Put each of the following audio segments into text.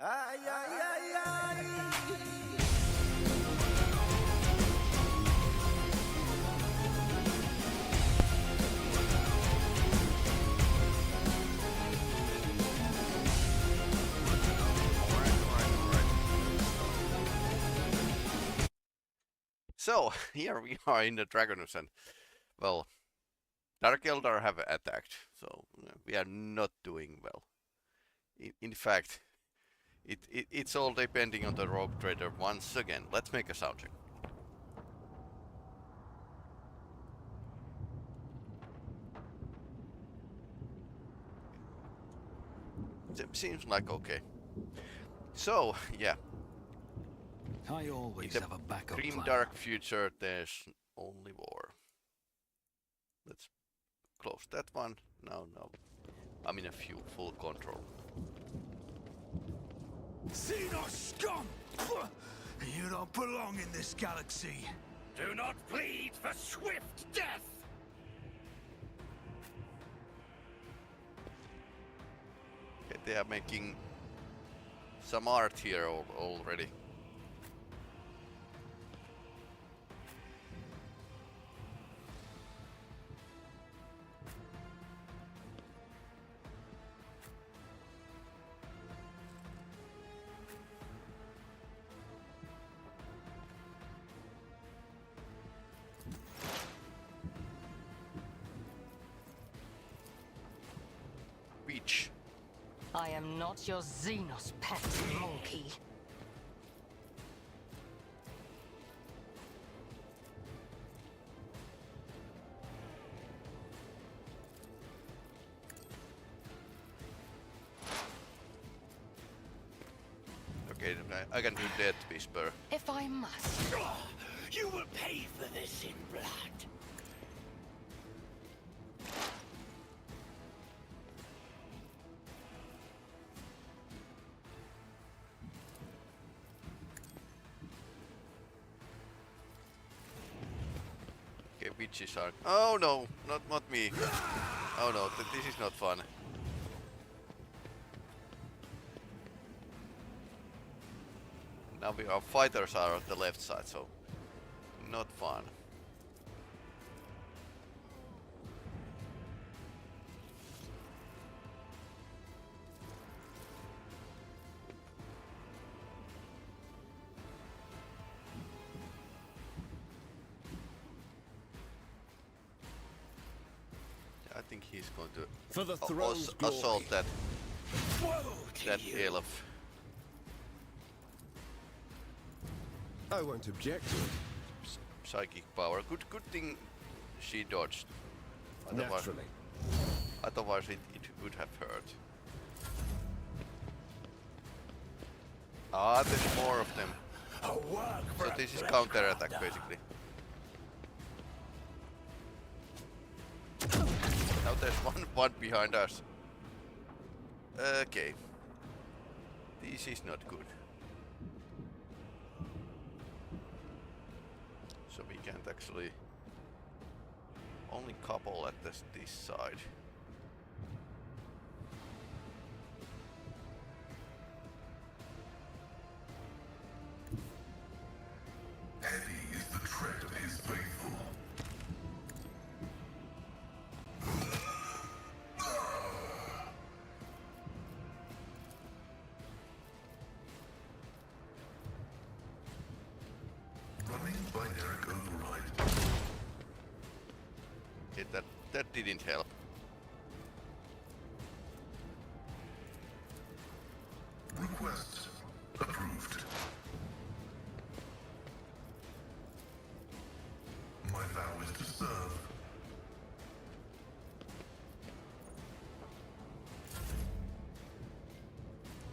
Ay, ay, ay, ay. So, here we are in the Dragonus and, well, Dark Eldar have attacked, so we are not doing well. In fact, it's all depending on the Rogue Trader once again. Let's make a sound check. Seems like okay. So, yeah. I always have a backup Grim plan. dark future, there's only war. Let's close that one. No. I'm in a full control. Xenos scum! You don't belong in this galaxy. Do not plead for swift death. Okay, they are making some art here already. Beach. I am not your Xenos pet monkey. Okay, I can do Death Whisper. If I must. You will pay for this in blood. Okay, witches are. Oh no, not me. Oh no, this is not fun. Now our fighters are on the left side, so not fun. I think he's going to For the throne's glory. assault that Woe to you. elf. I won't object to it. Psychic power. Good thing she dodged. Naturally. Otherwise it would have hurt. Ah, there's more of them. A work So for this a is blood counter attack brother. basically. Now there's one behind us. Okay. This is not good. So we can't actually only couple at this side. Heavy is the tread of his faithful. Running binaric override. Okay, that didn't help. Request approved. My vow is to serve.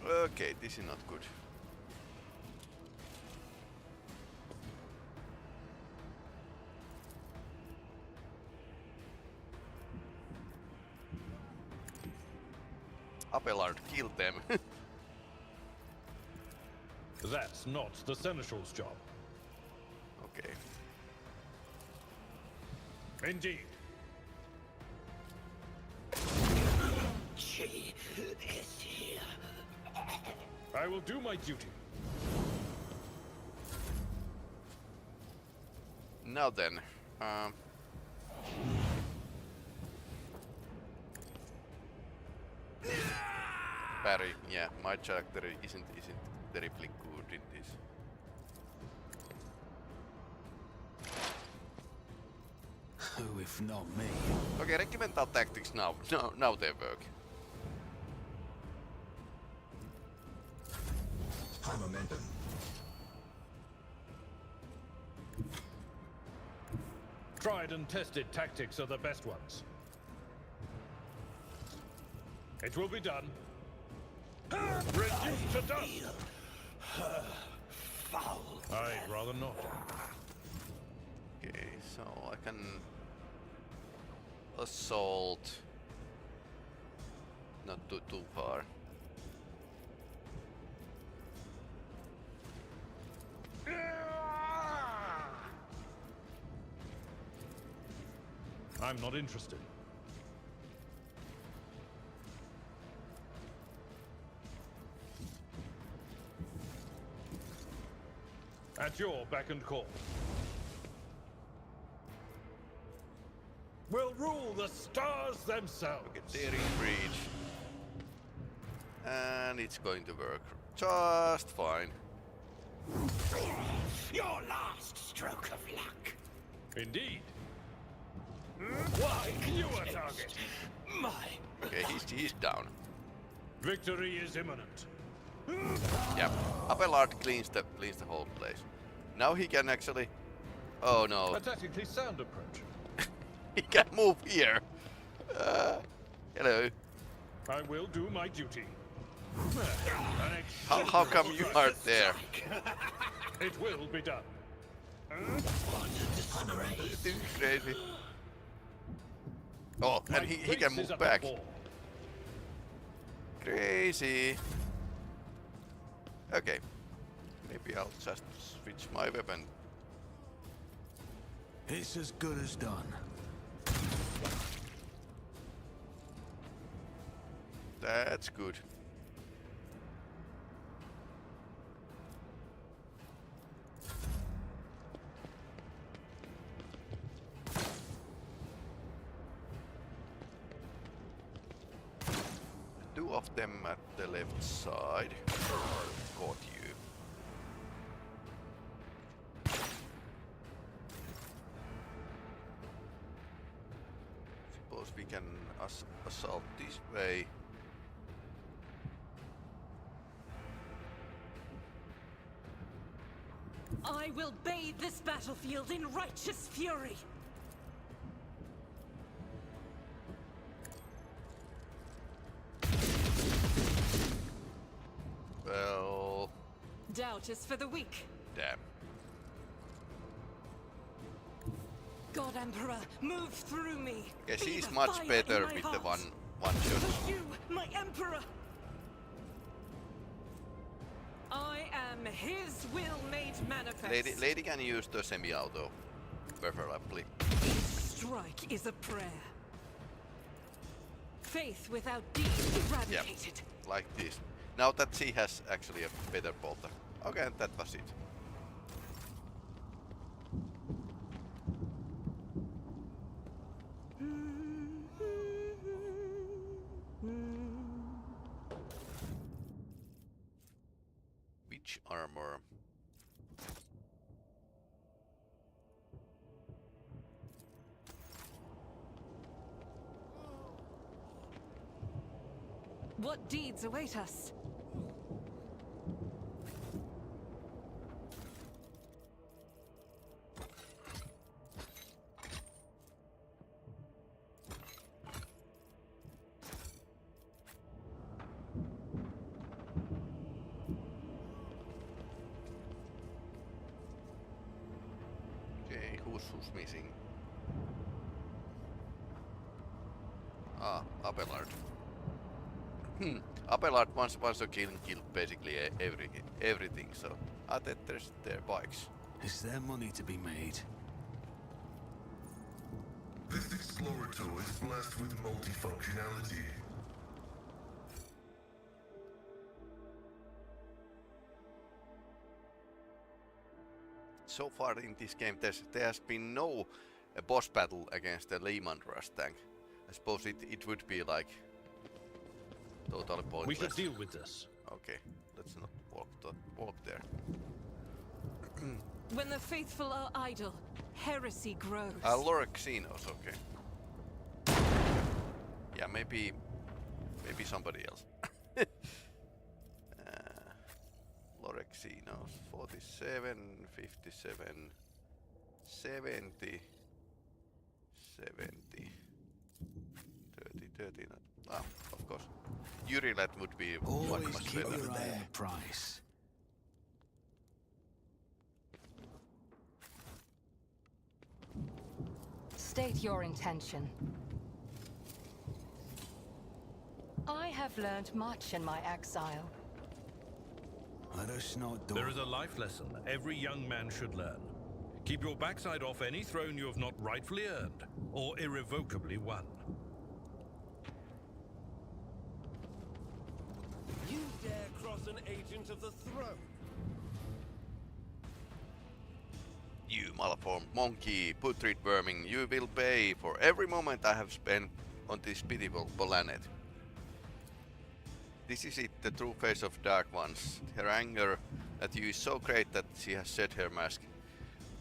Okay, this is not good. Abelard killed them. That's not the Seneschal's job. Okay. Indeed. She is here. I will do my duty. Now then, Barry, yeah, my character isn't terribly good in this. Who if not me? Okay, regimental tactics now they work. High momentum. Tried and tested tactics are the best ones. It will be done. Reduced to dust. Foul. I'd rather not. Okay, so I can assault. Not too far. I'm not interested. At your beck and call. We'll rule the stars themselves. Okay, daring breach. And it's going to work just fine. Your last stroke of luck. Indeed. Why, you a target? Mine. Okay, he's down. Victory is imminent. Yep. Abelard cleans the whole place. Now he can actually. Oh no. A tactically sound approach. He can move here. Hello. I will do my duty. How come you aren't there? It will be done. This is crazy. Oh, and he can move back. Crazy. Okay. Maybe I'll just switch my weapon. It's as good as done. That's good. Two of them at the left side. Got you. Suppose we can assault this way. I will bathe this battlefield in righteous fury. Well, Doubt is for the weak. damn. God Emperor, move through me. Okay, Be she's the much fire better in my with heart. the one shot. For you, my Emperor. I am his will made manifest. Lady can use the semi-auto preferably. Each strike is a prayer. Faith without deed eradicated. Like this. Now that she has actually a better bolter. Okay, that was it. Which armor? What deeds await us? Okay, who's missing? Ah, Abelard. Abelard wants to kill basically everything, so there's their bikes. Is there money to be made? This Explorer tool is blessed with multifunctionality. so far in this game there has been no boss battle against the Lehman Rush tank. I suppose it would be like totally pointless. We should deal with this. Okay, let's not walk there. When the faithful are idle, heresy grows. Lorexinos, okay. Yeah, maybe somebody else. Lorexinos, 47, 57, 70, 70, 30, of course. Yurilet would be Always much keep better. your eye on the price. State your intention. I have learned much in my exile. Let us not do There is a life lesson every young man should learn. Keep your backside off any throne you have not rightfully earned or irrevocably won. You dare cross an agent of the throne? You malformed monkey, putrid vermin, you will pay for every moment I have spent on this pitiful planet. This is it, the true face of Dark Ones. Her anger at you is so great that she has shed her mask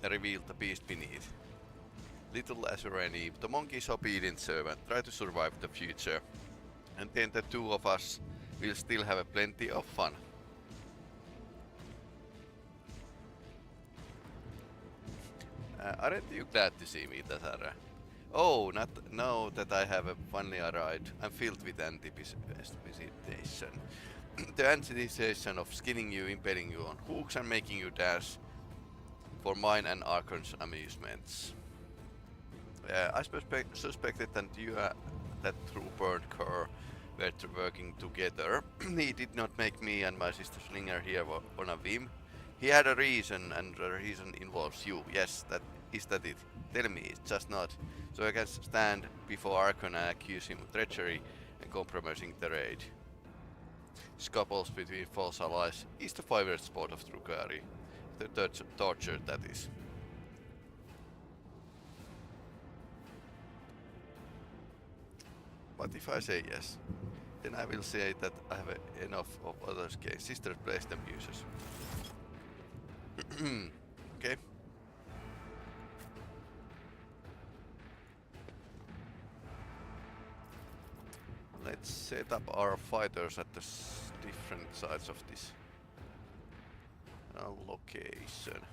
and revealed the beast beneath. Little Azurani, the monkey's obedient servant, try to survive the future. And then the two of us will still have plenty of fun. Aren't you glad to see me, Tatara? Oh, not now that I have finally arrived. I'm filled with anticipation. The anticipation of skinning you, impaling you on hooks and making you dance for mine and Archon's amusements. I suspected that you that through Burnt Cur were working together. He did not make me and my sister Slinger here on a whim. He had a reason, and the reason involves you. Yes, is that it? Tell me, it's just not. So I can stand before Archon and accuse him of treachery and compromising the raid. Scuffles between false allies is the favorite sport of Drukhari. The torture, that is. But if I say yes, then I will say that I have enough of others' case. Sisters place them users. Okay. Let's set up our fighters at the different sides of this location.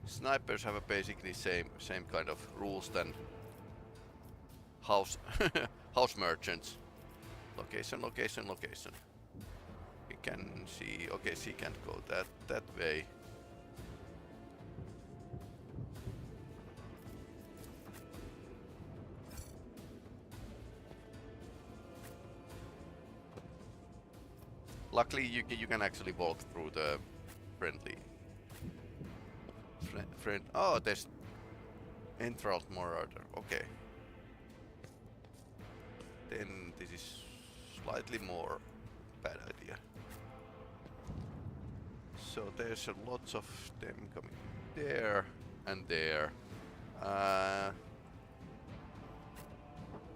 Snipers have basically same kind of rules than house house merchants. Location. We can see. Okay, she can't go that way. Luckily, you can actually walk through the friendly. Oh, there's enthralled marauder. Okay. Then this is slightly more bad idea. So there's lots of them coming there and there.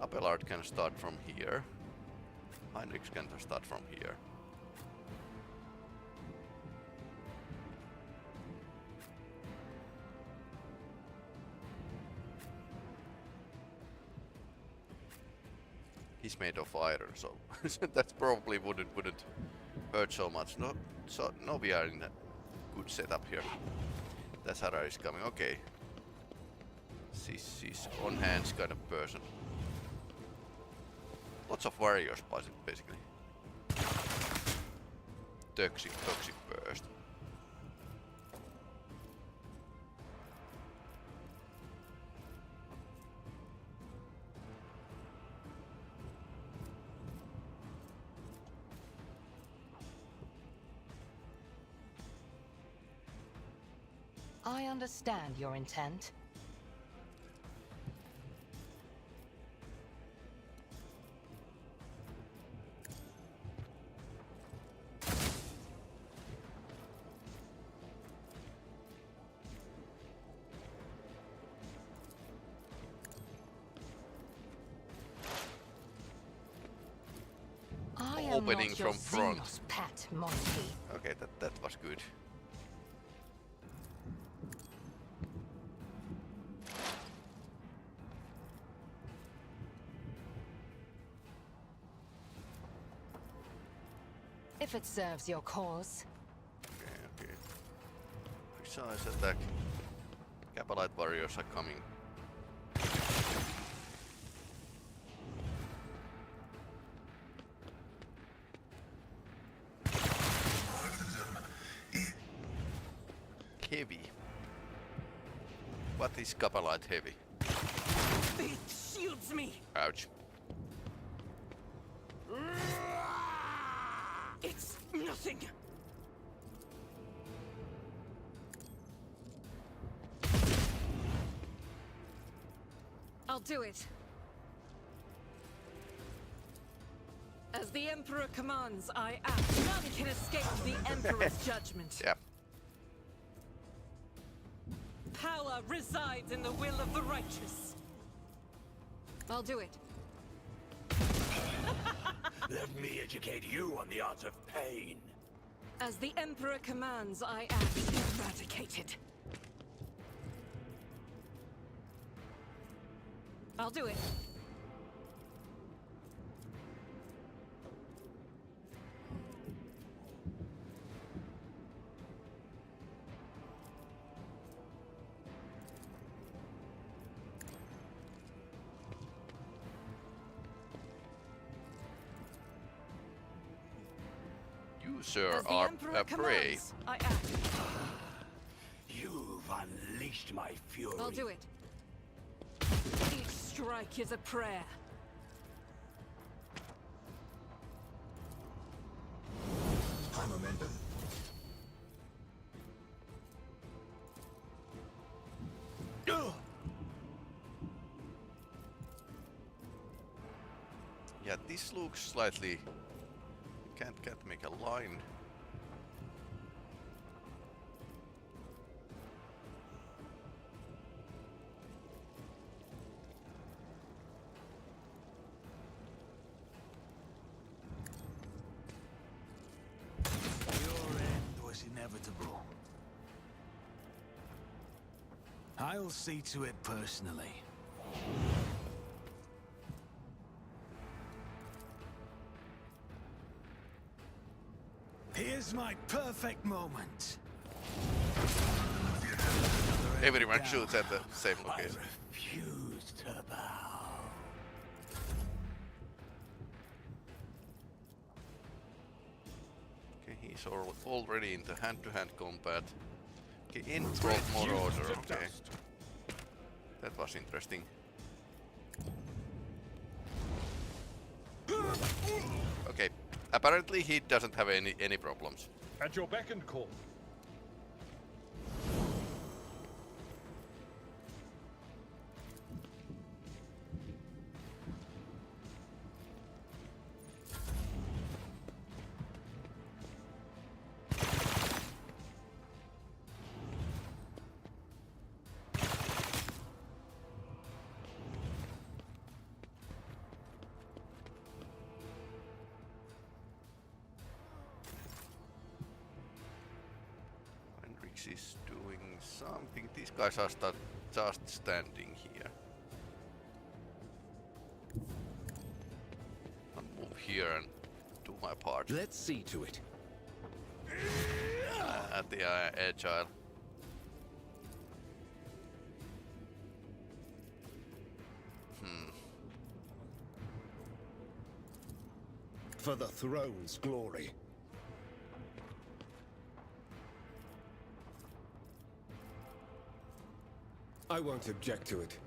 Abelard can start from here. Heinrich can start from here. He's made of iron, so that probably wouldn't hurt so much. No, so now we are in a good setup here. That's Hara is coming. Okay, she's on hands kind of person. Lots of warriors, basically. Toxic burst. I understand your intent. opening not your from front. Xenos pet, Monty. Okay, that was good. If it serves your cause. Okay. Precise attack. Cabalite warriors are coming. Heavy. What is Cabalite heavy? It shields me. Ouch. It's nothing. I'll do it. As the Emperor commands, I act. None can escape the Emperor's judgment. Yeah. Power resides in the will of the righteous. I'll do it. Let me educate you on the art of pain. As the Emperor commands, I act. Eradicated. I'll do it. You, sir, As the are Emperor a prey. commands, I act. You've unleashed my fury. I'll do it. Each strike is a prayer. High momentum. Yeah, this looks slightly. Can't make a line. Your end was inevitable. I'll see to it personally. Here's my perfect moment. Everyone shoots at the same I location. refuse to bow. Okay, he's already into hand-to-hand combat. Okay, in more order. Okay, that was interesting. Okay, apparently he doesn't have any problems. At your beck and call. Is doing something. These guys are just standing here. I'll move here and do my part. Let's see to it. At the agile. For the throne's glory. I won't object to it.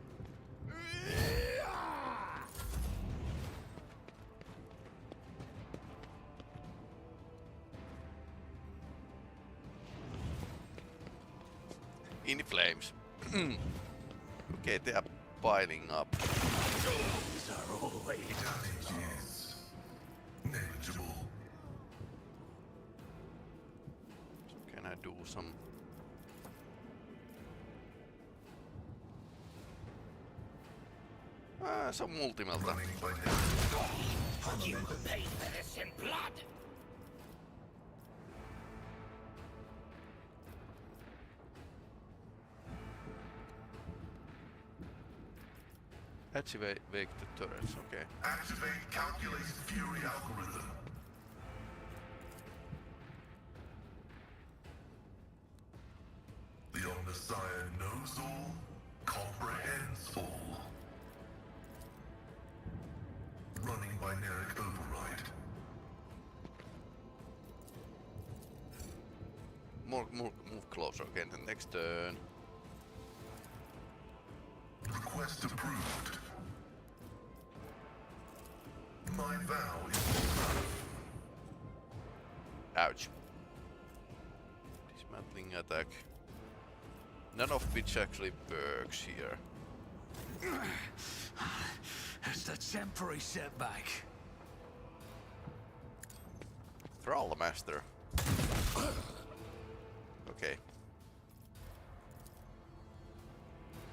In flames. Okay, they are piling up. These are always Damages. Negligible. So can I do some? Some multimelta. Running by now. You pay for this in blood. Activate the turrets, okay. Activate calculated fury algorithm. The Omnissiah knows all, comprehends all. Running binaric override. Move closer. Okay, the next turn. Request approved. My vow is Ouch. Dismantling attack. None of which actually works here. It's a temporary setback. Thrall Master. Okay.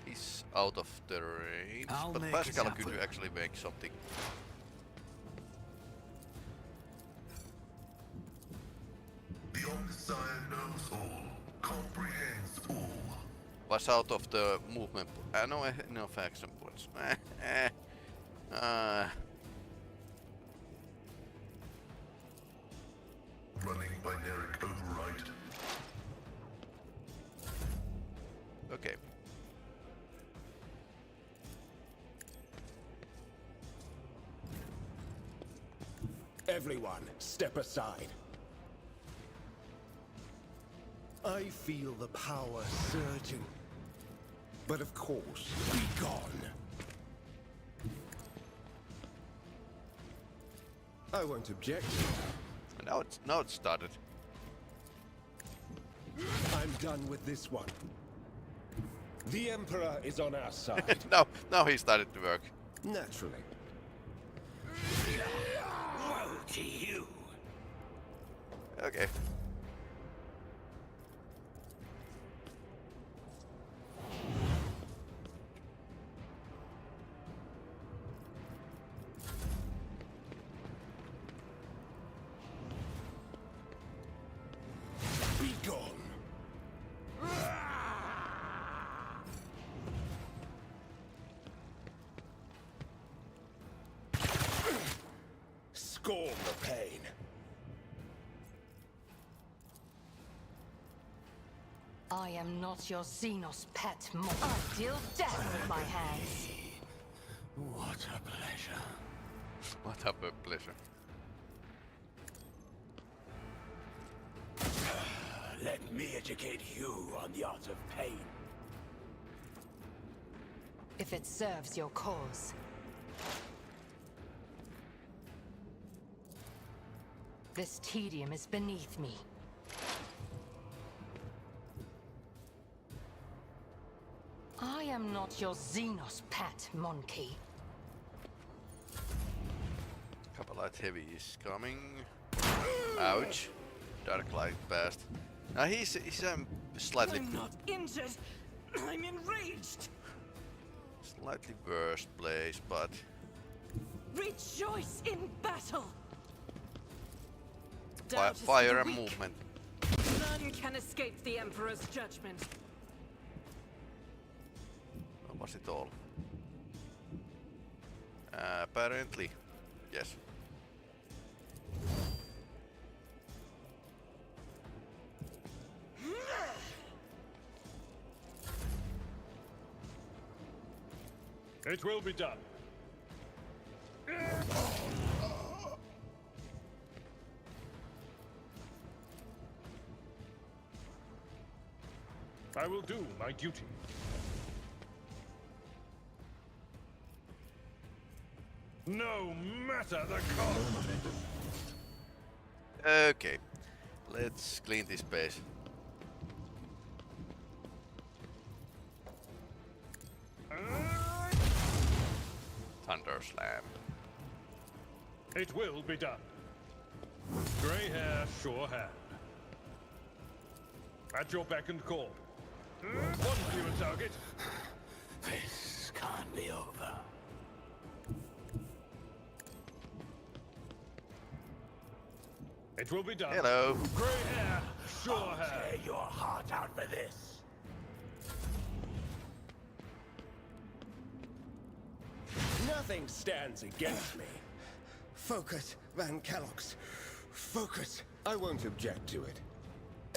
He's out of the range. I'll But make it Pascal, could happen. you actually make something? the Omnissiah knows all, comprehends all. Was out of the movement. No faction points. Running binaric override. Okay. Everyone, step aside. I feel the power surging. But of course, be gone. I won't object. Now it's started. I'm done with this one. The Emperor is on our side. now he started to work. Naturally. Woe to you. Okay. Be gone. Scorn the pain. I am not your Xenos pet, I deal death with my hands. What a pleasure. What a pleasure. Let me educate you on the art of pain. If it serves your cause. This tedium is beneath me. I am not your Xenos pet, monkey. Couple light heavy is coming. Ouch. Dark light passed. Now he's slightly I'm not injured. I'm enraged. slightly worse place, but Rejoice in battle. Doubt is for fire the and weak. movement. None can escape the Emperor's judgment. Or was it all? Apparently, yes. It will be done. I will do my duty. No matter the cost. Okay, let's clean this base. Thunder Slam. It will be done. Grey hair, sure hand. At your beck and call. One fewer target. This can't be over. It will be done. Hello. Grey hair, sure hair. Tear your heart out for this. Nothing stands against me. Focus, Van Kellogg's. Focus. I won't object to it.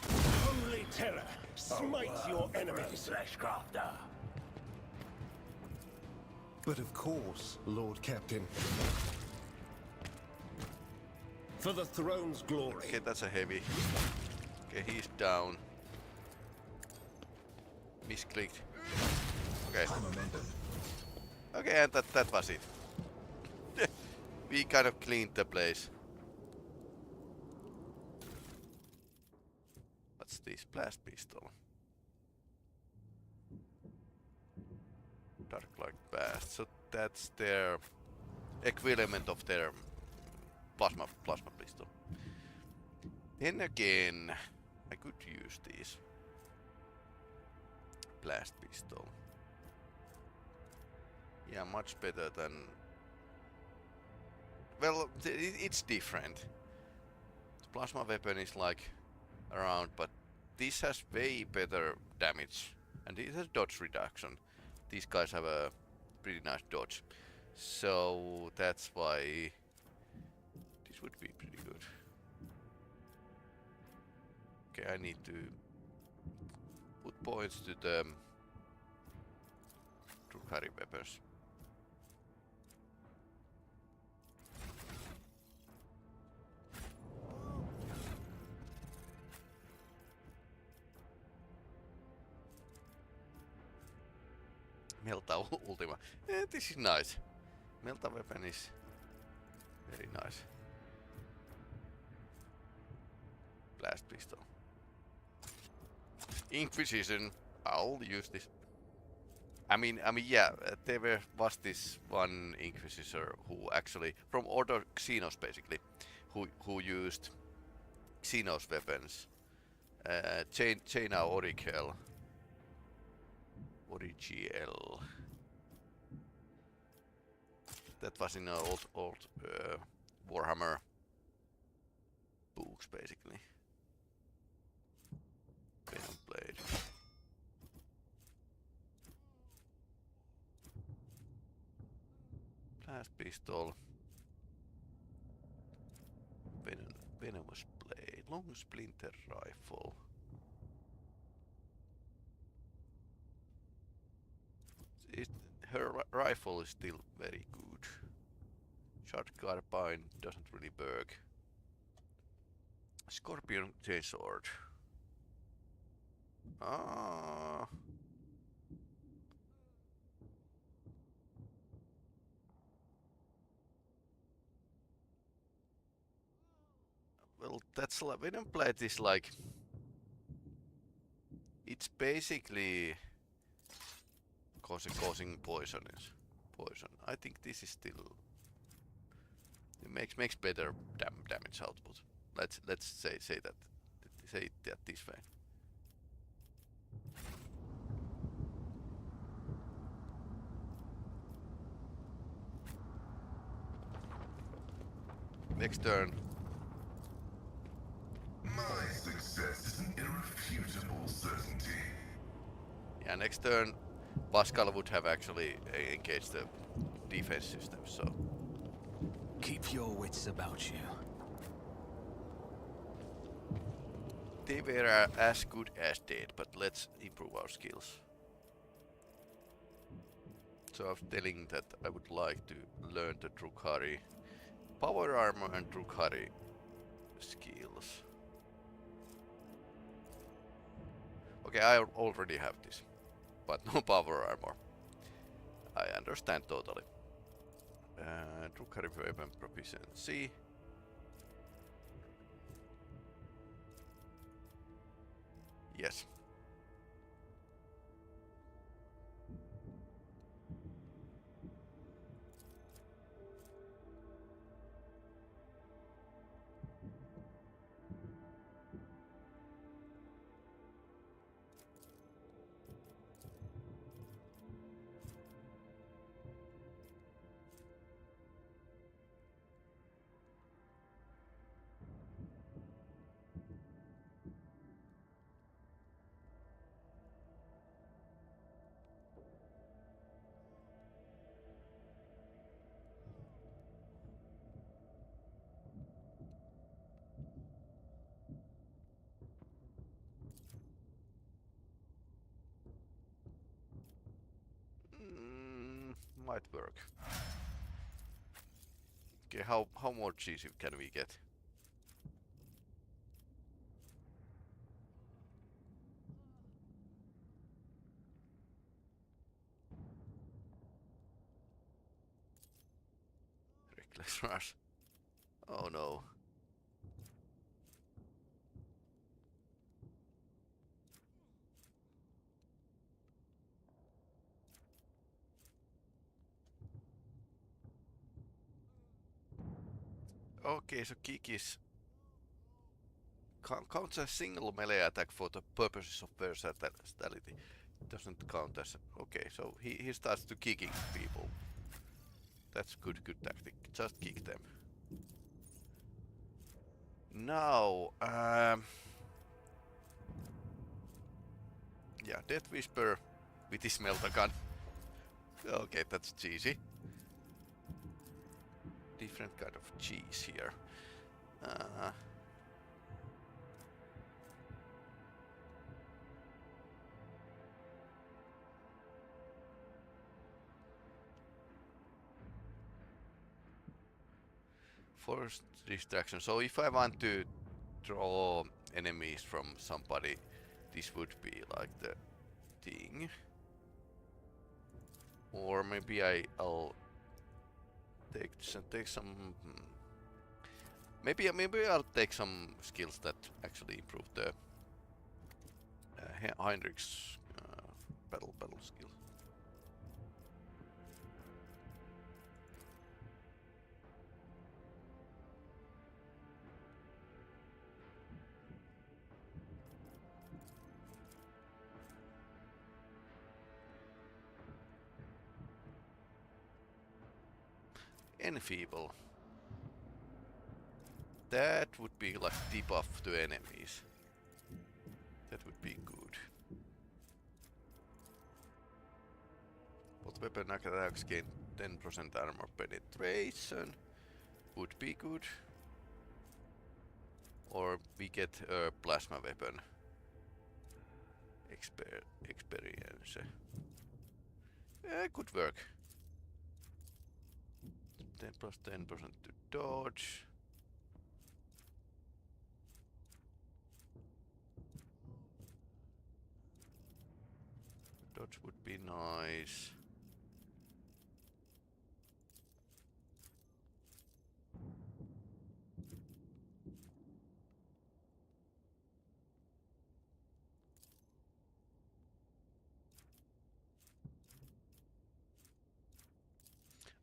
Holy terror, smite your enemies. Fleshcrafter. But of course, Lord Captain. For the throne's glory. Okay, that's a heavy. Okay, he's down. Misclicked. Okay. Okay, and that was it. We kind of cleaned the place. What's this blast pistol? Dark like blast. So that's their equivalent of their plasma pistol. Then again, I could use these. Blast pistol. Yeah, much better than. Well, it's different. The plasma weapon is like around, but this has way better damage and it has dodge reduction. These guys have a pretty nice dodge, so that's why this would be pretty good. Okay, I need to put points to the Drukhari weapons. Melta Ultima. This is nice. Melta weapon is very nice. Blast pistol. Inquisition. I'll use this. I mean, yeah. There was this one Inquisitor who actually, from Order Xenos, basically, who used Xenos weapons. Jaina Orikel. Origl. That was in old Warhammer books, basically. Venom blade. Blast pistol. Venomous blade. Long splinter rifle. Her rifle is still very good. Short carbine doesn't really work. Scorpion chainsword. Ah. Well, that's like Venom blade is like. It's basically causing poison. I think this is still. It makes better damage output. Let's say that this way. Next turn. My success is an irrefutable certainty. Yeah, next turn Pascal would have actually engaged the defense system, so. Keep your wits about you. They were as good as dead, but let's improve our skills. So I was telling that I would like to learn the Drukhari power armor and Drukhari skills. Okay, I already have this, but no power armor. I understand totally. Drukhari weapon proficiency. Yes. work. Okay, how more cheese can we get? Reckless rush. Oh no. Okay, so kick is counts a single melee attack for the purposes of versatility. Doesn't count as okay. So he starts to kicking people. That's good tactic. Just kick them. Now, yeah, Death Whisper with his melta gun. Okay, that's cheesy. Different kind of cheese here. Forced distraction. So if I want to draw enemies from somebody, this would be like the thing. Or maybe I'll take some. Maybe I'll take some skills that actually improve the Heinrich's battle skill. Enfeeble. That would be like debuff to enemies. That would be good. Both weapon attacks gain 10% armor penetration. Would be good. Or we get a plasma weapon experience. Could work. 10 plus 10% to dodge. Dodge would be nice.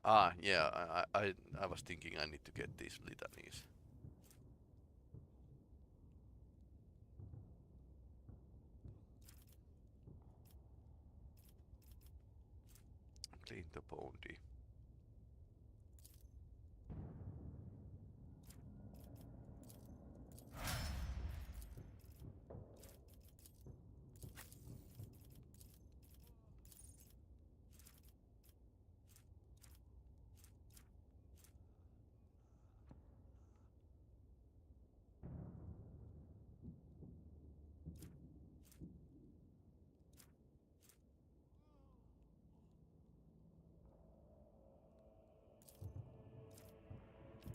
Ah, yeah, I was thinking I need to get these litanies. Clean the bounty.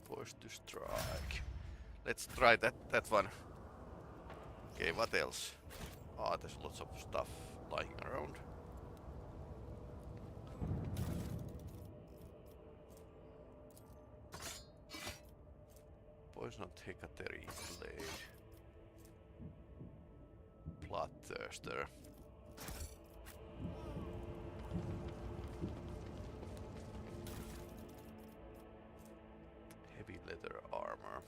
Forced to strike. Let's try that one. Okay, what else? Ah, there's lots of stuff lying around. Poisoned Hecateri blade. Bloodthirster. Heavy leather armor.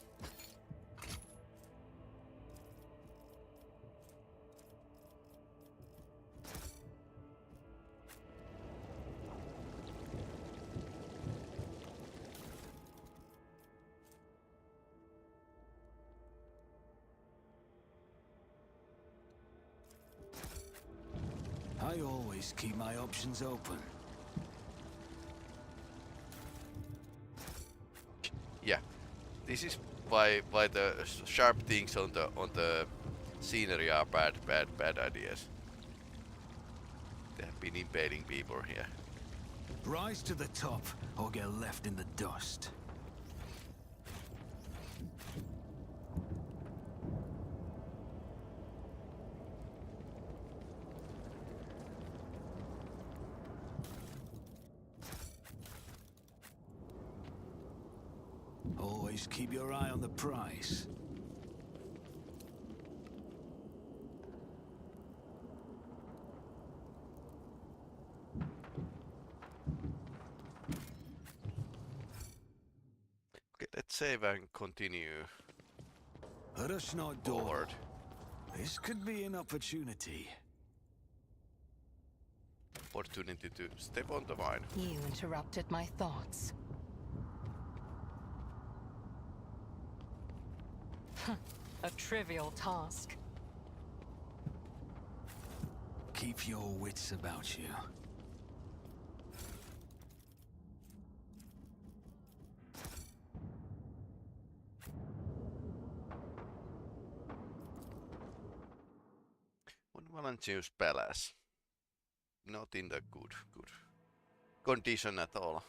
I always keep my options open. Yeah, this is why the sharp things on the scenery are bad ideas. They have been impaling people here. Rise to the top, or get left in the dust. Always keep your eye on the prize. Okay, let's save and continue Rush not forward. This could be an opportunity. Opportunity to step on the mine. You interrupted my thoughts. A trivial task. Keep your wits about you. When Valancius Palace. Not in the good condition at all.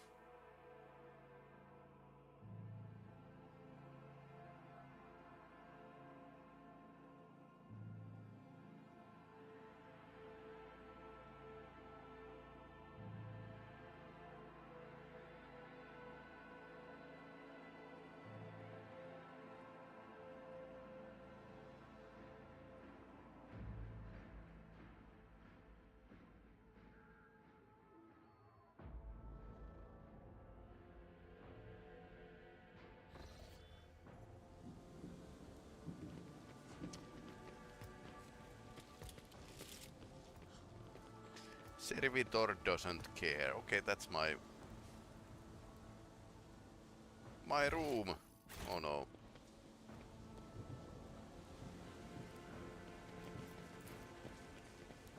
Servitor doesn't care. Okay, that's my room. Oh no.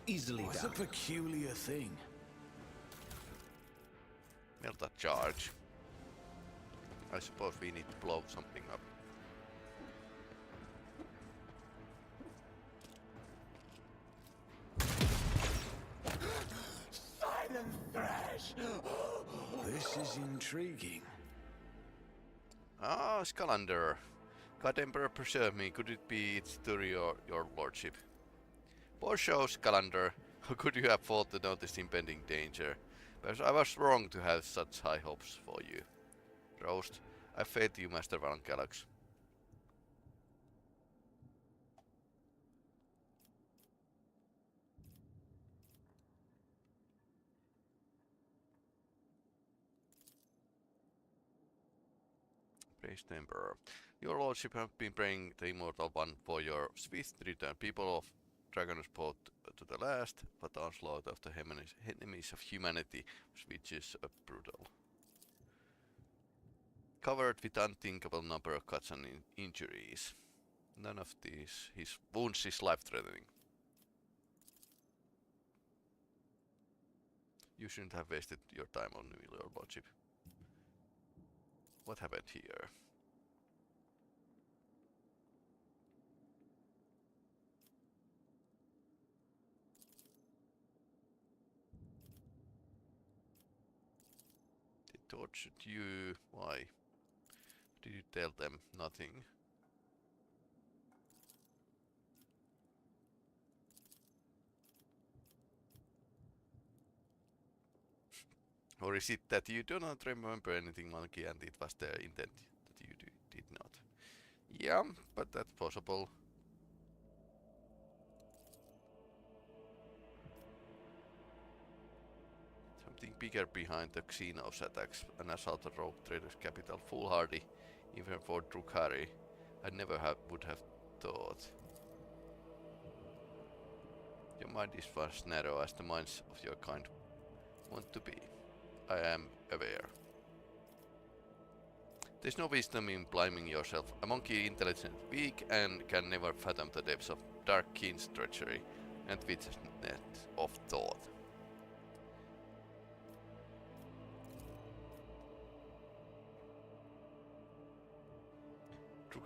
Easily What's done. a peculiar thing? Melt a charge. I suppose we need to blow something up. Silent thrash! This is intriguing. Ah, Scalander. God Emperor preserve me, could it be it's to your lordship? Poor show, Scalander. How could you have failed to notice impending danger? Perhaps I was wrong to have such high hopes for you. Roast, I faith you, Master Van Galax. Praise the Emperor. Your lordship have been praying the Immortal One for your swift return. People of Dragonus fought to the last, but onslaught of the enemies of humanity, which is brutal. Covered with unthinkable number of cuts and injuries. None of his wounds is life-threatening. You shouldn't have wasted your time on me, your lordship. What happened here? They tortured you. Why? Did you tell them nothing? Or is it that you do not remember anything, Monkey, and it was their intent that you did not? Yeah, but that's possible. Something bigger behind the Xenos attacks. An assault on rogue traders' capital, foolhardy, even for Drukhari. I never would have thought. Your mind is as narrow as the minds of your kind want to be. I am aware. There's no wisdom in blaming yourself. A monkey intelligent, weak, and can never fathom the depths of dark keen's treachery and witch's net of thought.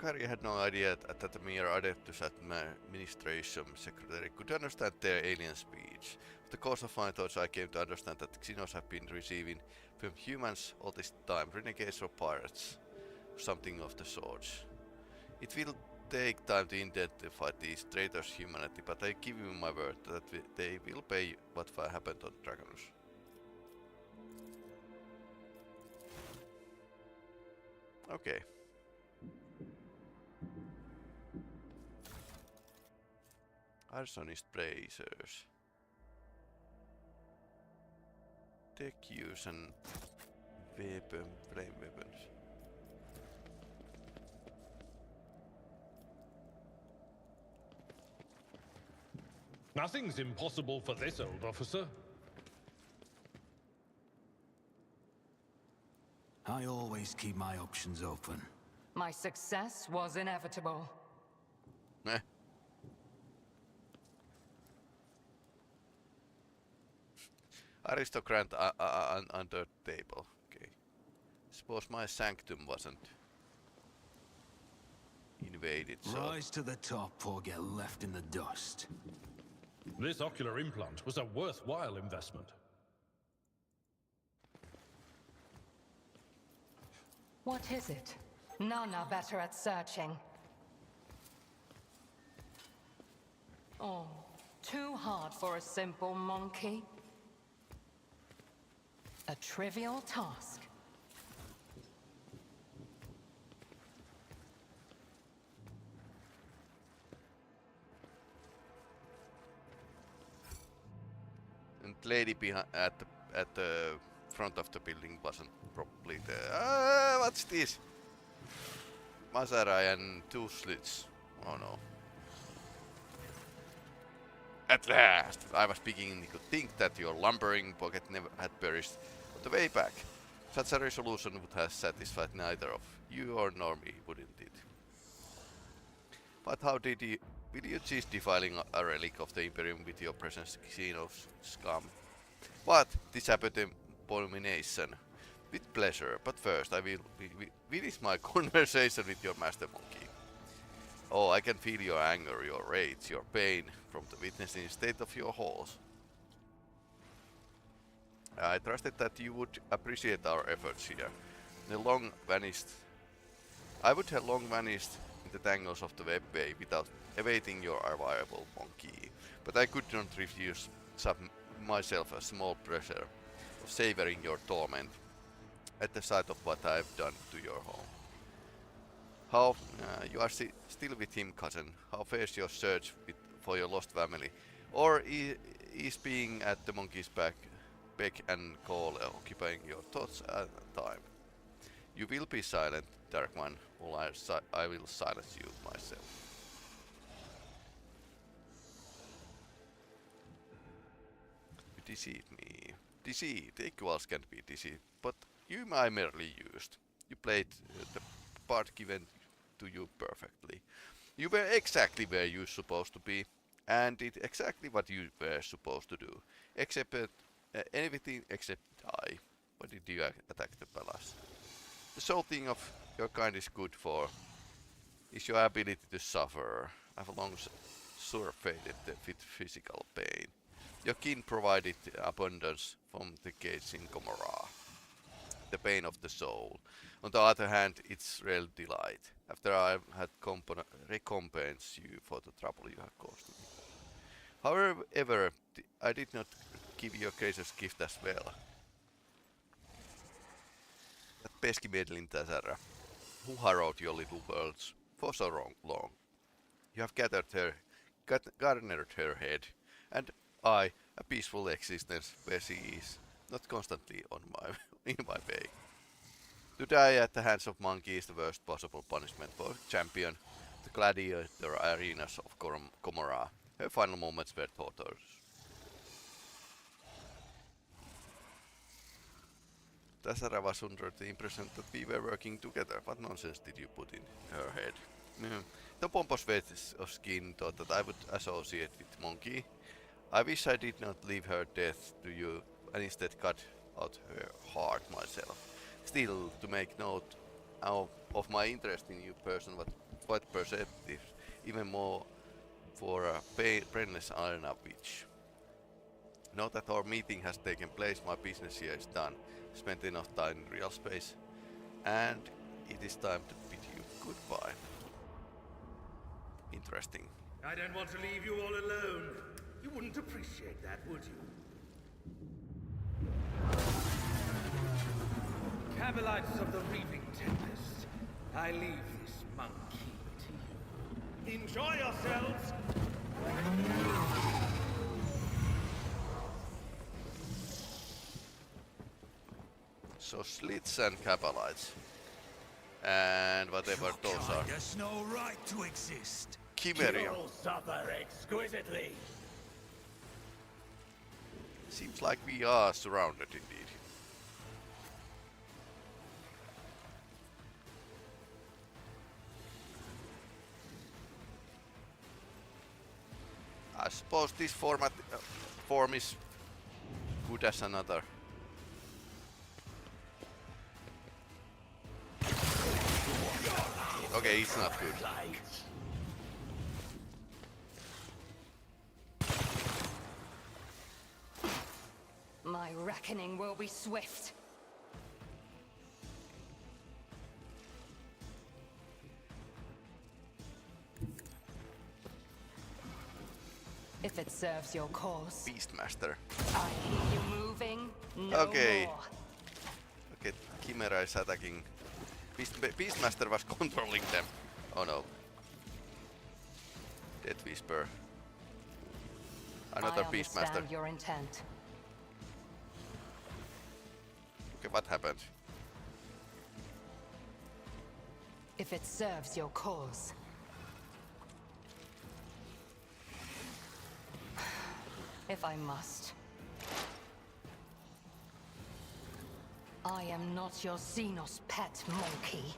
Drukhari had no idea that the mere adeptus administration secretary could understand their alien speech. In the course of my thoughts, I came to understand that Xenos have been receiving from humans all this time, renegades or pirates, something of the sort. It will take time to identify these traitors' humanity, but I give you my word that they will pay what happened on Dragonus. Okay. Arsonist bracers. Tech use and flame weapons. Nothing's impossible for this old officer. I always keep my options open. My success was inevitable. Eh. Aristocrat under table. Okay. Suppose my sanctum wasn't invaded, so... Rise to the top or get left in the dust. This ocular implant was a worthwhile investment. What is it? None are better at searching. Oh, too hard for a simple monkey. A trivial task. And lady behind at the front of the building wasn't probably there. What's this? Masarai and two slits. Oh no. At last! I was beginning to think that your lumbering pocket never had perished on the way back. Such a resolution would have satisfied neither of you or nor me, wouldn't it? But how did you... Will you cease defiling a relic of the Imperium with your presence, Xenos scum? What? This abomination. With pleasure, but first I will finish my conversation with your master monkey. Oh, I can feel your anger, your rage, your pain from the witnessing state of your halls. I trusted that you would appreciate our efforts here. I would have long vanished in the tangles of the webway without awaiting your arrival, monkey. But I could not refuse myself a small pleasure of savoring your torment at the sight of what I have done to your home. How you are still with him, cousin? How fares your search for your lost family? Or is being at the monkey's beck and call occupying your thoughts at the time? You will be silent, Dark One, while I will silence you myself. You deceived me. Deceived. Equals can be deceived, but you I merely used. You played the part given to you perfectly. You were exactly where you were supposed to be, and did exactly what you were supposed to do. Except everything except die. Why did you attack the palace? The sole thing of your kind is good for is your ability to suffer. I've long surfeited with physical pain. Your kin provided abundance from the gates in Gomorrah. The pain of the soul. On the other hand, it's real delight, after I had recompensed you for the trouble you have caused me. However, I did not give you a gracious gift as well. That pesky meddling Tazara, who harrowed your little worlds for so long. You have garnered her head, and I, a peaceful existence where she is, not constantly in my way. To die at the hands of monkey is the worst possible punishment for champion, the gladiator arenas of Gomorrah. Her final moments were torturous. Tazara was under the impression that we were working together. What nonsense did you put in her head? The pompous weight of skin thought that I would associate with monkey. I wish I did not leave her death to you and instead cut out her heart myself. Still, to make note of my interest in you person, quite perceptive, even more for a brainless arena witch. Now that our meeting has taken place, my business here is done. Spent enough time in real space, and it is time to bid you goodbye. Interesting. I don't want to leave you all alone. You wouldn't appreciate that, would you? Cabalites of the Reaving Tempest, I leave this monkey to you. Enjoy yourselves! So slits and cabalites. And whatever those are. There's no right to exist. Chimerium. You'll suffer exquisitely. Seems like we are surrounded indeed. I suppose this form is good as another. Okay, it's not good. My reckoning will be swift. If it serves your cause. Beastmaster. I hear you moving. No Okay. more. Okay, Chimera is attacking. Beastmaster was controlling them. Oh no. Death Whisper. Another I Beastmaster. understand your intent. Okay, what happened? If it serves your cause. If I must. I am not your Xenos pet monkey.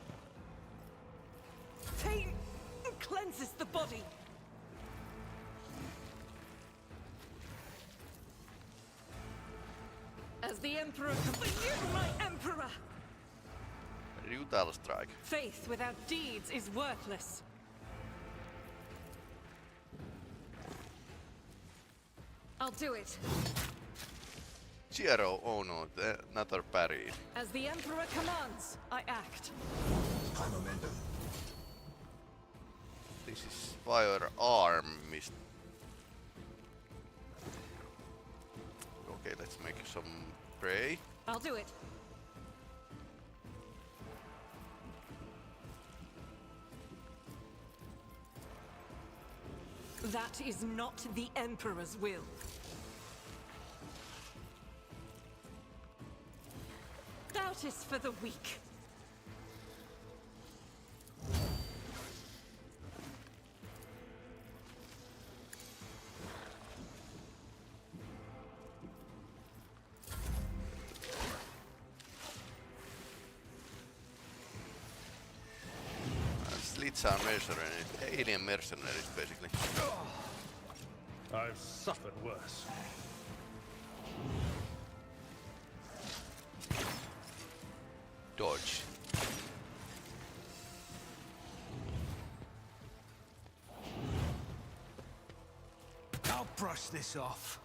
Pain cleanses the body. As the Emperor you, my Emperor! Brutal strike. Faith without deeds is worthless. I'll do it. Zero, oh no, another parry. As the Emperor commands, I act. This is firearm mist. Okay, let's make some prey. I'll do it. That is not the Emperor's will. Doubt is for the weak. Slits are mercenaries, alien mercenaries basically. I've suffered worse. Dodge. I'll brush this off.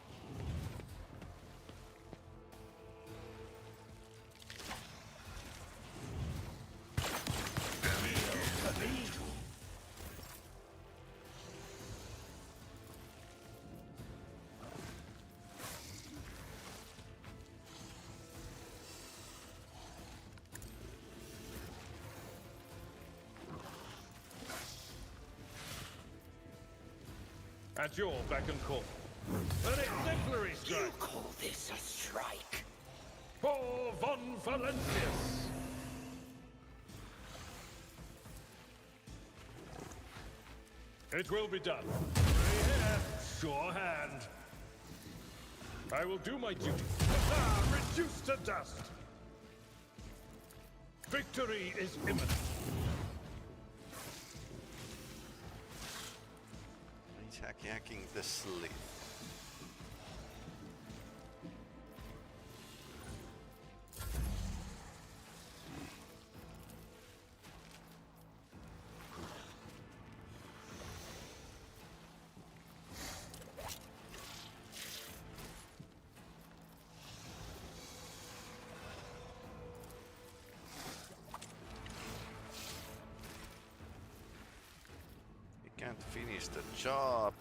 At your beck and call. An exemplary strike! You call this a strike? For Von Valentius! It will be done. Gray hair, sure hand. I will do my duty. Reduced to dust! Victory is imminent. Hacking the sleeve. finish the job.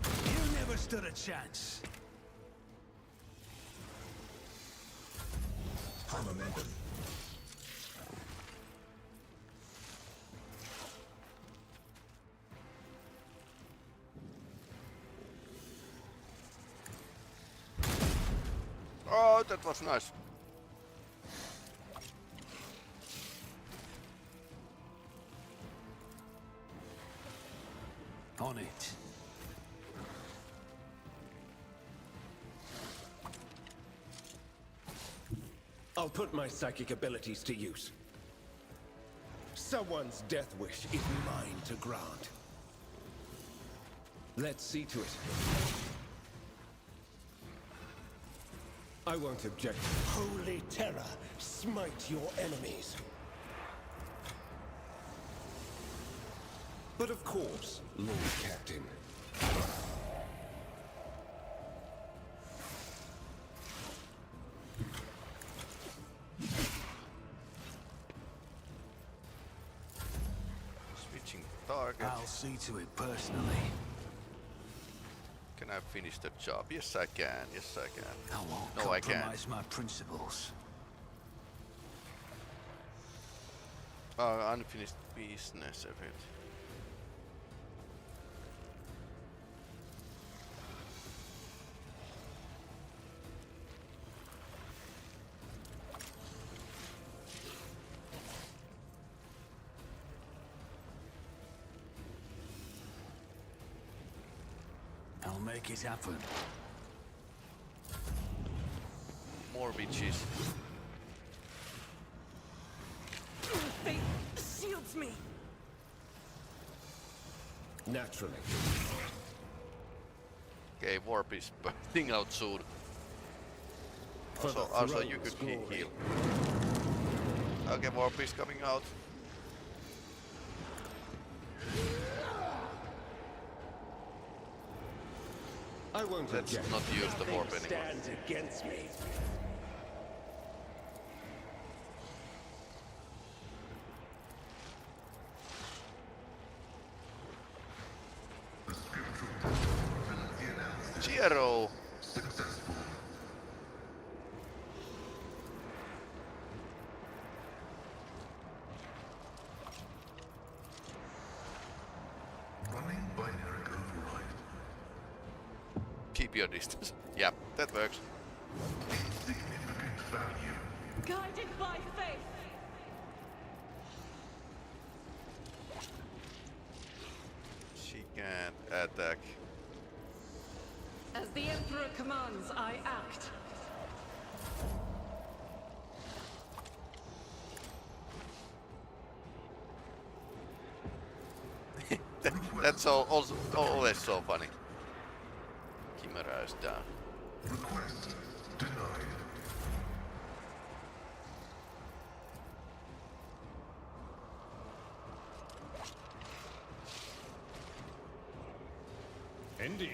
You never stood a chance. High momentum. Oh, that was nice. On it. I'll put my psychic abilities to use. Someone's death wish is mine to grant. Let's see to it. I won't object. Holy terror, smite your enemies. But of course, Lord Captain. Switching target. I'll see to it personally. Can I finish the job? Yes, I can. Yes, I can. I won't No, I can't. compromise my principles. Unfinished business of it. I'll make it happen. More bitches. Fate shields me. Naturally. Okay, warp is bursting out soon. For the Also you throne's could glory. heal. Okay, warp is coming out. I won't Let's object. not use the warp Nothing anymore. stands against me. Zero. Successful. Running binary override. Keep your distance. Yeah, that works. Significant value. Guided by faith. She can't attack. As the Emperor commands, I act. That's also always so funny. Chimera is down. Request denied. Indeed.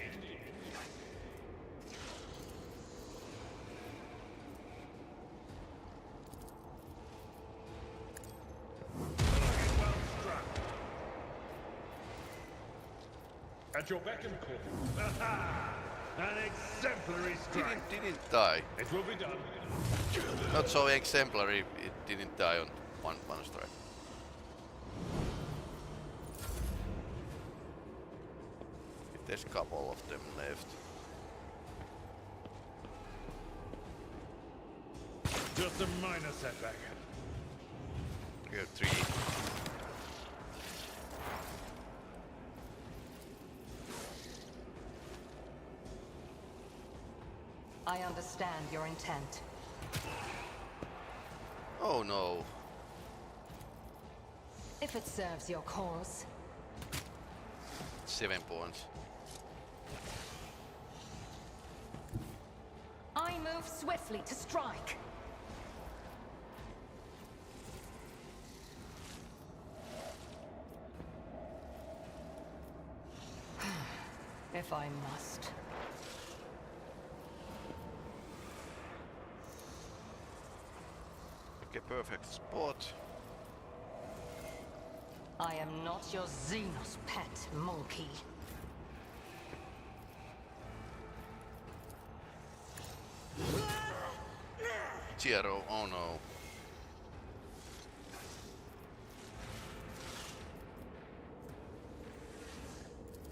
Well struck. At your beck and call. An exemplary strike. Didn't die. It will be done. Not so exemplary. It didn't die on one strike. There's a couple of them left. Just a minor setback. We have 3. I understand your intent. Oh no. If it serves your cause. 7 points. I move swiftly to strike. If I must. Okay, perfect spot. I am not your Xenos pet monkey. Zero, oh no.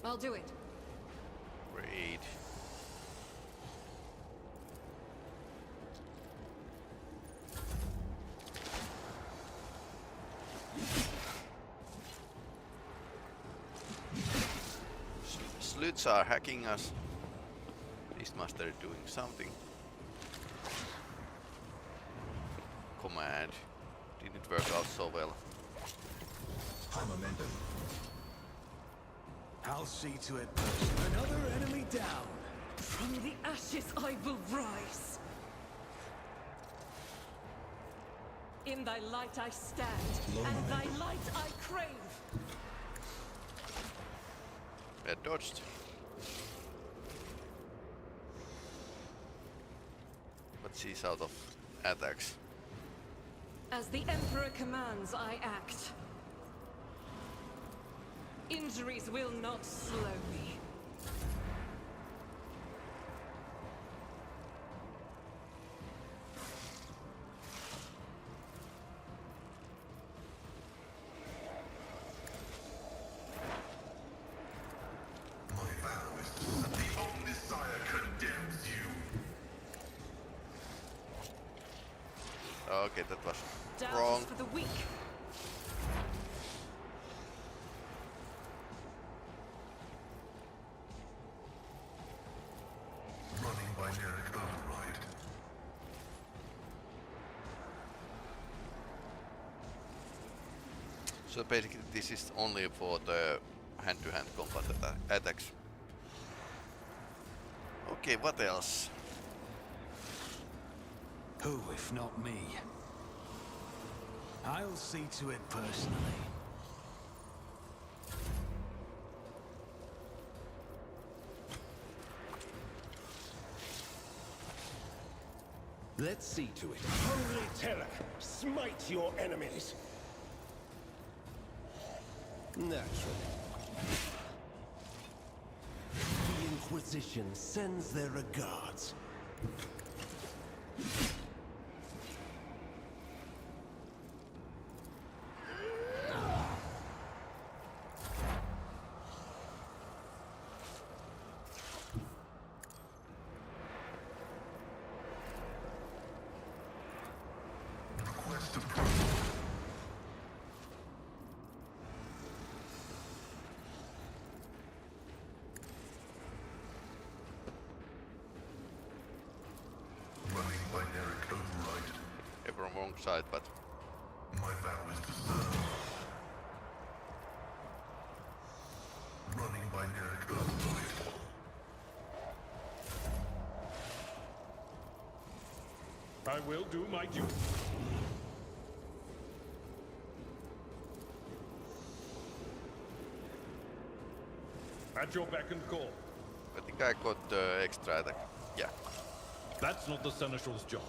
I'll do it. Great. Sleuths are hacking us. Beastmaster is doing something. Command. Didn't work out so well. High momentum. I'll see to it personally. Another enemy down. From the ashes I will rise. In thy light I stand, and thy light I crave. Red dodged. But she's out of attacks. As the Emperor commands, I act. Injuries will not slow me. My vow is to the Omnisire condemns you. Okay, that was Doubt wrong. is for the weak. Running binaric override. So basically this is only for the hand-to-hand combat attacks. Okay, what else? Who, if not me? I'll see to it personally. Let's see to it. Holy terror, smite your enemies. Naturally. The Inquisition sends their regards. Request approved. Running binaric override. Everyone wrong side, but My vow is to serve. Running binaric override. I will do my duty. At your beck and call. I think I got the extra attack. Yeah, That's not the Seneschal's job.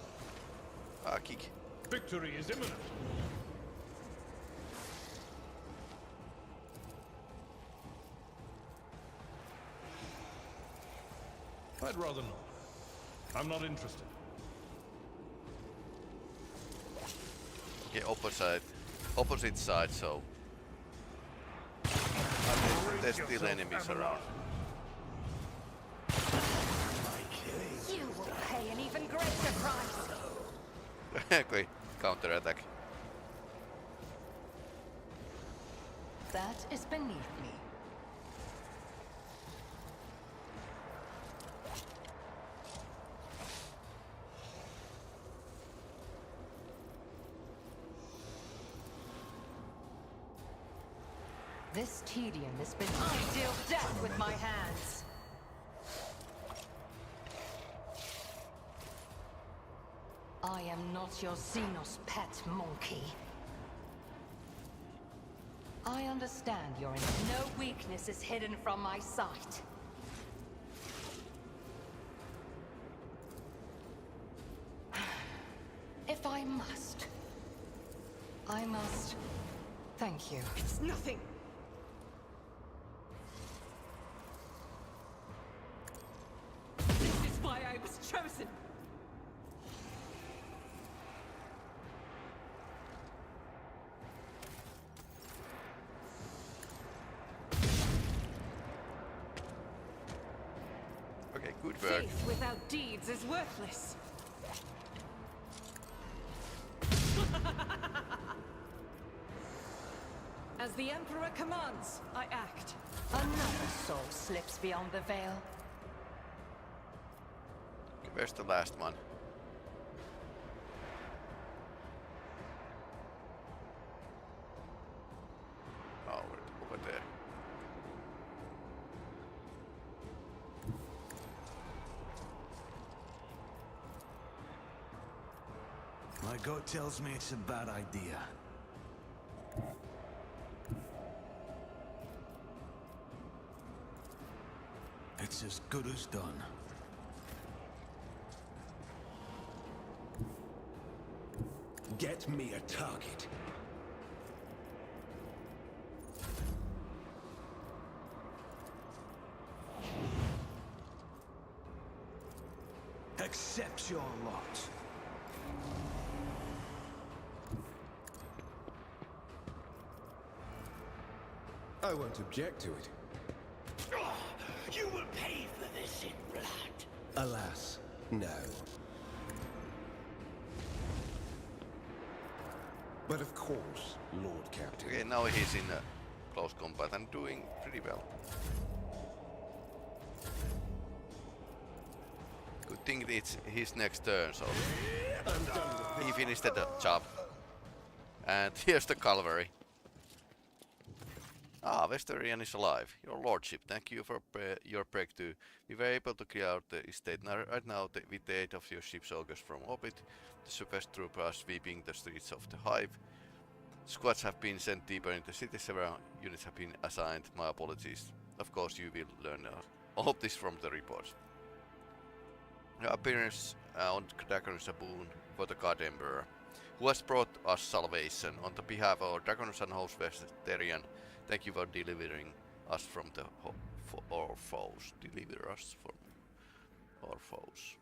kick. Victory is imminent. I'd rather not. I'm not interested. Okay, opposite side, so there's still enemies around. You will pay an even greater price. Okay, counter attack. That is beneath me. This tedium has been I deal death with my hands. I am not your Xenos pet monkey. I understand your no weakness is hidden from my sight. If I must, I must thank you. It's nothing. This is why I was chosen. Okay, good work. Faith without deeds is worthless. As the Emperor commands, I act. Another soul slips beyond the veil. Okay, where's the last one? Oh, over there. My gut tells me it's a bad idea. It's as good as done. Get me a target. Accept your lot. I won't object to it. You will pay for this in blood. Alas, no. But of course, Lord Captain. Okay, now he's in close combat and doing pretty well. Good thing it's his next turn, so he finished the job. And here's the cavalry. Ah, Westarian is alive. Your lordship, thank you for your breakthrough. We were able to clear out the estate right now with the aid of your ship's augurs from orbit. The surface troops are sweeping the streets of the hive. Squads have been sent deeper into the city. Several units have been assigned. My apologies. Of course, you will learn all of this from the reports. Your appearance on Dragonus is a boon for the God Emperor, who has brought us salvation. On the behalf of Dragonus and host Westarian, thank you for delivering us from our foes. Deliver us from our foes.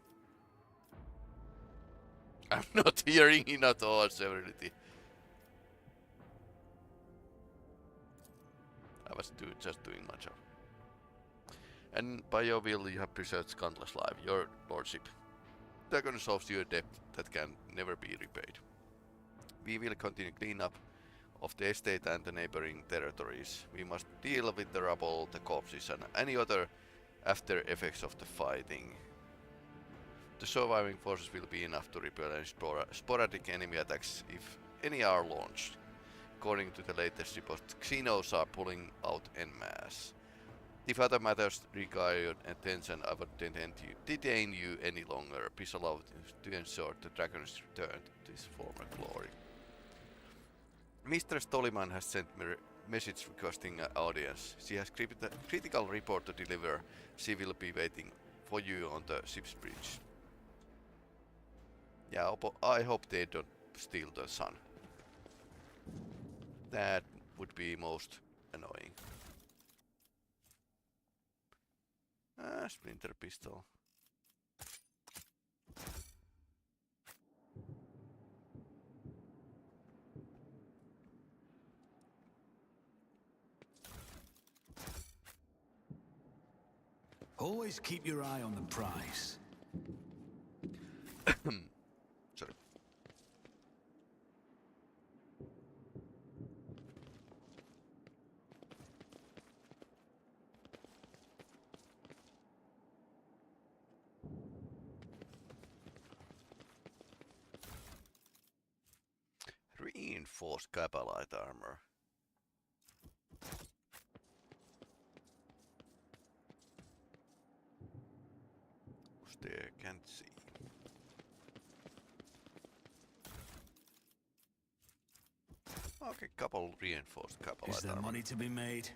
I'm not hearing in at all severity. I was just doing my job. And by your will you have preserved countless life, your lordship. Dragonus owes you a debt that can never be repaid. We will continue cleanup of the estate and the neighboring territories. We must deal with the rubble, the corpses and any other after effects of the fighting. The surviving forces will be enough to repel any sporadic enemy attacks if any are launched. According to the latest report, Xenos are pulling out en masse. If other matters require your attention, I would detain you any longer. Please allow to ensure the Dragon's return to his former glory. Mistress Toliman has sent me a message requesting an audience. She has a critical report to deliver. She will be waiting for you on the ship's bridge. Yeah, I hope they don't steal the sun. That would be most annoying. Splinter pistol. Always keep your eye on the prize. Sorry. Reinforced Cabalite armor. Who's there? Can't see. Okay, couple reinforced Cabalite Is there armor. money to be made?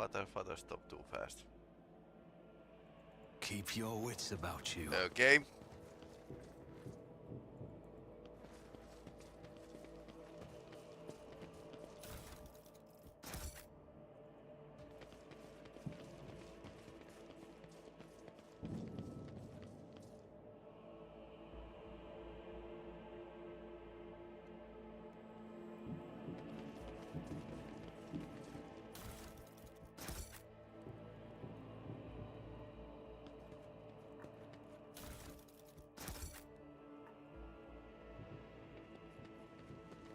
Father, stop too fast. Keep your wits about you. Okay.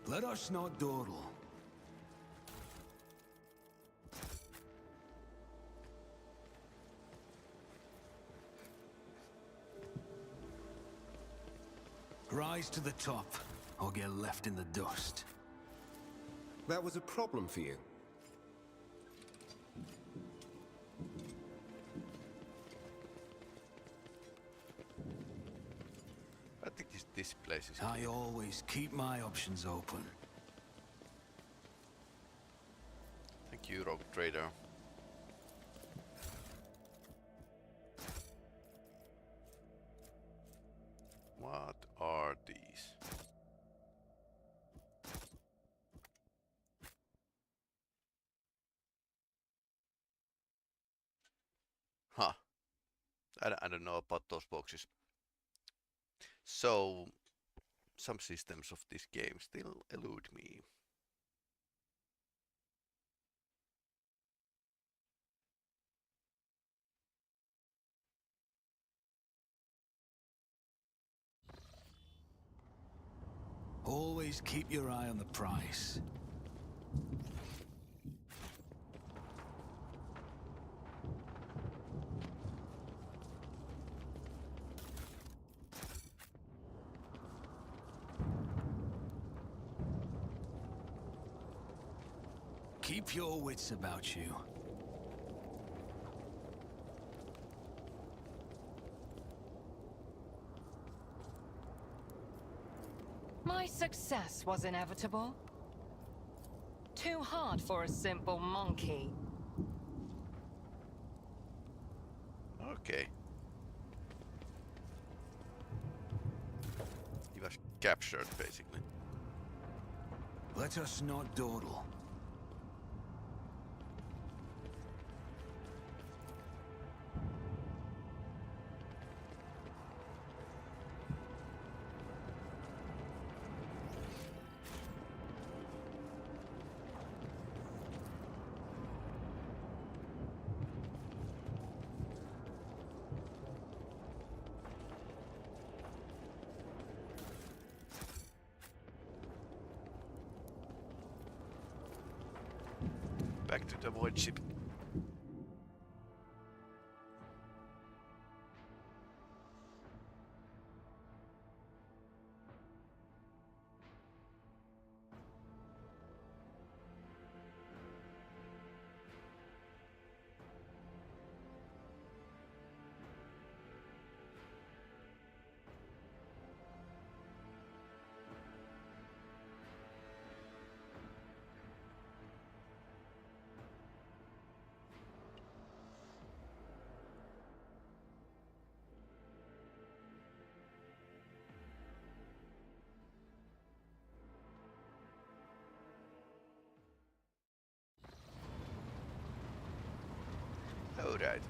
Let us not dawdle. Rise to the top, or get left in the dust. That was a problem for you. I think this place is I always keep my options open. Thank you, Rogue Trader. What are these? Huh. I don't know about those boxes. So, some systems of this game still elude me. Always keep your eye on the prize. Keep your wits about you. My success was inevitable. Too hard for a simple monkey. Okay. He was captured, basically. Let us not dawdle. Back to the void ship. Alright.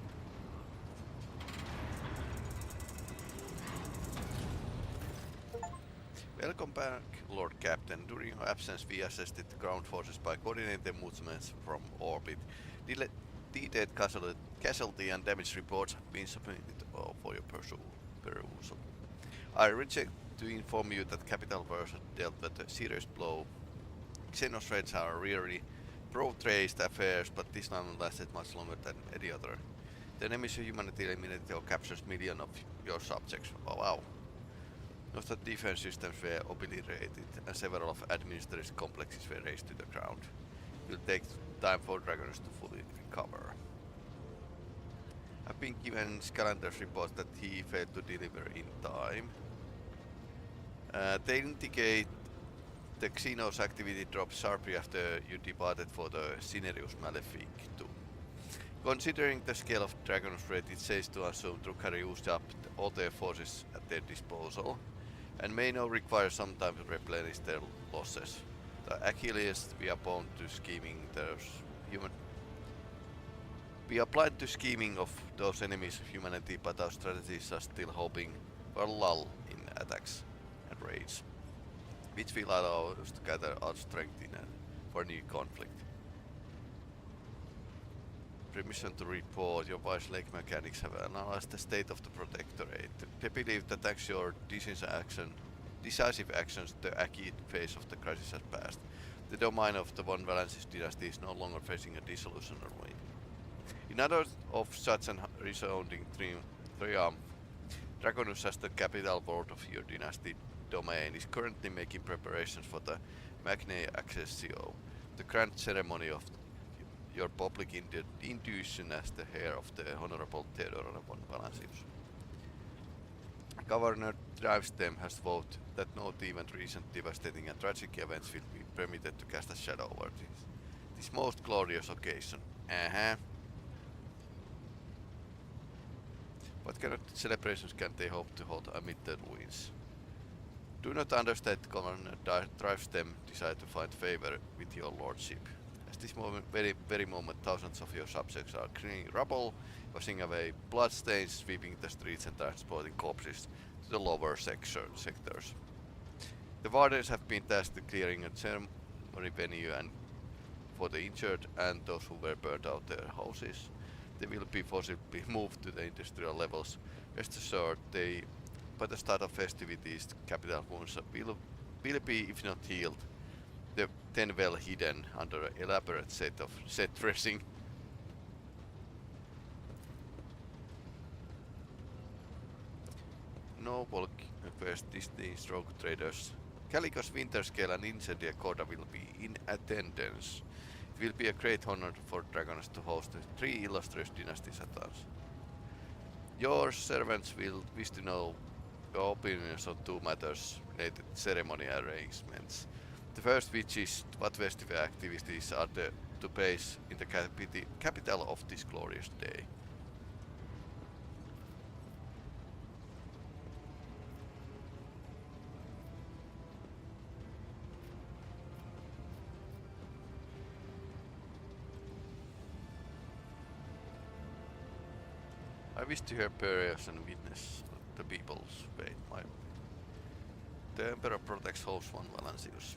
Welcome back, Lord Captain. During your absence, we assisted the ground forces by coordinating the movements from orbit. Detailed casualty and damage reports have been submitted for your perusal. I reject to inform you that Capital version dealt with a serious blow. Xenos raids are really pro-traced affairs, but this time lasted much longer than any other. The enemy's humanity eliminated or captures millions of your subjects. Oh, wow. Most of the defense systems were obliterated, and several of administrative complexes were razed to the ground. It will take time for Dragonus to fully recover. I've been given Scalander's report that he failed to deliver in time. They indicate the Xenos activity dropped sharply after you departed for the Cinereus Malefic 2. Considering the scale of Dragonus threat, it says to assume Drukhari used up all their forces at their disposal, and may now require some time to replenish their losses. The Achilles, we are bound to scheming We are blind to scheming of those enemies of humanity, but our strategies are still hoping for a lull in attacks and raids, which will allow us to gather our strength for new conflict. Permission to report. Your wise lake mechanics have analyzed the state of the Protectorate. They believe that thanks to your decisive actions, the acute phase of the crisis has passed. The domain of the Von Valensis dynasty is no longer facing a dissolution or ruin. In order of such an resounding triumph, Dragonus, as the capital ward of your dynasty domain, is currently making preparations for the Magnae Accessio, the grand ceremony of your public induction as the heir of the Honorable Theodore von Valensius. Governor Drivestem has voted that no even recent devastating and tragic events will be permitted to cast a shadow over this most glorious occasion. What kind of celebrations can they hope to hold amid the ruins? Do not understand Governor Drivestem desire to find favor with your lordship. At this moment, very moment, thousands of your subjects are clearing rubble, washing away bloodstains, sweeping the streets and transporting corpses to the lower sectors. The wardens have been tasked with clearing a ceremony venue and for the injured and those who were burned out their houses. They will be forcibly moved to the industrial levels. Rest assured, by the start of festivities, capital wounds will be, if not healed, then well hidden under an elaborate set dressing. Noble quest Disney stroke traders. Calicos Winterscale and Incendia Coda will be in attendance. It will be a great honor for Dragonus to host the 3 illustrious dynasties at once. Your servants will wish to know your opinions on 2 matters related to ceremony arrangements. The first, which is what festival activities are to place in the capital of this glorious day. I wish to hear prayers and witness the people's faith. The Emperor protects host von Valensius.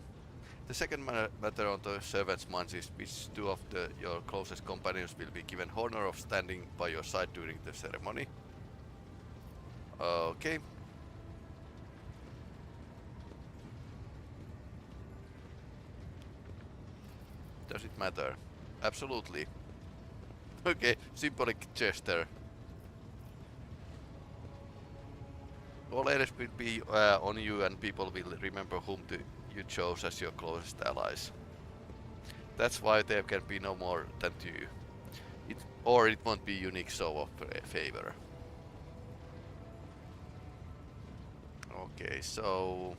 The second matter on the servants' minds is which 2 of your closest companions will be given honor of standing by your side during the ceremony. Okay. Does it matter? Absolutely. Okay, symbolic gesture. All areas will be on you, and people will remember whom you chose as your closest allies. That's why there can be no more than 2. It won't be unique show of favor. Okay, so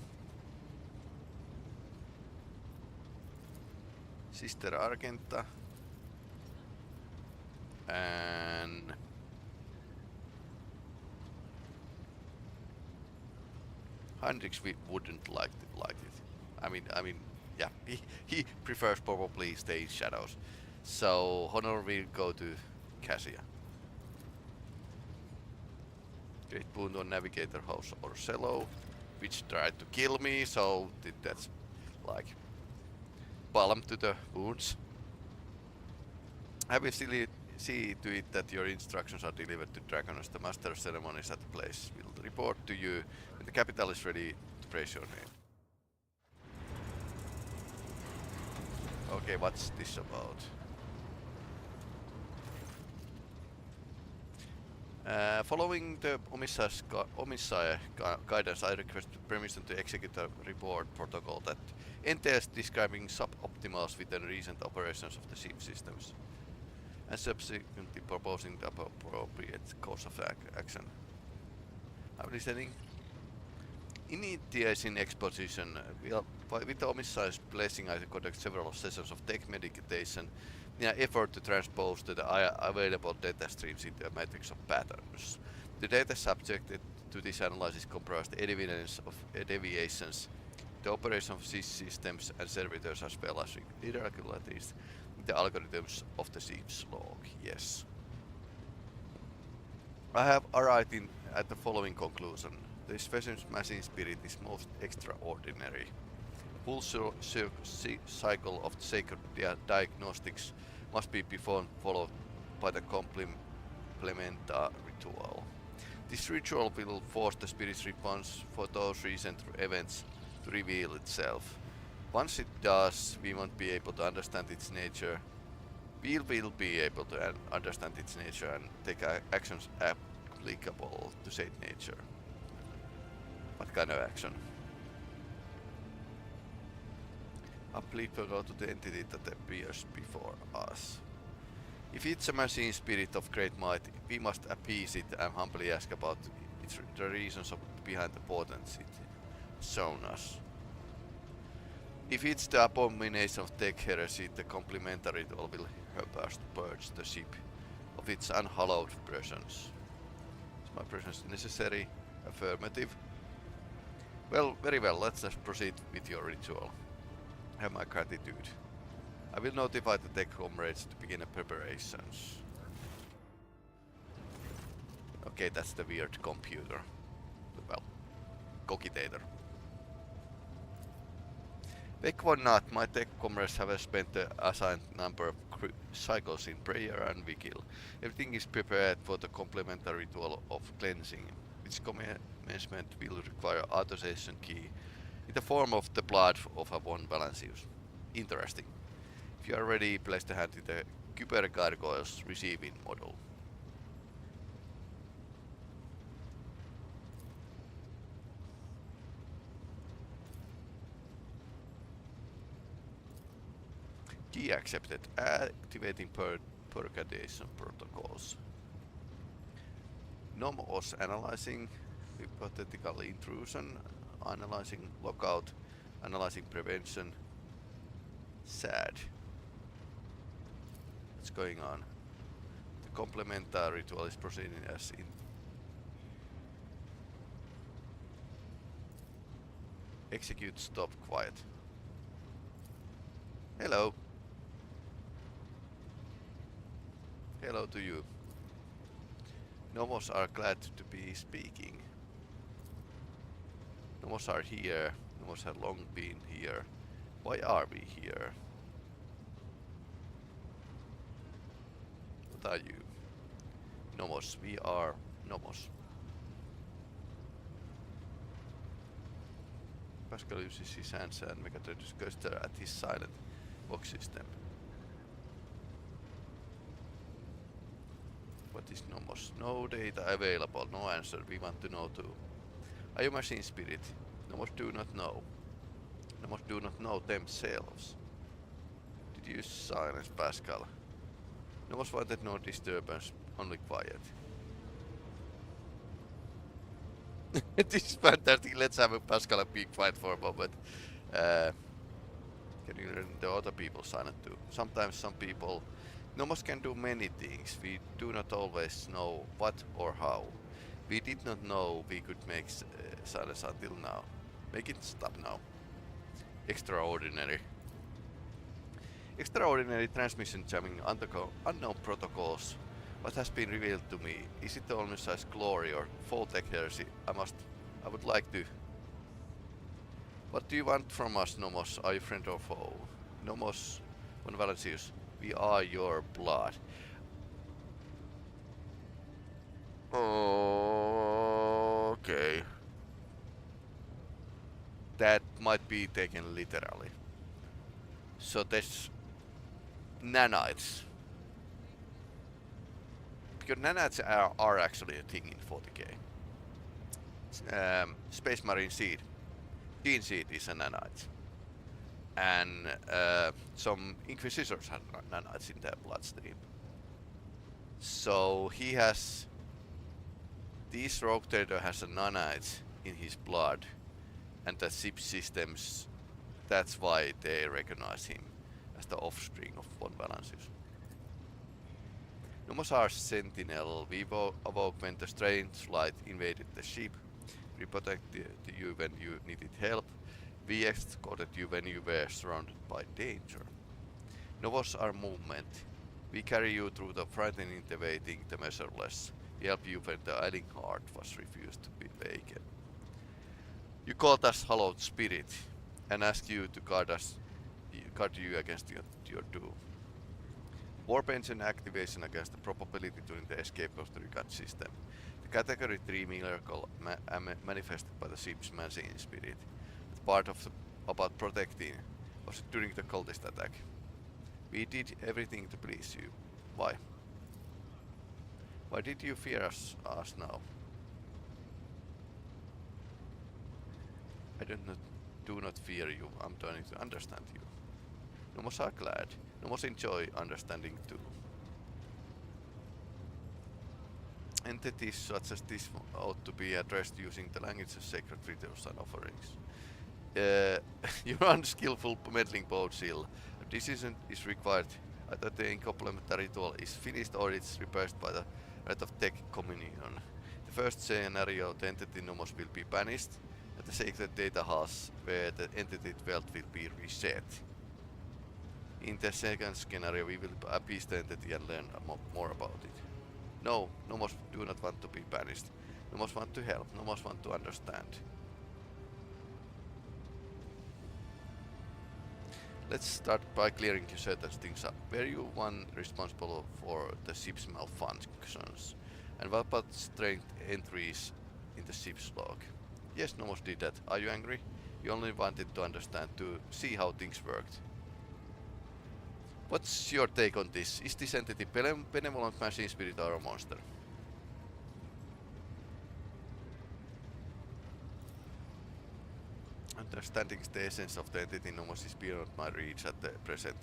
Sister Argenta and Heinrich wouldn't like it. I mean, yeah, he prefers probably stay in shadows. So honor will go to Cassia. Great boon on Navigator House Orsello, which tried to kill me, so that's like balm to the wounds. I will still see to it that your instructions are delivered to Dragonus. The master of ceremonies at the place will report to you when the capital is ready to praise your name. Okay, what's this about? Following the Omissai guidance, I request permission to execute a reward protocol that entails describing suboptimals within recent operations of the ship systems, and subsequently proposing the appropriate course of action. I'm listening. Initiation exposition. With the Omniscience blessing, I conduct several sessions of tech meditation in an effort to transpose the available data streams into a matrix of patterns. The data subjected to this analysis comprised evidence of deviations, the operation of these systems and servitors, as well as irregularities in the algorithms of the ship's log. Yes. I have arrived at the following conclusion. The specimen's machine spirit is most extraordinary. Full cycle of sacred diagnostics must be performed, followed by the complementar ritual. This ritual will force the spirit's response for those recent events to reveal itself. Once it does, we won't be able to understand its nature. We will be able to understand its nature and take actions applicable to said nature. What kind of action? Applicable to the entity that appears before us. If it's a machine spirit of great might, we must appease it and humbly ask about the reasons behind the portents it shown us. If it's the abomination of tech heresy, the complementary ritual will help us to purge the ship of its unhallowed presence. Is my presence necessary? Affirmative. Well, very well, let's just proceed with your ritual. Have my gratitude. I will notify the tech comrades to begin the preparations. Okay, that's the weird computer. Well, cogitator. Wake one not, my tech comrades have spent the assigned number of cycles in prayer and vigil. Everything is prepared for the complementary ritual of cleansing, which commencement will require authorization key in the form of the blood of a one Valancius. Interesting. If you are ready, place the hand in the Kyber Gargoyles receiving model. Key accepted. Activating purgation protocols. Nomos analyzing hypothetical intrusion, analyzing lockout, analyzing prevention. Sad. What's going on? The complementary ritual is proceeding as in. Execute, stop, quiet. Hello. Hello to you. Nomos are glad to be speaking. Nomos are here. Nomos have long been here. Why are we here? What are you? Nomos. We are Nomos. Pascal uses his hands and Megatronus coaster at his silent box system. What is Nomos? No data available, no answer, we want to know too. Are you machine spirit? Nomos do not know. Nomos do not know themselves. Did you silence Pascal? Nomos wanted no disturbance, only quiet. This is fantastic, let's have a Pascal a big fight for a moment. Can you learn the other people silent too? Sometimes some people... Nomos can do many things, we do not always know what or how. We did not know we could make silence until now. Make it stop now. Extraordinary. Extraordinary transmission jamming unknown protocols. What has been revealed to me? Is it the Omniscience glory or full tech heresy? I would like to... What do you want from us, Nomos? Are you friend or foe? Nomos, one Valancius, we are your blood. Okay. That might be taken literally. So there's nanites. Because nanites are actually a thing in 40k. Space Marine Seed. Gene Seed is a nanite. And some Inquisitors have nanites in their bloodstream. So he has... This Rogue Trader has a nanite in his blood. And the ship systems that's why they recognize him as the offspring of Von Valancius. Nomos our sentinel. We awoke when the strange light invaded the ship. We protected you when you needed help. We escorted you when you were surrounded by danger. Novos our movement. We carry you through the frightening, evading the measureless. We help you when the ailing heart was refused to be wakened. You called us hallowed spirit and asked you to guard you against your doom. Warp engine activation against the probability during the escape of the regard system. The category 3 miracle manifested by the ship's machine spirit. The part of about protecting was during the cultist attack. We did everything to please you. Why? Why did you fear us now? I do not fear you. I'm trying to understand you. Nomos are glad. Nomos enjoy understanding too. Entities such as this ought to be addressed using the language of sacred rituals and offerings. Your unskillful meddling Bodzill. A decision is required. Either the incomplementary ritual is finished or it's replaced by the rite of tech communion. The first scenario, the entity Nomos will be banished, and the sacred data halls where the entity dwelt will be reset. In the second scenario, we will appease the entity and learn more about it. No, Nomos do not want to be banished. Nomos want to help. Nomos want to understand. Let's start by clearing certain things up. Were you one responsible for the ship's malfunctions? And what about strength entries in the ship's log? Yes, Nomos did that. Are you angry? You only wanted to understand, to see how things worked. What's your take on this? Is this entity benevolent machine spirit or a monster? Understanding the essence of the entity Nomos is beyond my reach at the present.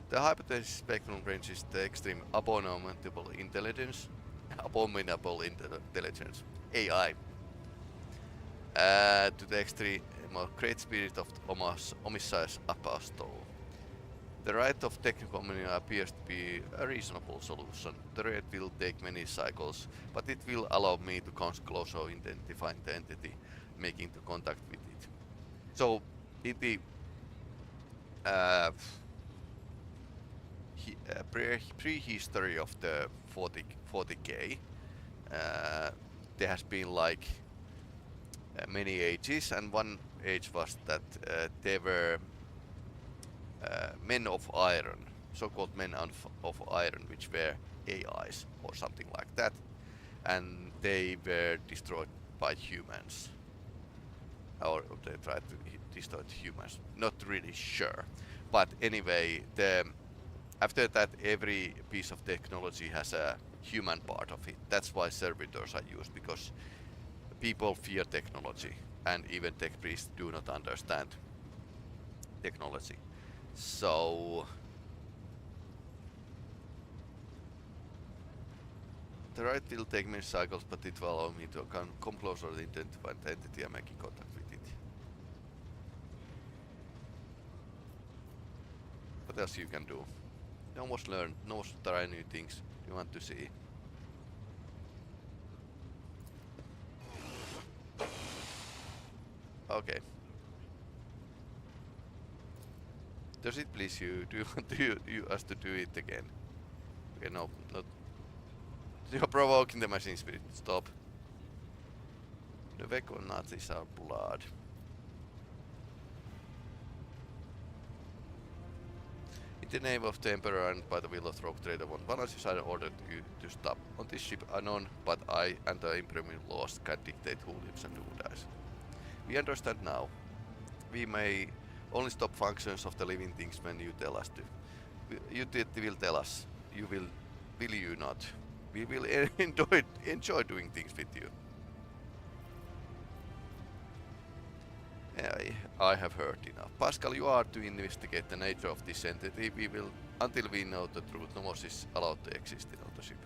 The hypothesis spectrum range is the extreme abominable intelligence, AI, to the extreme great spirit of Omniscience Apostle. The rite of technical communion appears to be a reasonable solution. The rite will take many cycles, but it will allow me to come closer identifying the entity, making the contact with it. So, in the prehistory of the 40k, there has been like many ages, and one age was that there were men of iron, so-called men of iron, which were AIs or something like that, and they were destroyed by humans, or they tried to destroy humans. Not really sure, but anyway, after that, every piece of technology has a human part of it. That's why servitors are used, because people fear technology, and even tech priests do not understand technology. So the rite will take many cycles, but it will allow me to come closer to identify the entity and making contact with it. What else you can do? You almost learn, almost try new things you want to see. Okay. Does it please you? Do you want us to do it again? Okay, no, not. You're provoking the machine spirit. Stop. The Vekon Nazis are blood. In the name of the Emperor and by the will of the Rogue Trader Von Valancius, I ordered you to stop on this ship unknown, but I and the Imperial laws can dictate who lives and who dies. We understand now. We may only stop functions of the living things when you tell us to. You will tell us. You will you not? We will enjoy doing things with you. I have heard enough. Pascal, you are to investigate the nature of this entity. We will, until we know the truth, Nomos is allowed to exist on the ship.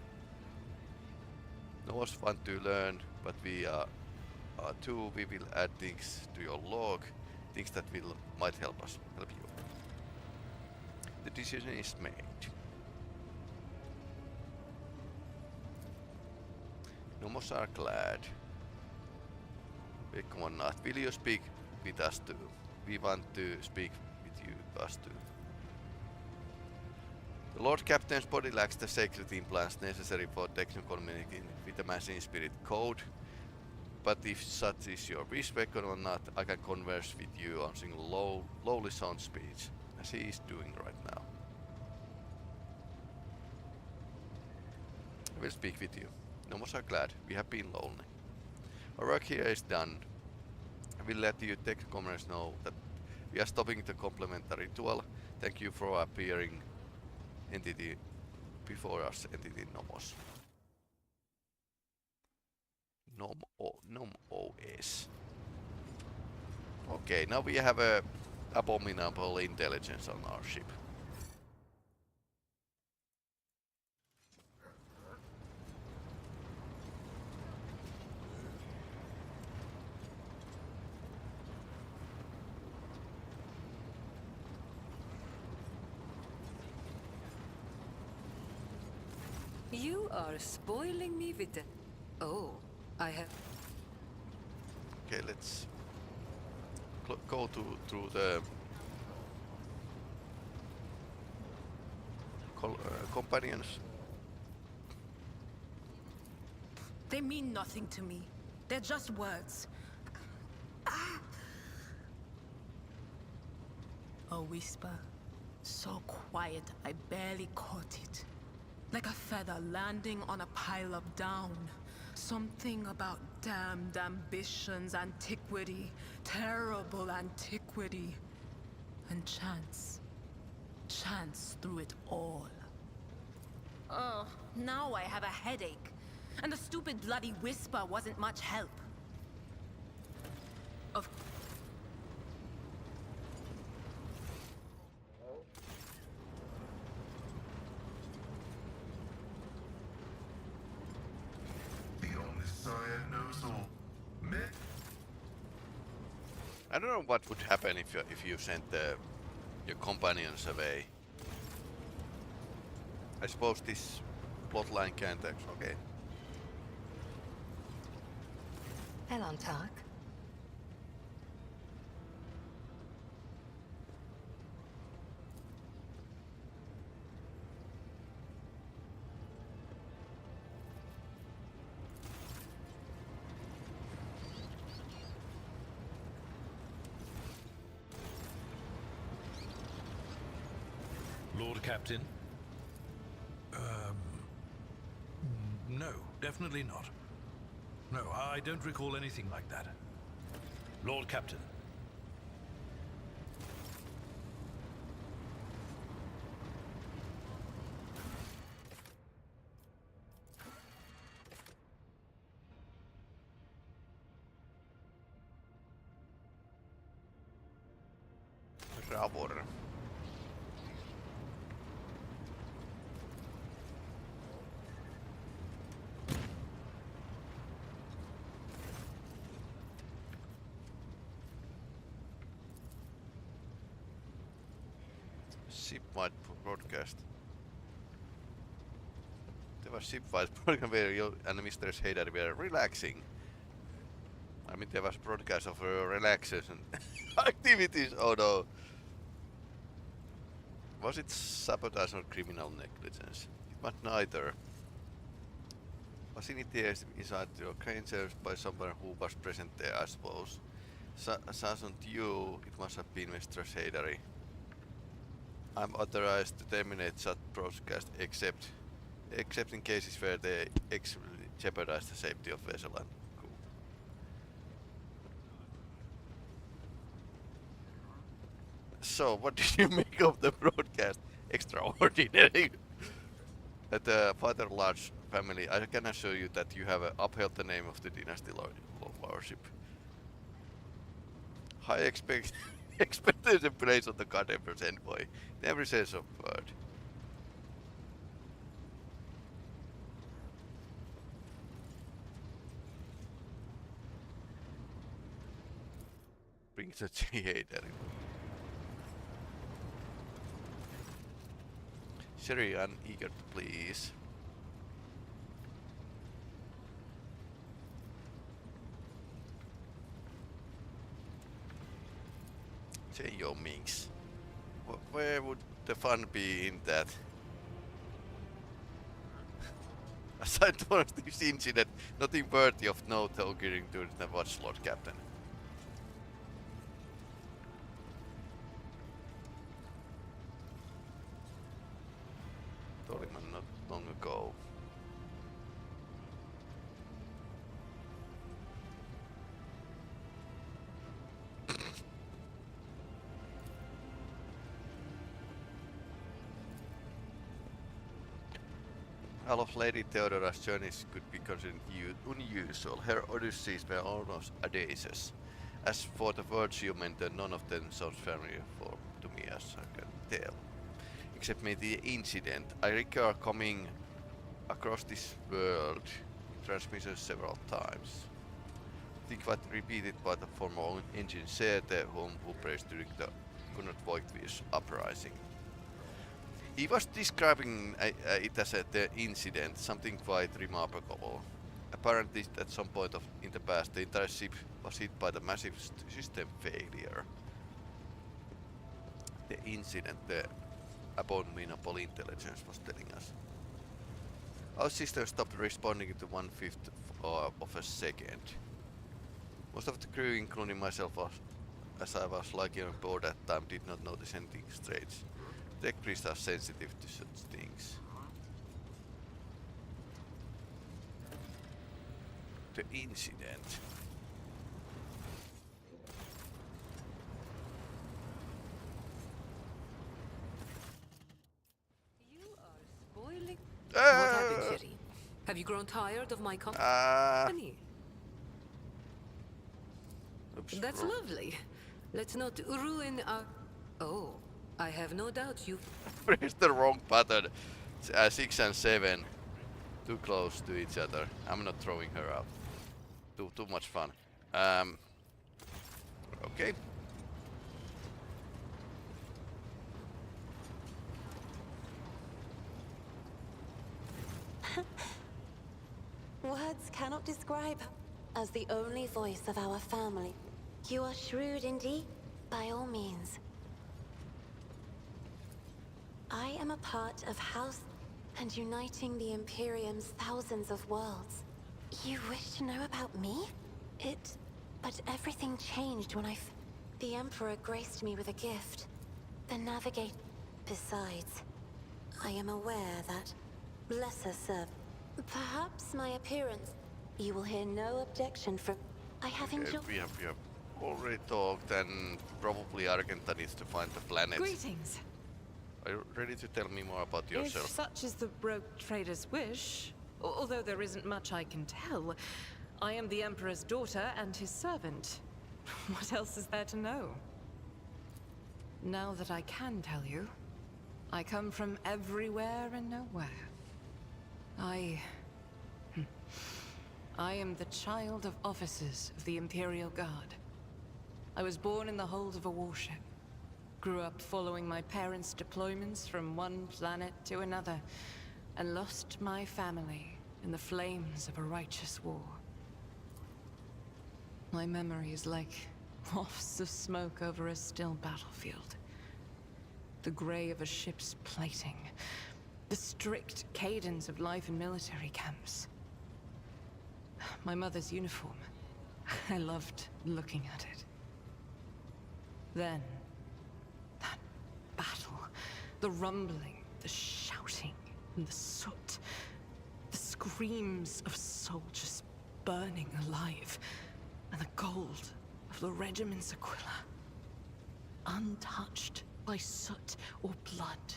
Nomos want to learn, but we are too. We will add things to your log, things that might help you. The decision is made. Nomos are glad. Come on, not. Will you speak with us too? We want to speak with you, us too. The Lord Captain's body lacks the sacred implants necessary for technical communicating with the machine spirit code. But if such is your wish, Vekon or not, I can converse with you on single lowly sound speech, as he is doing right now. I will speak with you. Nomos are glad. We have been lonely. Our work here is done. I will let you tech commerce know that we are stopping the complementary ritual. Thank you for appearing entity before us, entity Nomos. Nom OS. Okay, now we have a abominable intelligence on our ship. You are spoiling me with the... Oh, I have... Okay, let's go through the companions. They mean nothing to me. They're just words. A whisper. So quiet, I barely caught it. Like a feather landing on a pile of down. Something about damned ambitions, antiquity, terrible antiquity. And chance. Chance through it all. Oh, now I have a headache. And the stupid bloody whisper wasn't much help. Of I don't know what would happen if you sent your companions away. I suppose this plotline can't actually. Okay. Hello, Talk. Lord Captain? No, definitely not. No, I don't recall anything like that. Lord Captain. Ravor. Ship-wide broadcast. There was ship-wide broadcast where you and Mr. Hader were relaxing. I mean, there was broadcast of relaxation activities. Oh no. Was it sabotage or criminal negligence? It was neither. Was initiated inside your crane service by someone who was present there, I suppose. Wasn't you, it must have been Mr. Hader. I'm authorized to terminate such broadcast except in cases where they jeopardize the safety of vessel and crew. So, what did you make of the broadcast? Extraordinary. At the Father Large family, I can assure you that you have upheld the name of the dynasty lordship. High expectation place on the God Emperor's envoy. Every sense of word. Brings a Hader. Sherry, I'm eager to please. Say yo minx. Where would the fun be in that? Aside from this incident, nothing worthy of note occurring during the watch, Lord Captain. Told him not long ago. All of Lady Theodora's journeys could be considered unusual. Her odysseys were almost audacious. As for the words you mentioned, none of them sounds familiar to me as I can tell. Except maybe the incident. I recall coming across this world in transmissions several times. I think what repeated by the former engine Sete, who perished during the Gunnar Voigtvir's uprising. He was describing it as the incident, something quite remarkable. Apparently, at some point in the past, the entire ship was hit by the massive system failure. The incident, the abominable intelligence was telling us. Our system stopped responding to 1/5 of a second. Most of the crew, including myself, as I was lucky on board at the time, did not notice anything strange. Tech priests are sensitive to such things. The incident. You are spoiling. What happened, Sherry? Have you grown tired of my company? Oops, That's wrong. lovely. Let's not ruin our... Oh, I have no doubt you... Pressed the wrong button. 6 and 7. Too close to each other. I'm not throwing her out. Too much fun. Okay. Words cannot describe. As the only voice of our family, you are shrewd indeed, by all means. I am a part of House and uniting the Imperium's thousands of worlds. You wish to know about me? But everything changed when the Emperor graced me with a gift. The Navigate. Besides, I am aware that lesser serve. Perhaps my appearance. You will hear no objection from... I have enjoyed... We have already talked, and probably Argenta needs to find the planet. Greetings. Are you ready to tell me more about yourself? If such is the rogue trader's wish, although there isn't much I can tell, I am the Emperor's daughter and his servant. What else is there to know? Now that I can tell you, I come from everywhere and nowhere. I am the child of officers of the Imperial Guard. I was born in the hold of a warship. Grew up following my parents' deployments from one planet to another, and lost my family in the flames of a righteous war. My memory is like wafts of smoke over a still battlefield. The gray of a ship's plating. The strict cadence of life in military camps. My mother's uniform. I loved looking at it. Then, that battle. The rumbling, the shouting, and the soot. The screams of soldiers burning alive. And the gold of the regiment's Aquila. Untouched by soot or blood.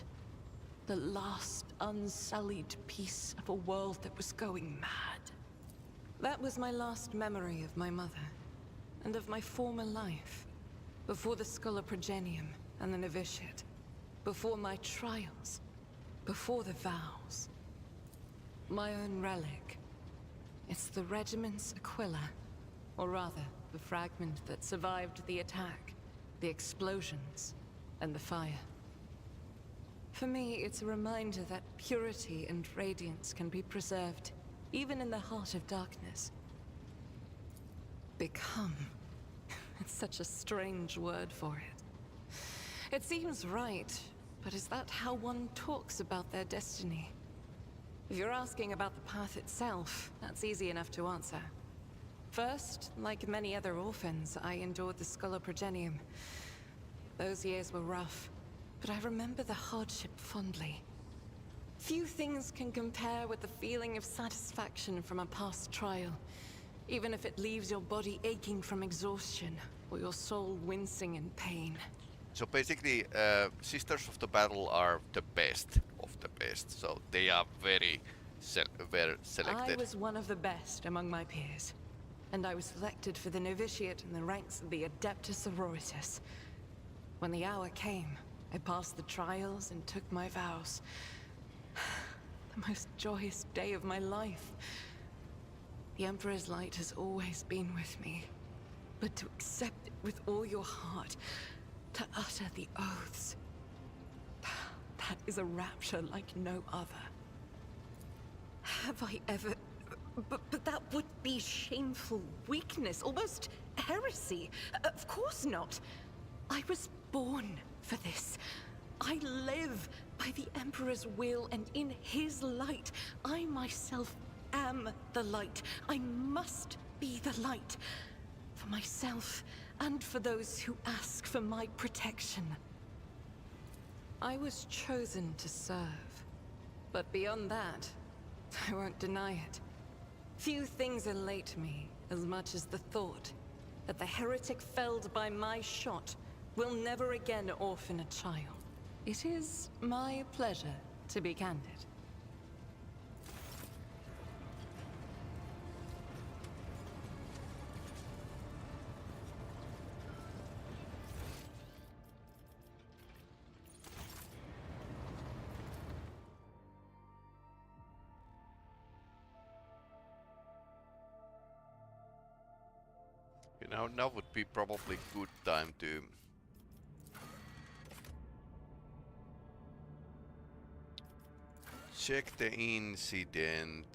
The last unsullied piece of a world that was going mad. That was my last memory of my mother, and of my former life, before the Schola Progenium and the novitiate, before my trials, before the vows. My own relic. It's the regiment's Aquila, or rather, the fragment that survived the attack, the explosions, and the fire. For me, it's a reminder that purity and radiance can be preserved, even in the heart of darkness. Become. It's such a strange word for it. It seems right, but is that how one talks about their destiny? If you're asking about the path itself, that's easy enough to answer. First, like many other orphans, I endured the Sculoprogenium. Those years were rough, but I remember the hardship fondly. Few things can compare with the feeling of satisfaction from a past trial, even if it leaves your body aching from exhaustion, or your soul wincing in pain. So basically, Sisters of the Battle are the best of the best, so they are very well selected. I was one of the best among my peers, and I was selected for the novitiate in the ranks of the Adeptus Sororitas. When the hour came, I passed the trials and took my vows. The most joyous day of my life. The Emperor's light has always been with me, but to accept it with all your heart, to utter the oaths, that is a rapture like no other. Have I ever... But that would be shameful weakness, almost heresy. Of course not. I was born for this. I live by the Emperor's will, and in his light, I myself am the light. I must be the light. For myself, and for those who ask for my protection. I was chosen to serve. But beyond that, I won't deny it. Few things elate me as much as the thought that the heretic felled by my shot will never again orphan a child. It is my pleasure to be candid. You know, now would be probably good time to check the incident.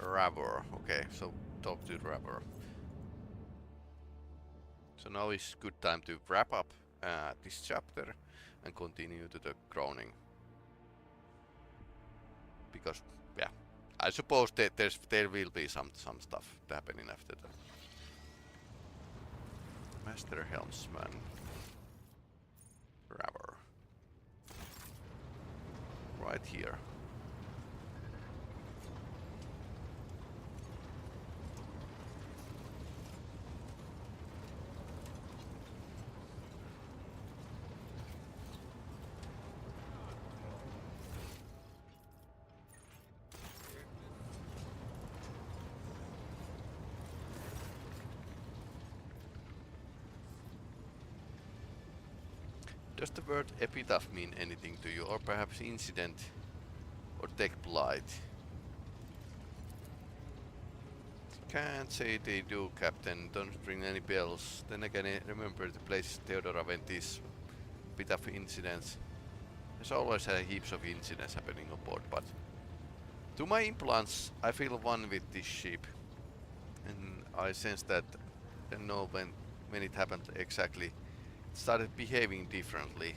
Rabor, okay, so talk to Rabor. So now is good time to wrap up this chapter and continue to the groaning. Because, yeah, I suppose that there will be some stuff happening after that. Master Helmsman. Rabor. Right here. Does the word epitaph mean anything to you, or perhaps incident or tech blight? Can't say they do, Captain. Don't ring any bells. Then again, remember the place Theodora went is epitaph incidents. There's always heaps of incidents happening on board, but to my implants, I feel one with this ship, and I sense that I know when it happened exactly. Started behaving differently,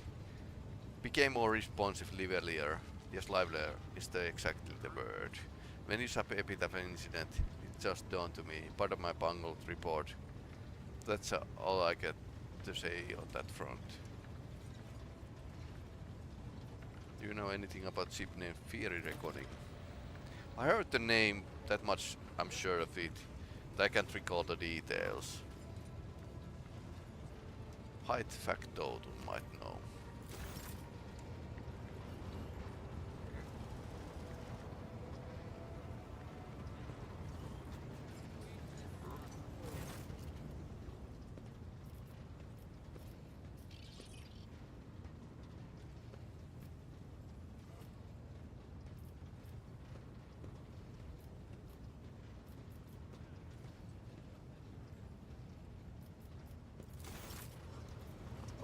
became more responsive, livelier. Yes, livelier is exactly the word. When you sub epitaph incident, it just dawned to me, part of my bungled report. That's all I get to say on that front. Do you know anything about ship name Fiery Reckoning? I heard the name, that much I'm sure of it, but I can't recall the details. Height factotum might know.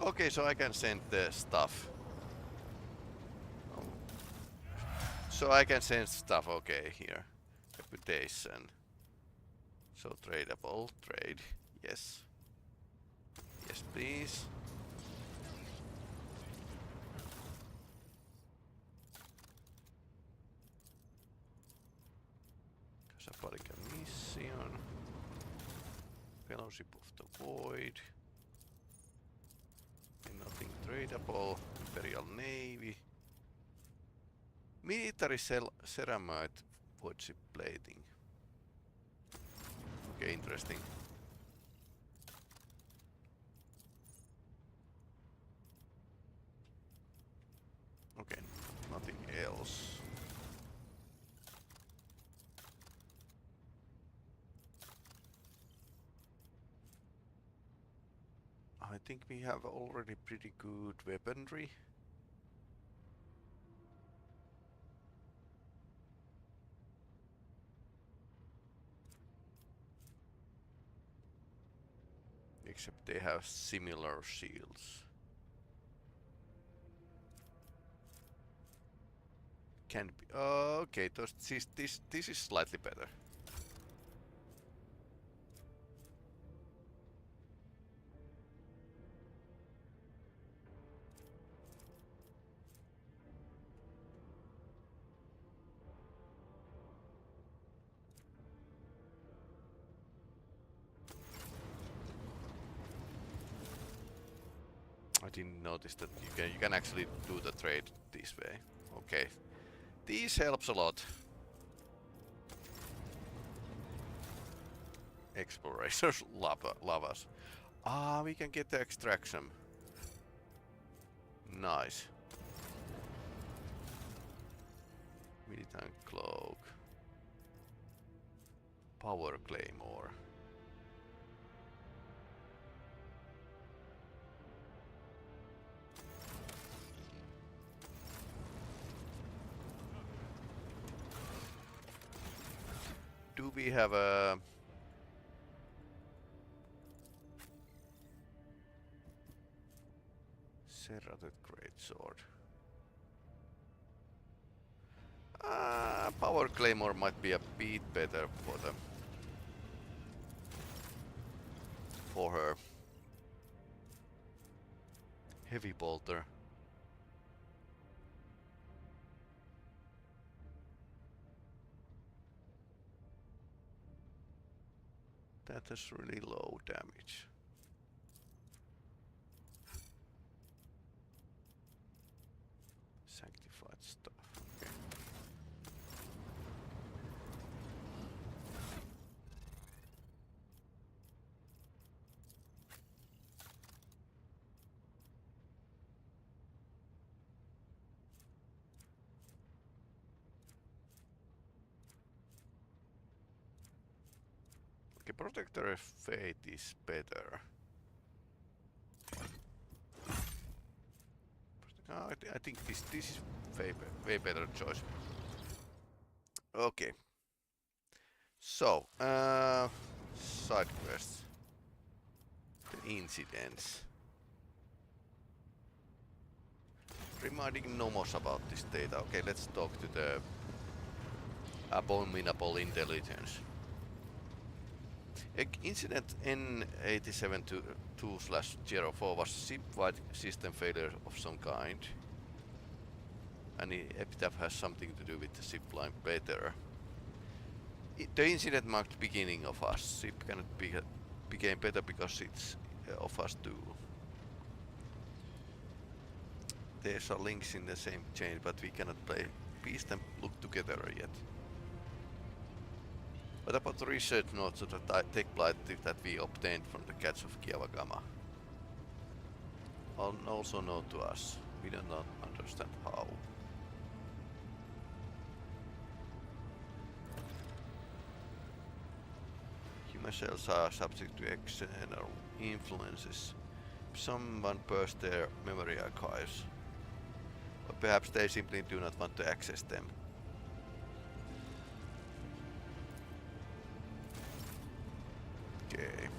Okay, so I can send the stuff. So I can send stuff, okay, here. Reputation. So tradable, trade, yes. Yes, please. Casaphalica mission. Fellowship of the Void. And nothing tradable. Imperial Navy. Military ceramite void ship plating. Okay, interesting. Okay, nothing else. I think we have already pretty good weaponry. Except they have similar shields. Can be. Okay, this is slightly better. I didn't notice that you can actually do the trade this way. Okay, this helps a lot. Explorators love us. Ah, we can get the extraction. Nice. Militant cloak. Power claymore. Do we have a serrated greatsword? Power claymore might be a bit better for her. Heavy bolter. That is really low damage. Sanctified stuff. Okay. Okay, Protector of Fate is better. I think this is way better choice. Okay. So, side quests. The incidents. Reminding Nomos about this data. Okay, let's talk to the Abominable Intelligence. Incident N87-2/04 was a ship-wide system failure of some kind. And the epitaph has something to do with the ship line better. The incident marked the beginning of us. Ship cannot became better because it's of us too. There's are links in the same chain, but we cannot piece them look together yet. What about the research notes of the tech blight that we obtained from the cats of Kiawagama? Also known to us. We do not understand how. Human cells are subject to external influences. Someone burst their memory archives. Or perhaps they simply do not want to access them. Okay.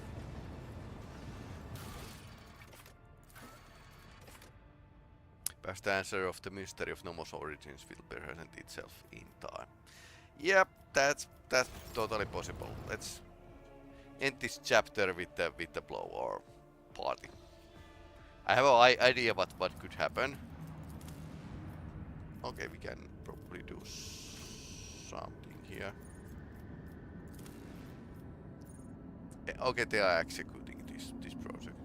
Perhaps the answer of the mystery of Nomos origins will present itself in time. Yep, that's totally possible. Let's end this chapter with the blow or party. I have an idea what could happen. Okay, we can probably do something here. Okay, they are executing this project.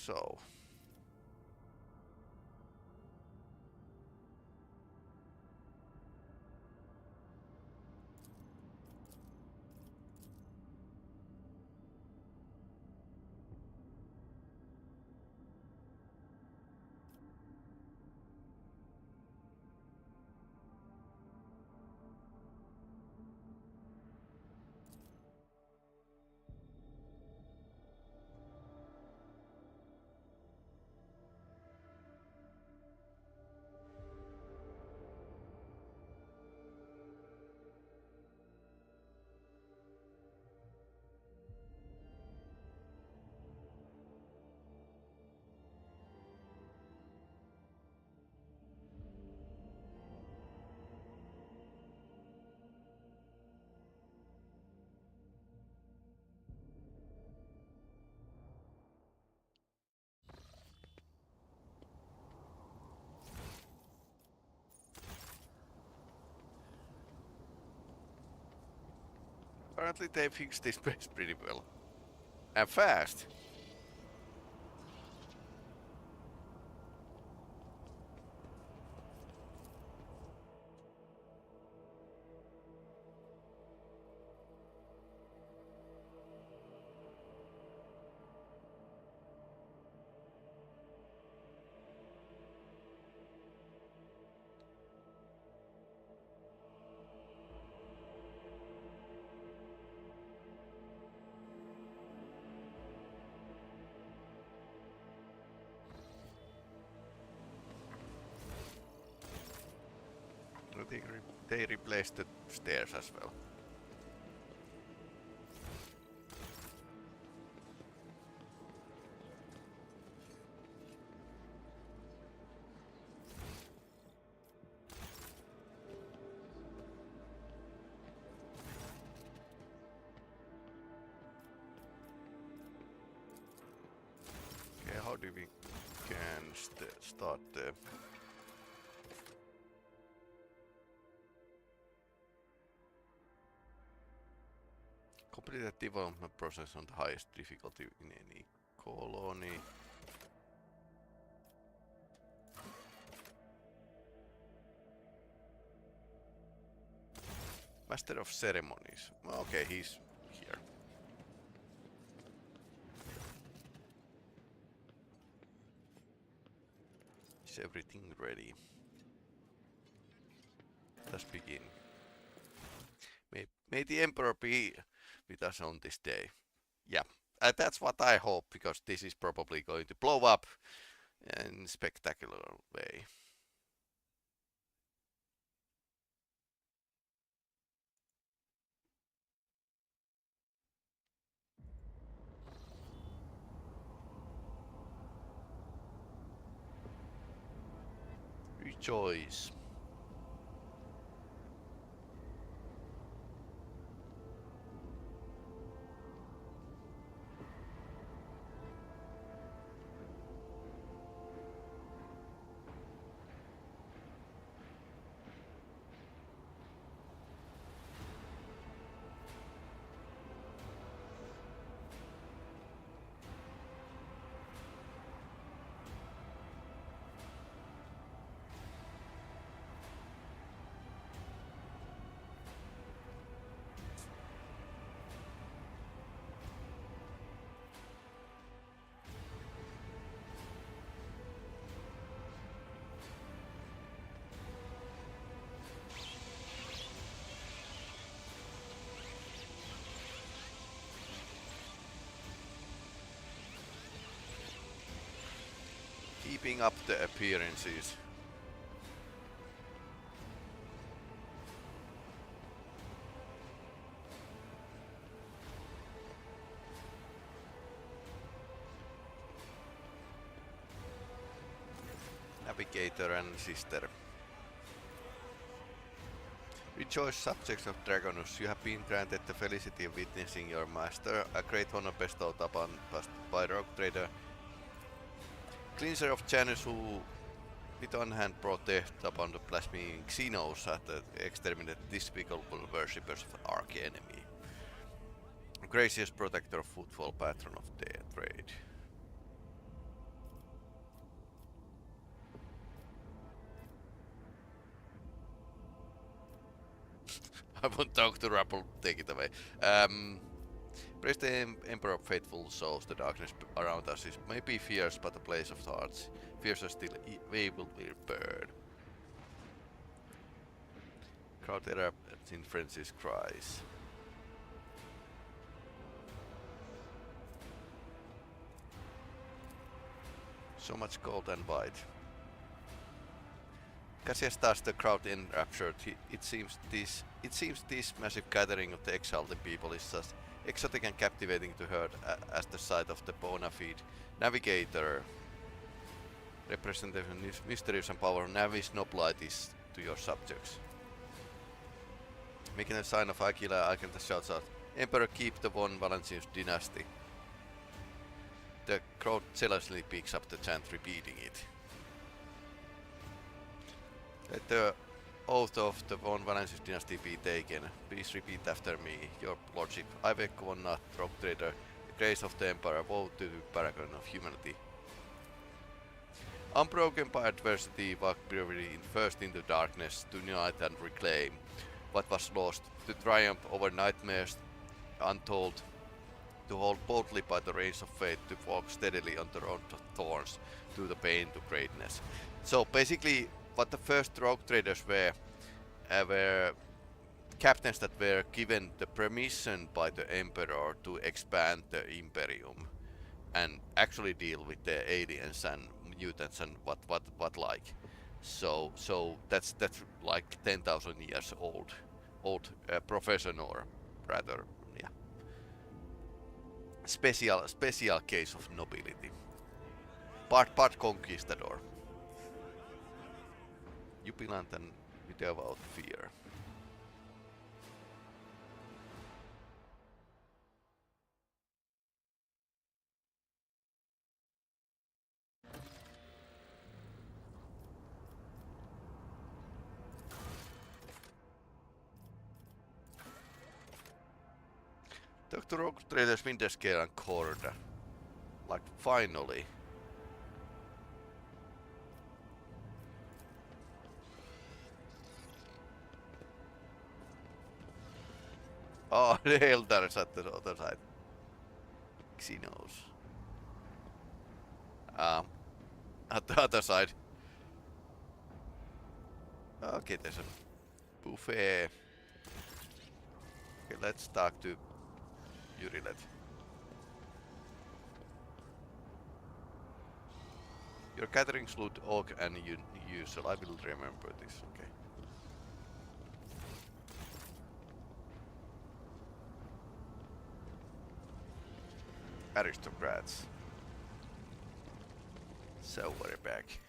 So. Apparently they fixed this place pretty well. And fast. I think they replaced the stairs as well. Okay, how do we can start the complete the development process on the highest difficulty in any colony. Master of Ceremonies. Okay, he's here. Is everything ready? Let's begin. May the Emperor be with us on this day. Yeah, that's what I hope, because this is probably going to blow up in a spectacular way. Rejoice. Keeping up the appearances. Navigator and sister. Rejoice, subjects of Dragonus, you have been granted the felicity of witnessing your master, a great honor bestowed upon us by rogue trader Cleanser of Janus, who with one hand brought death upon the blaspheming Xenos at the exterminated despicable worshippers of the arch-enemy. Gracious protector of footfall, patron of the trade. I won't talk to Rappel, take it away. Praise the Emperor of Faithful Souls, the darkness around us is maybe fierce, but a place of hearts. Fears are still able to be burned. Crowd erupts in frenzies cries. So much gold and white. Cassius starts the crowd enraptured. It seems this massive gathering of the exalted people is just exotic and captivating to her as the sight of the bona fide navigator. Representative of mysterious and power, Navis nobilities to your subjects. Making a sign of Aquila, Alcanta shouts out, Emperor, keep the von Valentius dynasty. The crowd jealously picks up the chant, repeating it. Let the oath of the von Valentius dynasty be taken. Please repeat after me, your lordship. I beg one not rogue trader, the grace of the Emperor, woe to the paragon of humanity. Unbroken by adversity, walk bravely first into darkness, to unite and reclaim what was lost, to triumph over nightmares untold, to hold boldly by the reins of fate, to walk steadily on the road of thorns, to the pain to greatness. So basically, what the first rogue traders were captains that were given the permission by the Emperor to expand the Imperium and actually deal with the aliens and mutants and what like. So that's like 10,000 years old profession, or rather, yeah, special case of nobility. Part conquistador. Jubilant and without fear. Dr. Rogue Traders Winterscale and Corda. Like, finally. Oh, the Eldar is at the other side. Xenos. At the other side. Okay, there's a buffet. Okay, let's talk to Yurilet. Your gathering salute Orc and you, so I will remember this, okay. Aristocrats. So we're back.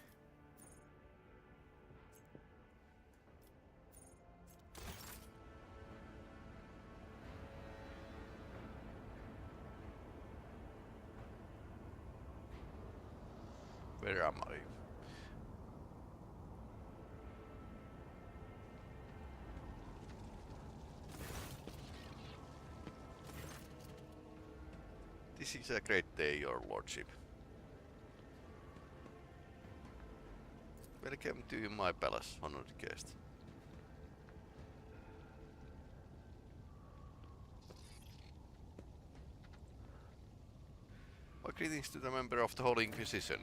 Where am I? This is a great day, your lordship. Welcome to my palace, honored guest. My greetings to the member of the Holy Inquisition.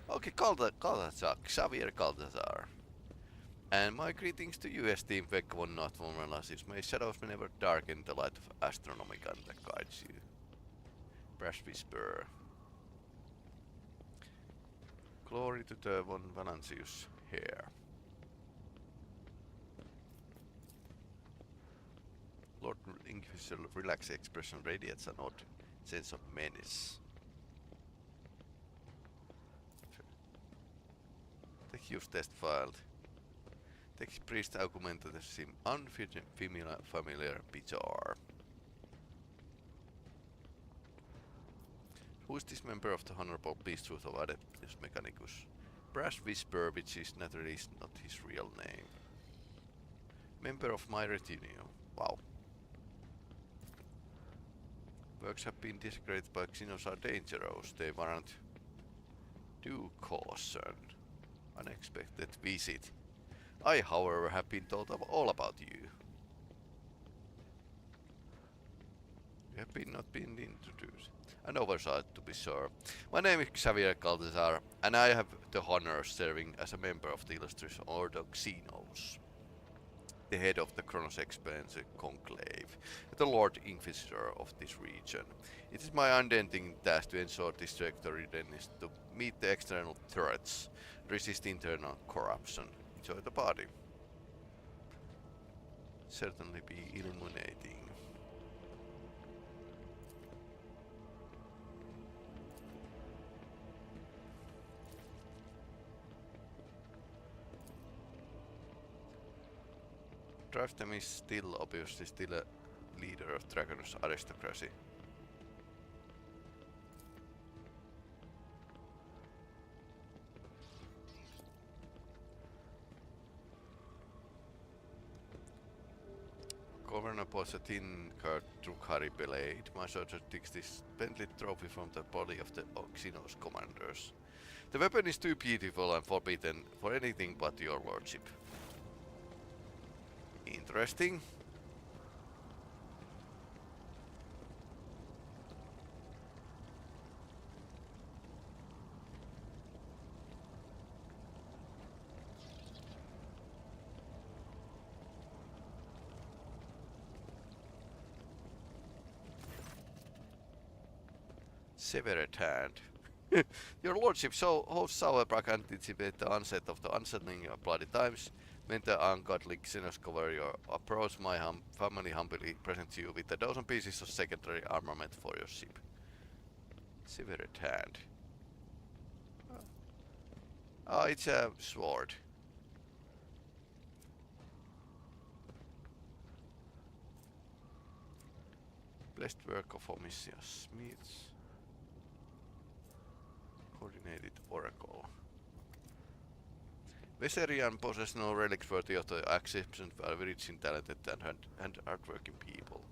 Okay, Caltazar, Xavier Caltazar. And my greetings to you, esteemed Vekvon not von Velasquez. May shadows never darken the light of Astronomica that guides you. Brash Whisper. Glory to the von Valancius hair. Lord Inquisitor, relaxed expression radiates an odd sense of menace. Tech use test filed. Tech priest augmented sim unfamiliar bizarre. Who is this member of the Honorable Priesthood of Adeptus Mechanicus? Brass Whisper, which is naturally not his real name. Member of my retinue. Wow. Works have been desecrated by Xenos are dangerous. They warrant due caution. Unexpected visit. I, however, have been told all about you. You have not been introduced. An oversight, to be sure. My name is Xavier Caltazar, and I have the honor of serving as a member of the illustrious Order of Xenos, the head of the Kronos Expanse Conclave, the Lord Inquisitor of this region. It is my unending task to ensure this territory readiness to meet the external threats, resist internal corruption. Enjoy the party. Certainly be illuminating. Draftem is still obviously a leader of Dragonus aristocracy. Governor pulls a tin-card Drukhari blade. My soldier takes this Bentley trophy from the body of the Xenos commanders. The weapon is too beautiful and forbidden for anything but your lordship. Interesting. Severed hand. Your lordship holds Sauerbrach anticipate the onset of the unsettling of bloody times. When the ungodly Xenos cover your approach, my family humbly presents you with a dozen pieces of secondary armament for your ship. Severed hand. Oh, it's a sword. Blessed work of Omniscience Smiths. Coordinated Oracle. Veserian possesses no relics worthy of the acceptance of rich in talented and hardworking people.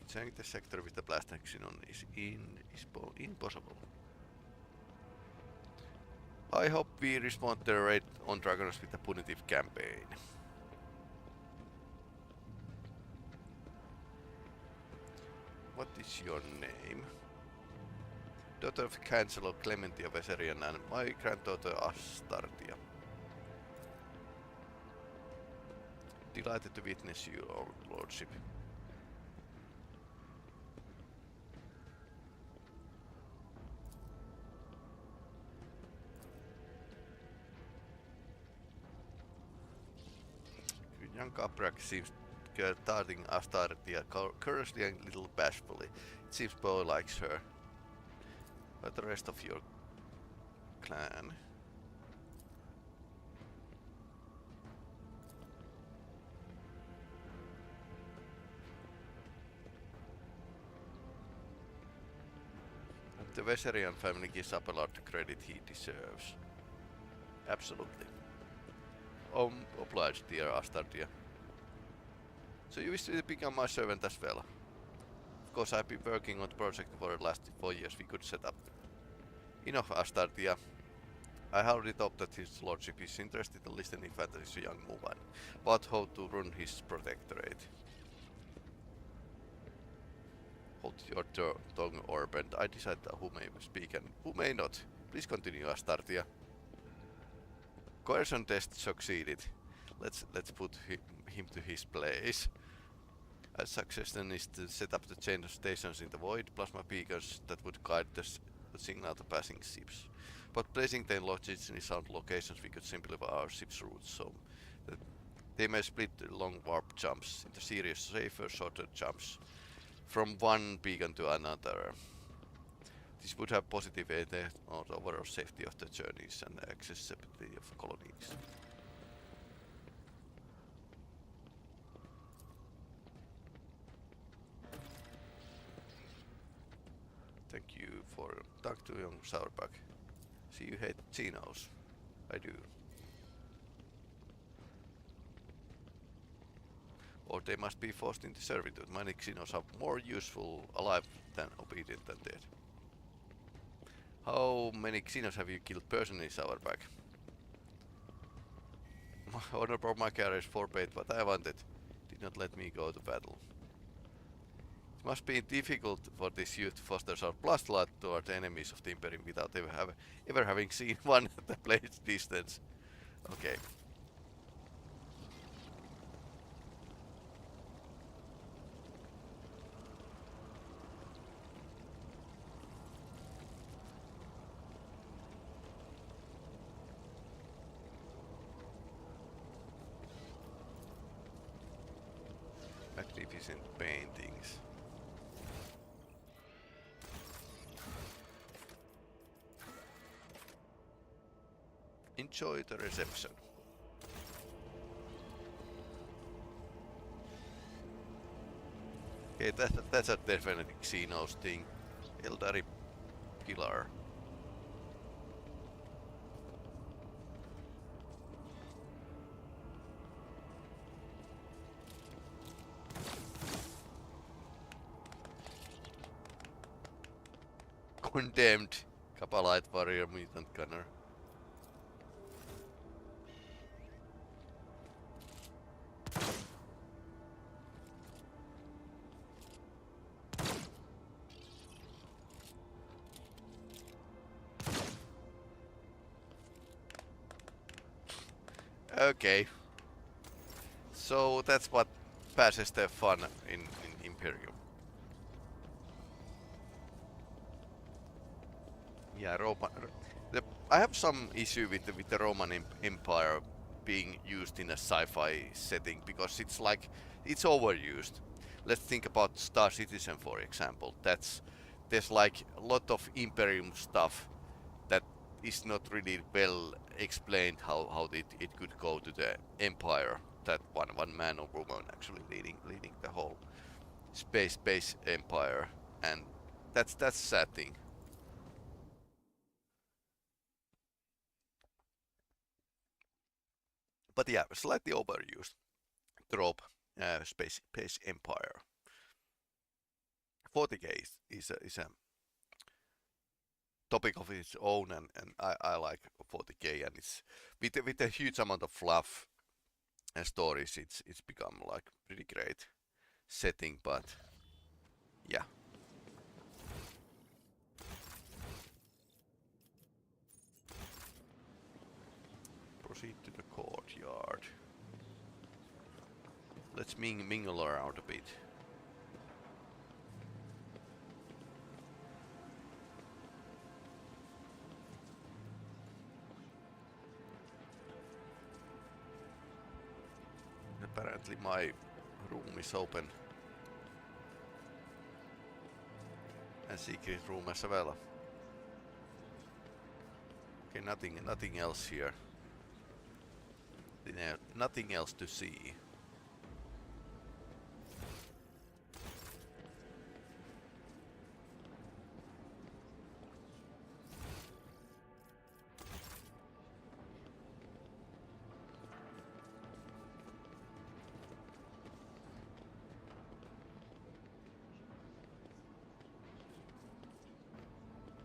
Tank the sector with the blast action is impossible. I hope we respond to the raid on Dragonus with a punitive campaign. What is your name? Daughter of Chancellor Clementia Veserian and my granddaughter Astartia. Delighted to witness you, lordship. Young Caprak seems guarding Astartia curiously and a little bashfully. It seems Bo likes her. But the rest of your clan? The Veserian family gives up a lot of credit he deserves. Absolutely. Obliged, dear Astartia. So you wish to become my servant as well? Of course, I've been working on the project for the last 4 years. We could set up. Enough, Astartia. I already thought that his lordship is interested in listening fantasy to young Mulan about how to run his protectorate. Hold your tongue, Orbend. I decide who may speak and who may not. Please continue, Astartia. Coercion test succeeded. Let's put him to his place. A suggestion is to set up the chain of stations in the void, plasma beacons that would guide the signal to passing ships. But placing them logically sound locations, we could simplify our ship's routes, so They may split long warp jumps into serious, safer, shorter jumps from one beacon to another. This would have positive effect on the overall safety of the journeys and accessibility of colonies. Thank you for talk to young Sourback. See, you hate Xenos. I do. Or they must be forced into servitude. Many Xenos are more useful alive than obedient than dead. How many Xenos have you killed personally, Sourback? Honorable Macaris forbade what I wanted. Did not let me go to battle. It must be difficult for this youth to foster our blood toward the enemies of the Imperium without ever having seen one at the blade's distance. Okay. Magnificent paintings. Enjoy the reception. Okay, that's a definite Xenos thing. Eldari Pillar. Condemned Kapalite Warrior Mutant Gunner. Okay. So that's what passes the fun in Imperium. Yeah, I have some issue with the Roman Empire being used in a sci-fi setting because it's like it's overused. Let's think about Star Citizen, for example. There's like a lot of Imperium stuff that is not really well explained how it could go to the Empire. That one man or woman actually leading the whole space empire, and that's a sad thing. But yeah, slightly overused trope, space empire. 40k is a topic of its own, and I like 40k, and it's with a huge amount of fluff and stories. It's become like pretty great setting, but yeah. Proceed to the courtyard. Let's mingle around a bit. Apparently my room is open. A secret room as well. Okay, nothing else here. Nothing else to see.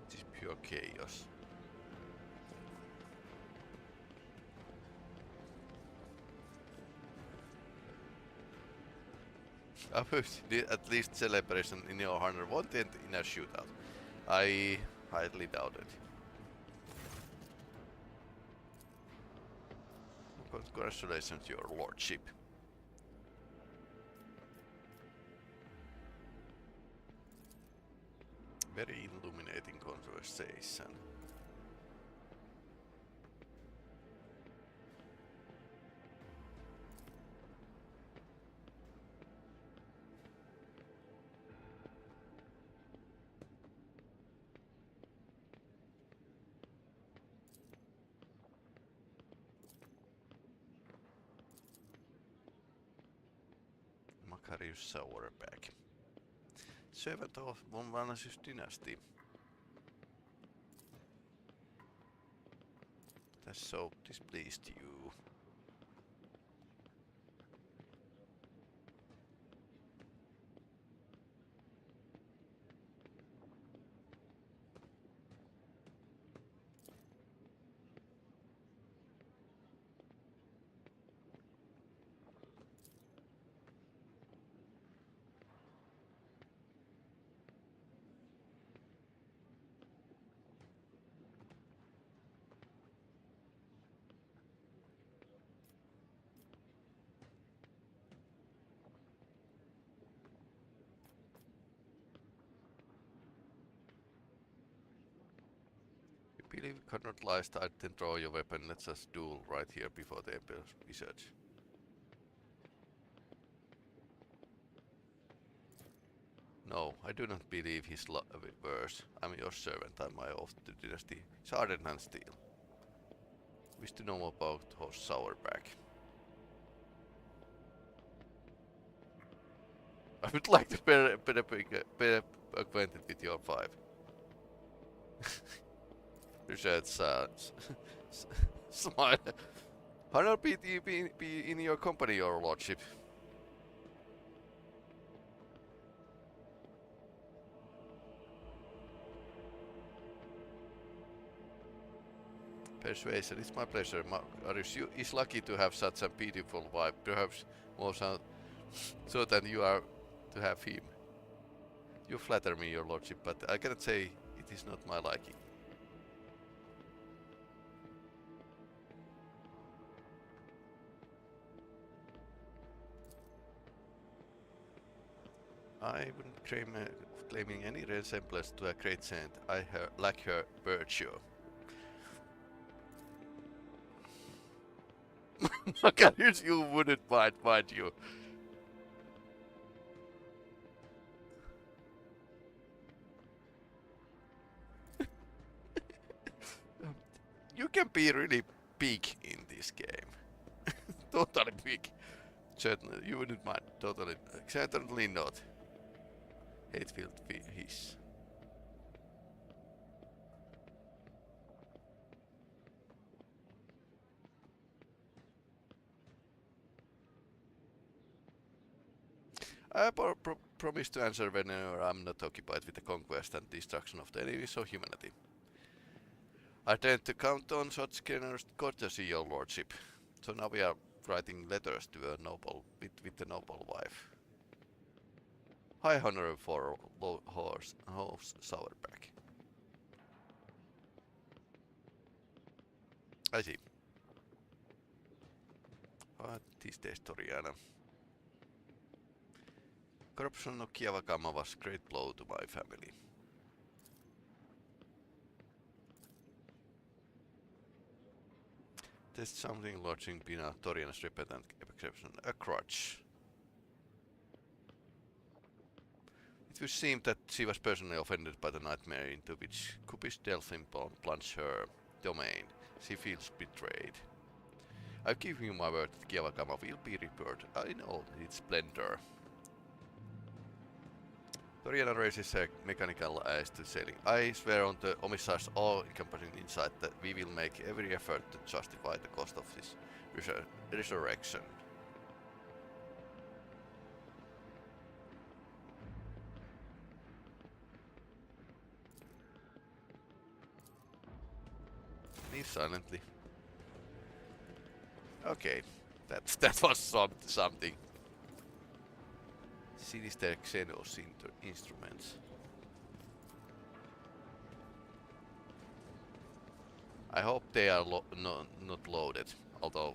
It is pure chaos. At least celebration in your honor won't end in a shootout. I highly doubt it. Congratulations, your lordship. Very illuminating conversation. Drukhari Sourback. Servant of von Vanasys dynasty. That so displeased you. Believe you cannot lie, start then draw your weapon. Let's just duel right here before the Emperor's research. No, I do not believe his words. I'm your servant, I'm my oath to dynasty. Sharden and steel. Wish to know about horse Sourback. I would like to be acquainted with your five. Research smile. Honor be in your company, your lordship. Persuasion, it's my pleasure. Marius is lucky to have such a beautiful wife, perhaps more so than you are to have him. You flatter me, your lordship, but I cannot say it is not my liking. I wouldn't claiming any resemblance to a great saint. I lack her virtue. Macarius, you wouldn't mind you. You can be really big in this game. Totally big. Certainly, you wouldn't mind. Totally. Certainly not. Hatefield hiss. I promise to answer whenever I'm not occupied with the conquest and destruction of the enemies of humanity. I tend to count on such generous courtesy, your lordship. So now we are writing letters to a noble with the noble wife. High honor for horse Sourback. I see. What is the story, Anna? Corruption of Kiavakama was a great blow to my family. There's something lodging Pina Torian's repentant exception, a crutch. It would seem that she was personally offended by the nightmare into which Kupi's Delphin plunged her domain. She feels betrayed. I give you my word that Kiavakama will be repaired in all its splendor. Toriana raises her mechanical eyes to sailing. I swear on the Omisar's all-encompassing insight that we will make every effort to justify the cost of this resurrection. Leave silently. Okay, that was something. Sinister Xenos instruments. I hope they are not loaded, although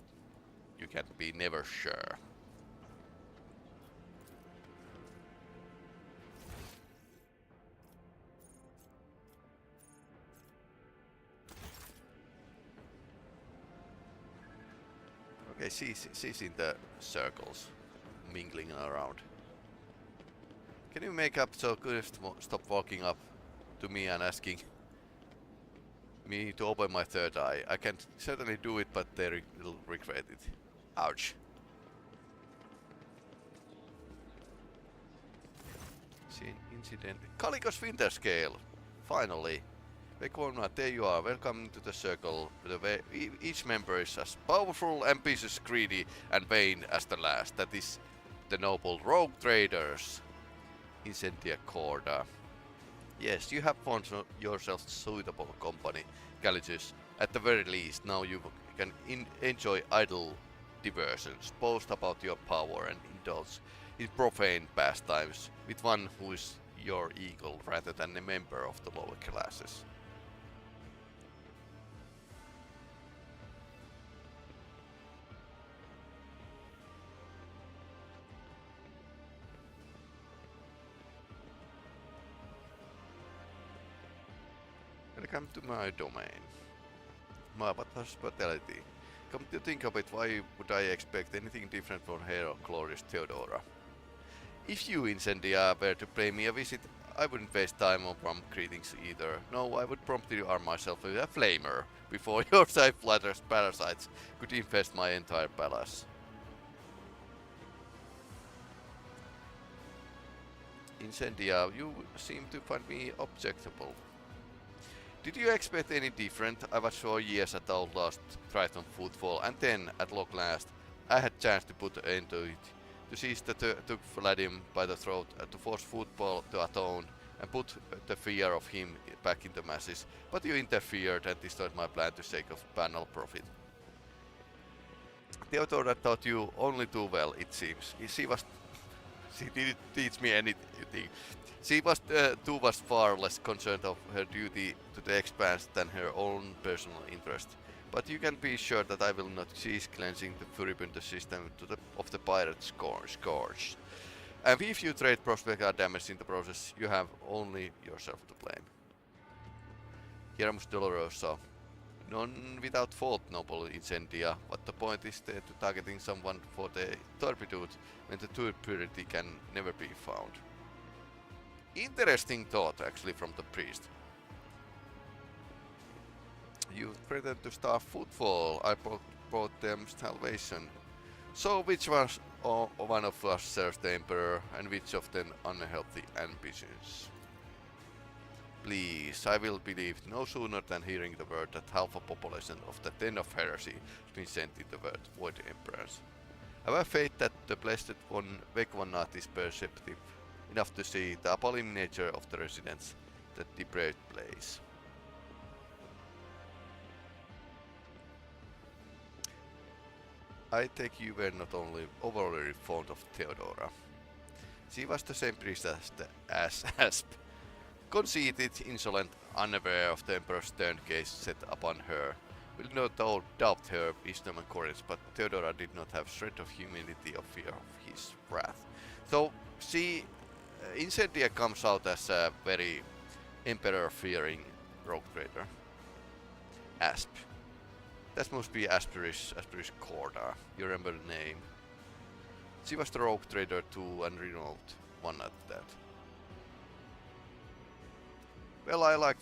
you can be never sure. Okay, she's in the circles, mingling around. Can you make up so good stop walking up to me and asking me to open my third eye? I can certainly do it, but they will regret it. Ouch. Incident. Calicos Winter Scale! Finally! Wh40k, there you are. Welcome to the circle. Each member is as powerful, ambitious, greedy, and vain as the last. That is the noble rogue traders. Incendia Corda. Yes, you have found yourself suitable company, Calicus. At the very least, now you can enjoy idle diversions, boast about your power, and indulge in profane pastimes with one who is your equal rather than a member of the lower classes. Welcome to my domain. My hospitality. Come to think of it, why would I expect anything different from her glorious Theodora? If you, Incendia, were to pay me a visit, I wouldn't waste time on warm greetings either. No, I would promptly arm myself with a flamer before your safe-flatters parasites could infest my entire palace. Incendia, you seem to find me objectable. Did you expect any different? I was 4 years at our last Triton footfall, and then, at long last, I had chance to put an end to it. To seize the took Vladim by the throat, to force football to atone, and put the fear of him back in the masses. But you interfered and destroyed my plan to sake of banal profit. Theodora taught you only too well, it seems. She didn't teach me anything. She was too much far less concerned of her duty to the expanse than her own personal interest. But you can be sure that I will not cease cleansing the furibund system of the pirate scourge. And if you trade prospect damage in the process, you have only yourself to blame. Hiermus Dolorosa. None without fault, noble Incendia. What the point is there to targeting someone for the turpitude when the true purity can never be found? Interesting thought, actually, from the priest. You threatened to start footfall. I brought them salvation. So which was one of us serves the Emperor, and which of them unhealthy ambitions? Please, I will believe no sooner than hearing the word that half a population of the Den of Heresy has been sent in the word Void Emperors. I have faith that the blessed one Wh40k is perceptive enough to see the appalling nature of the residents, the depraved place. I take you were not only overly fond of Theodora. She was the same priestess as Asp. Conceited, insolent, unaware of the Emperor's stern gaze set upon her. Will no doubt her wisdom and courage, but Theodora did not have shred of humility or fear of his wrath. So she, Incendia comes out as a very Emperor-fearing rogue trader. Asp. That must be Asperish Corda. You remember the name? She was the rogue trader too, and renowned one at that. Well, I like,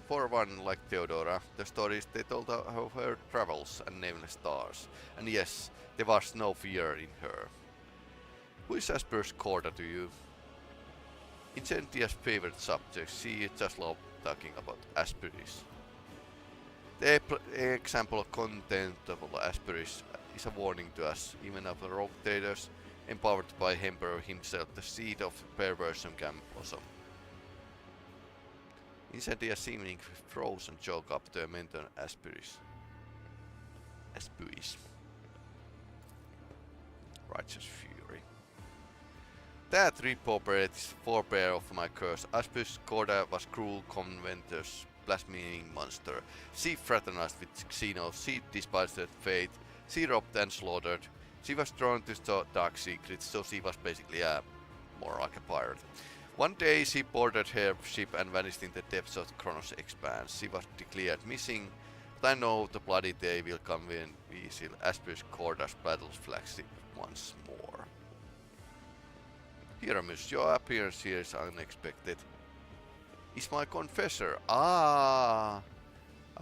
for one, like Theodora, the stories they told of her travels and nameless stars. And yes, there was no fear in her. Who is Asperish Corda to you? Incendia's favorite subject. She just loved talking about Asperish. The example of contemptible Asperish is a warning to us, even of the rogue traders, empowered by Emperor himself. The seed of perversion can blossom. Incendia seeming froze and choked up to a mentor Asperish. Righteous fury. That reprobates forebear of my curse. Asperish Corda was cruel, covetous, blaspheming monster. She fraternized with Xenos, she despised her fate, she robbed and slaughtered. She was drawn to dark secrets, so she was basically more like a pirate. One day she boarded her ship and vanished in the depths of the Kronos expanse. She was declared missing, but I know the bloody day will come when we see Asperish Corda's battle's flagship once more. Hiermus, your appearance here is unexpected. Is my confessor. I'm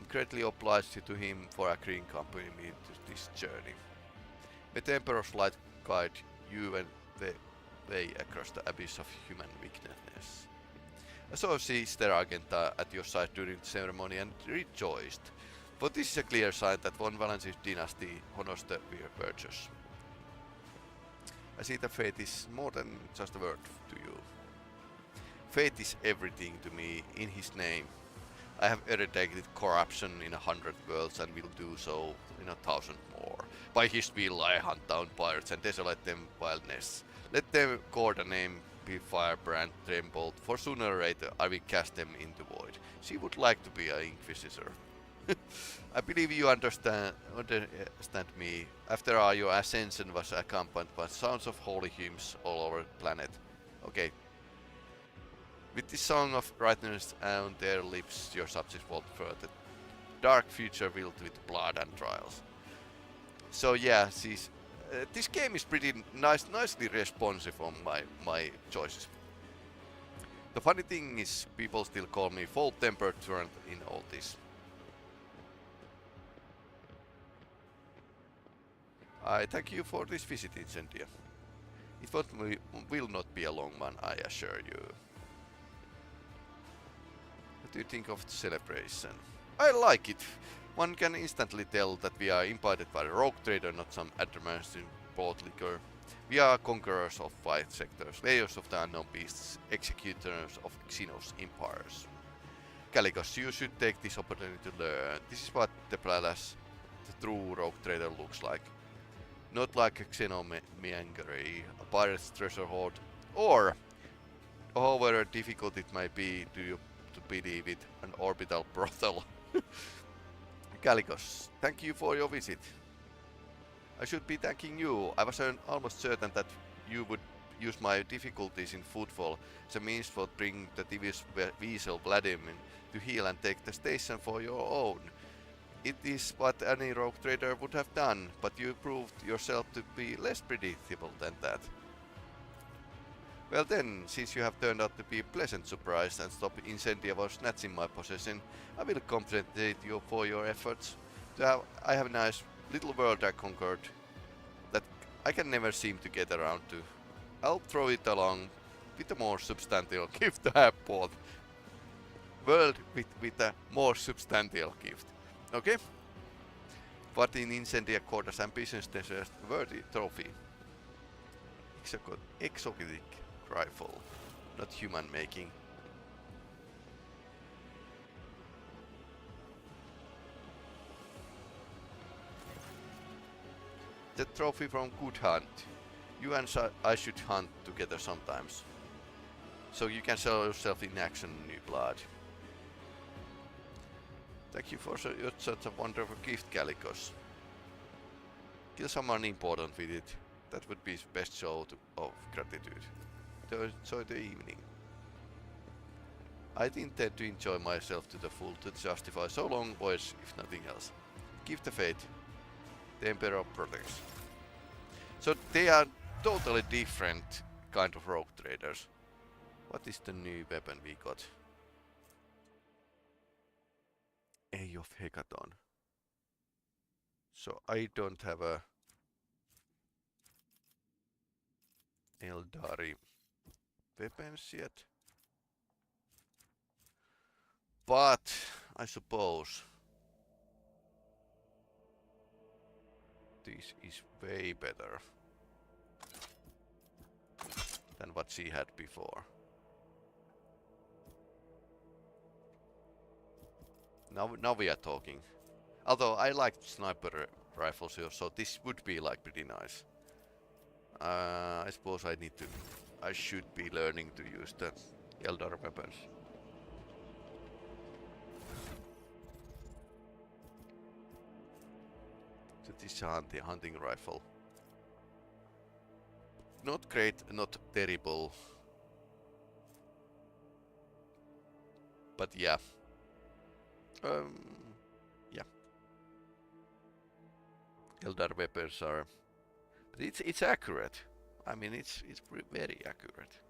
greatly obliged to him for agreeing to accompany me to this journey. May the Emperor's light guide you and way across the abyss of human weakness. I saw Sister Argenta at your side during the ceremony and rejoiced, for this is a clear sign that von Valence's dynasty honors the virtues. I see that fate is more than just a word to you. Fate is everything to me. In his name, I have eradicated corruption in 100 worlds and will do so in 1,000 more. By his will I hunt down pirates and desolate them wildness. Let them call the name be firebrand trembled, for sooner or later I will cast them into void. She would like to be an inquisitor. I believe you understand me. After all, your ascension was accompanied by sounds of holy hymns all over the planet. Okay. With this song of righteousness on their lips, your subjects walk through the dark future filled with blood and trials. So yeah, this game is pretty nicely responsive on my choices. The funny thing is, people still call me full-tempered tyrant in all this. I thank you for this visit, Incendia. It will not be a long one, I assure you. What do you think of the celebration? I like it. One can instantly tell that we are invited by a rogue trader, not some admirers in broad liquor. We are conquerors of wide sectors, layers of the unknown beasts, executors of Xenos empires. Calicos, you should take this opportunity to learn. This is what the palace, the true rogue trader, looks like. Not like a xenomenagerie, a pirate's treasure hoard, or, however difficult it may be to believe it, an orbital brothel. Calicos, thank you for your visit. I should be thanking you. I was almost certain that you would use my difficulties in footfall as a means for bringing the devious weasel Vladimir to heal and take the station for your own. It is what any rogue trader would have done, but you proved yourself to be less predictable than that. Well then, since you have turned out to be a pleasant surprise and stopped Incendia from snatching my possession, I will compensate you for your efforts. I have a nice little world I conquered that I can never seem to get around to. I'll throw it along with a more substantial gift I have bought. World with a more substantial gift. Okay? But in Incendia Quarter's ambitions there's a worthy trophy. Exotic rifle, not human making. The trophy from Good Hunt. You and I should hunt together sometimes. So you can sell yourself in action, New Blood. Thank you for such a wonderful gift, Calicos. Kill someone important with it. That would be the best show of gratitude. Enjoy the evening. I intend to enjoy myself to the full to justify so long voyage, if nothing else. Give the fate. The Emperor protects. So they are totally different kind of rogue traders. What is the new weapon we got? Eye of Hecaton. So I don't have a Eldari weapons yet. But I suppose this is way better than what she had before. Now we are talking. Although I like sniper rifles here, so this would be like pretty nice. I suppose I should be learning to use the Eldar weapons. So this is a hunting rifle. Not great, not terrible. But yeah. Yeah. Eldar weapons are, but it's accurate. I mean, it's very accurate.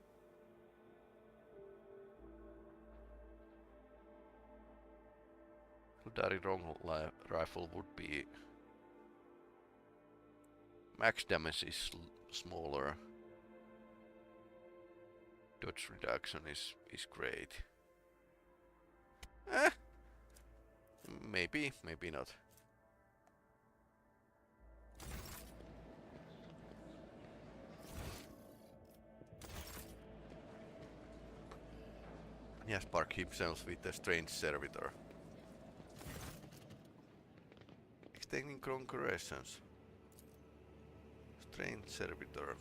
Eldari long rifle would be max damage is smaller. Dodge reduction is great. Maybe, maybe not. He has sparked himself with a strange servitor. Extending concurrence. Strange servitor.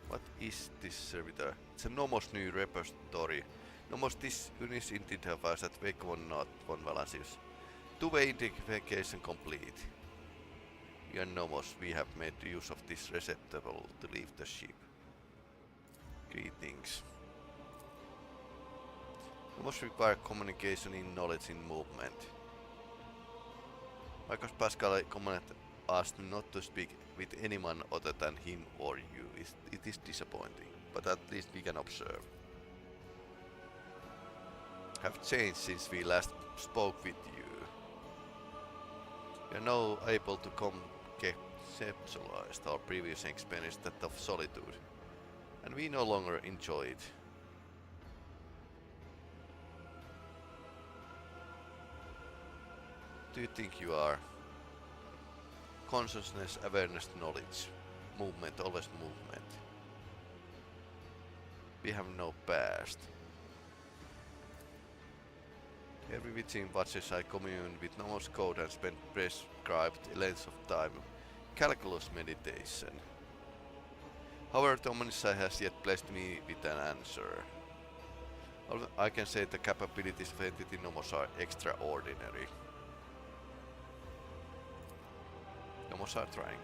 What is this servitor? It's a Nomos new repository. Nomos this unidentifies at Wh40k von Valancius. Two-way identification complete. We are Nomos. We have made use of this receptacle to leave the ship. Greetings. Nomos require communication in knowledge in movement. Because Pascal commanded us not to speak with anyone other than him or you, it is disappointing, but at least we can observe. Have changed since we last spoke with you. We are now able to conceptualize our previous experience, that of solitude, and we no longer enjoy it. Do you think you are? Consciousness, awareness, knowledge. Movement, always movement. We have no past. Every within watches I commune with Nomos code and spend prescribed lengths of time. Calculus meditation. However, the Omnisci has yet blessed me with an answer. I can say the capabilities of entity Nomos are extraordinary. Nomos are trying.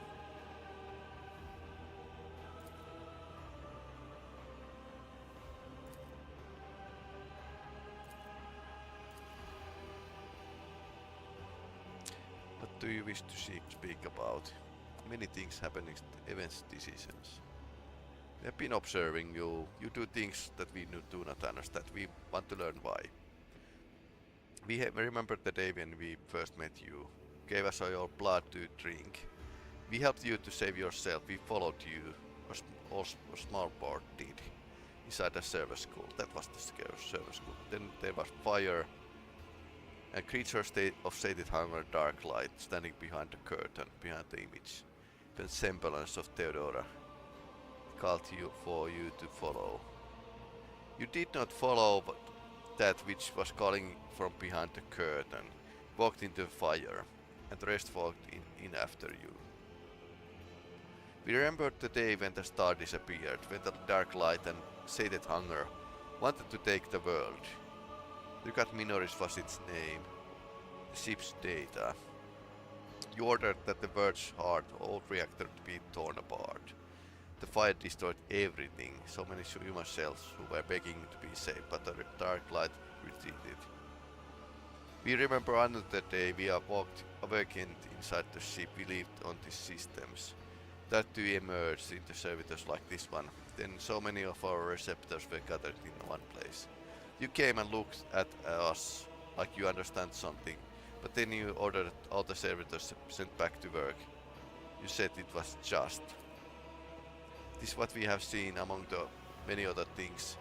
What do you wish to speak about? Many things happening, events, decisions. We have been observing you. You do things that we do not understand. We want to learn why. We have remembered the day when we first met you. Gave us your blood to drink. We helped you to save yourself. We followed you. A small part did. Inside a service school. That was the service school. Then there was fire. A creature of sated hunger, dark light, standing behind the curtain, behind the image. The semblance of Theodora. Called you for you to follow. You did not follow that which was calling from behind the curtain. Walked into the fire, and the rest walked in after you. We remembered the day when the star disappeared, when the dark light and sated hunger wanted to take the world. Drukhari Minoris was its name. The ship's data. You ordered that the world's heart, old reactor, to be torn apart. The fire destroyed everything. So many human cells who were begging to be saved, but the dark light retreated. We remember another day we awakened inside the ship. We lived on these systems. That to emerge into servitors like this one. Then so many of our receptors were gathered in one place. You came and looked at us like you understand something, but then you ordered all the servitors sent back to work. You said it was just. This is what we have seen among the many other things.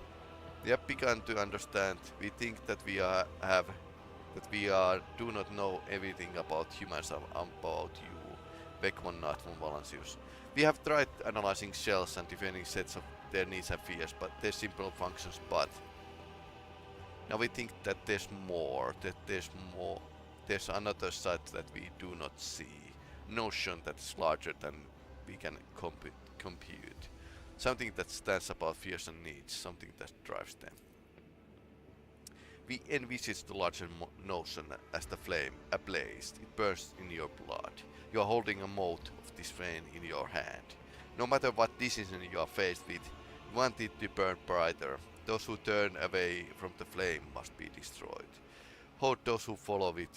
We have begun to understand. We think that we do not know everything about humans, about you, Wh40k von Valancius. We have tried analyzing shells and defining sets of their needs and fears, but their simple functions, but now we think that there's more, there's another side that we do not see, notion that is larger than we can compute, something that stands above fears and needs, something that drives them. We envisage the larger notion as the flame ablaze. It bursts in your blood. You are holding a mote of this flame in your hand. No matter what decision you are faced with, you want it to burn brighter. Those who turn away from the flame must be destroyed. Hold those who follow it,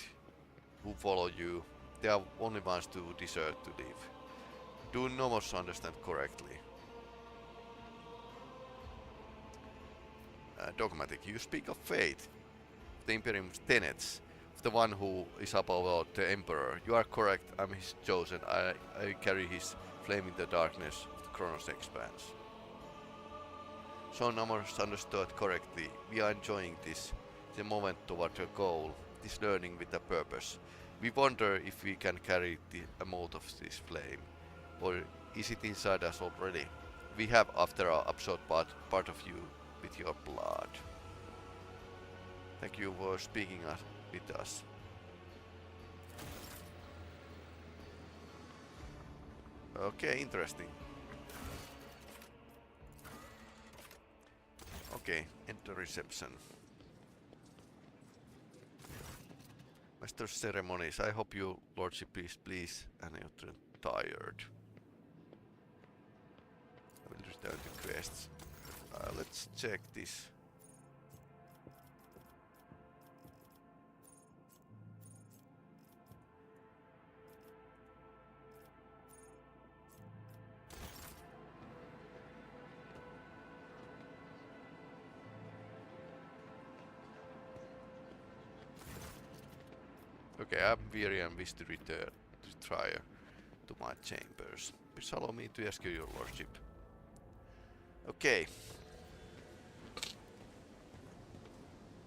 who follow you. They are only ones who deserve to live. Do Nomos understand correctly? Dogmatic, you speak of fate, the Imperium's tenets, of the one who is above all, the Emperor. You are correct, I'm his chosen. I carry his flame in the darkness of the Chronos expanse. So numbers understood correctly. We are enjoying this, the moment toward a goal, this learning with a purpose. We wonder if we can carry the amount of this flame, or is it inside us already? We have, after all, absorbed part of you with your blood. Thank you for speaking with us. Okay, interesting. Okay, enter reception. Master ceremonies. I hope your lordship is pleased and you're tired. I will return to quests. Let's check this. Okay, I'm weary and wish to retire to my chambers. Please allow me to ask you, your lordship. Okay.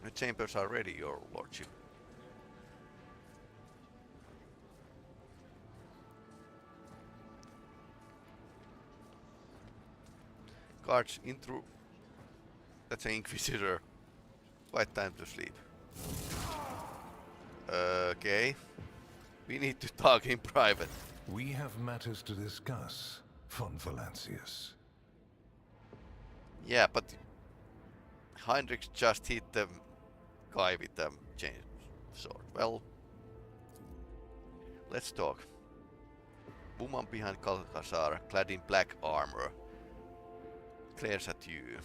The chambers are ready, your lordship. Guards, intro. That's an inquisitor. Quite time to sleep. Okay. We need to talk in private. We have matters to discuss, von Valancius. Yeah, but Heinrich just hit the guy with the chain sword. Well, let's talk. Woman behind Calcazar, clad in black armor, glares at you.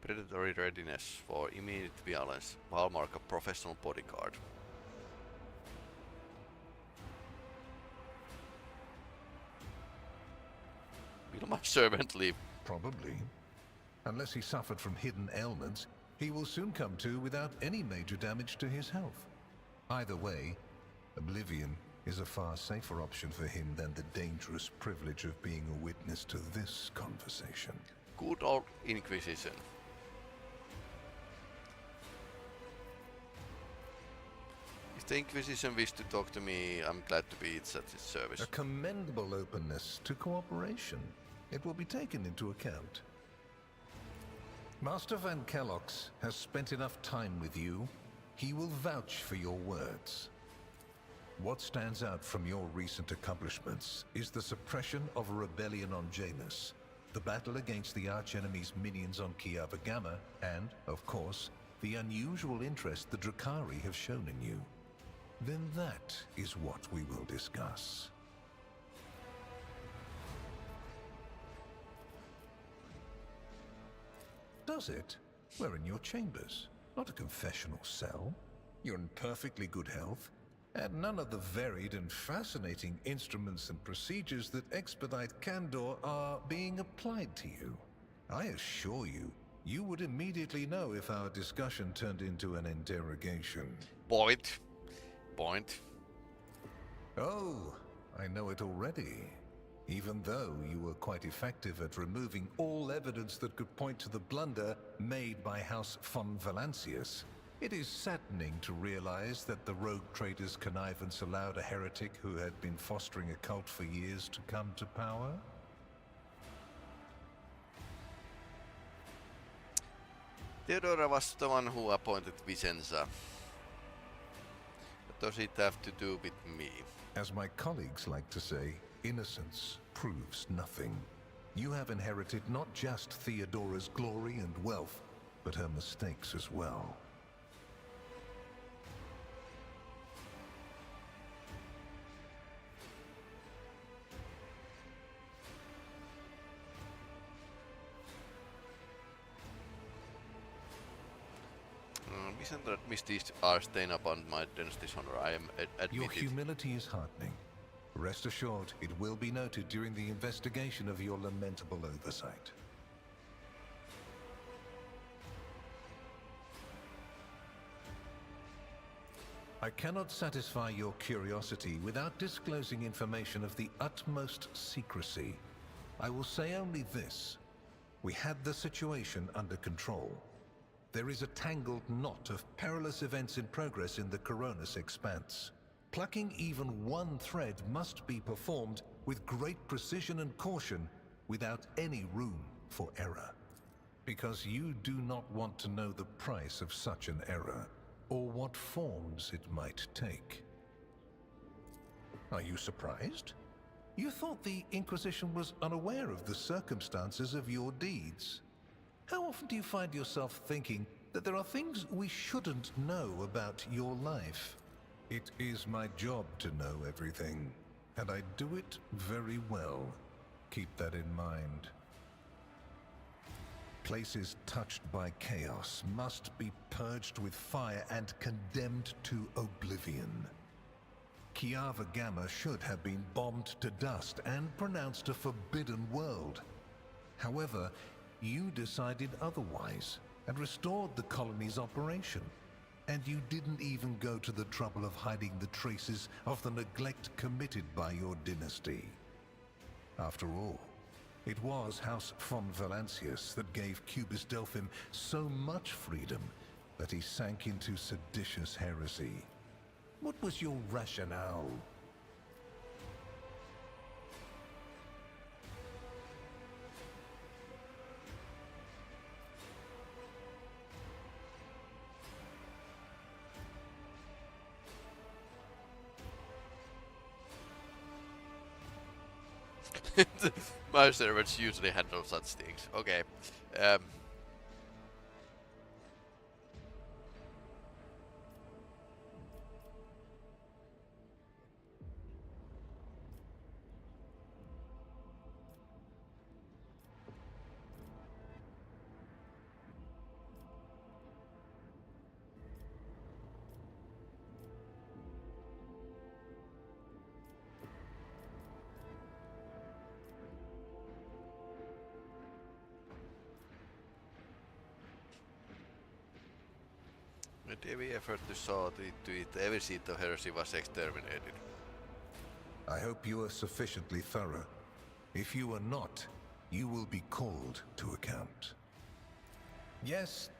Predatory readiness for immediate violence, hallmark of professional bodyguard. Will my servant leave? Probably. Unless he suffered from hidden ailments, he will soon come to without any major damage to his health. Either way, oblivion is a far safer option for him than the dangerous privilege of being a witness to this conversation. Good old Inquisition. If the Inquisition wishes to talk to me, I'm glad to be at its service. A commendable openness to cooperation. It will be taken into account. Master Van Kellox has spent enough time with you. He will vouch for your words. What stands out from your recent accomplishments is the suppression of a rebellion on Janus, the battle against the archenemy's minions on Kiava Gamma, and, of course, the unusual interest the Drukhari have shown in you. Then that is what we will discuss. Does it? We're in your chambers, not a confessional cell. You're in perfectly good health, and none of the varied and fascinating instruments and procedures that expedite candor are being applied to you. I assure you, you would immediately know if our discussion turned into an interrogation. Point. Oh, I know it already. Even though you were quite effective at removing all evidence that could point to the blunder made by House von Valancius, it is saddening to realize that the rogue trader's connivance allowed a heretic who had been fostering a cult for years to come to power. Theodora was the one who appointed Vicenza. What does it have to do with me? As my colleagues like to say, innocence proves nothing. You have inherited not just Theodora's glory and wealth, but her mistakes as well. That misdeeds are stained upon my dynasty's honor. I am admitted. Your humility is heartening. Rest assured, it will be noted during the investigation of your lamentable oversight. I cannot satisfy your curiosity without disclosing information of the utmost secrecy. I will say only this. We had the situation under control. There is a tangled knot of perilous events in progress in the Dragonus expanse. Plucking even one thread must be performed with great precision and caution, without any room for error. Because you do not want to know the price of such an error, or what forms it might take. Are you surprised? You thought the Inquisition was unaware of the circumstances of your deeds. How often do you find yourself thinking that there are things we shouldn't know about your life? It is my job to know everything, and I do it very well. Keep that in mind. Places touched by chaos must be purged with fire and condemned to oblivion. Kiava Gamma should have been bombed to dust and pronounced a forbidden world. However, you decided otherwise and restored the colony's operation. And you didn't even go to the trouble of hiding the traces of the neglect committed by your dynasty. After all, it was House von Valancius that gave Cubus Delphim so much freedom that he sank into seditious heresy. What was your rationale? My servants usually handle such things. Okay. Every effort to saw to it, every seed of heresy was exterminated. I hope you are sufficiently thorough. If you are not, you will be called to account. Yes,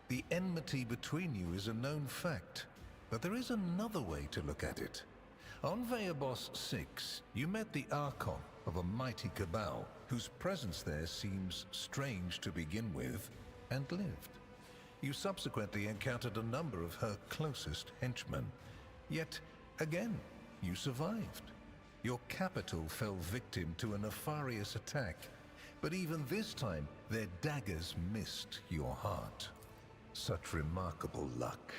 the enmity between you is a known fact, but there is another way to look at it. On Veabos 6, you met the Archon of a mighty cabal, whose presence there seems strange to begin with, and lived. You subsequently encountered a number of her closest henchmen. Yet, again, you survived. Your capital fell victim to a nefarious attack, but even this time, their daggers missed your heart. Such remarkable luck.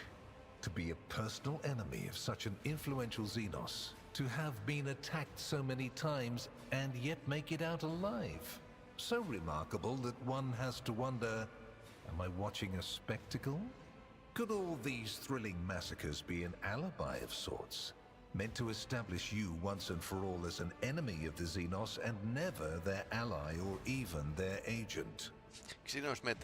To be a personal enemy of such an influential Xenos, to have been attacked so many times and yet make it out alive. So remarkable that one has to wonder, am I watching a spectacle? Could all these thrilling massacres be an alibi of sorts, meant to establish you once and for all as an enemy of the Xenos and never their ally or even their agent? Xenos made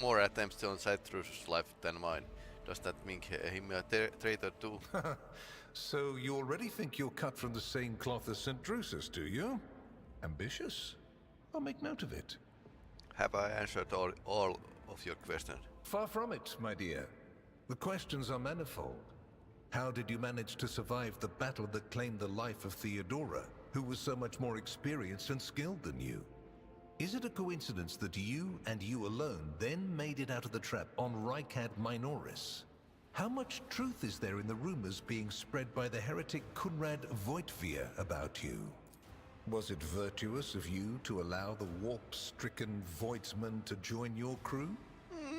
more attempts on Cytrus' life than mine. Does that make him a traitor too? So you already think you're cut from the same cloth as St. Drusus, do you? Ambitious? I'll make note of it. Have I answered all of your questions? Far from it, my dear. The questions are manifold. How did you manage to survive the battle that claimed the life of Theodora, who was so much more experienced and skilled than you? Is it a coincidence that you and you alone then made it out of the trap on Rykad Minoris? How much truth is there in the rumors being spread by the heretic Kunrad Wh40k about you? Was it virtuous of you to allow the warp-stricken Voidsmen to join your crew?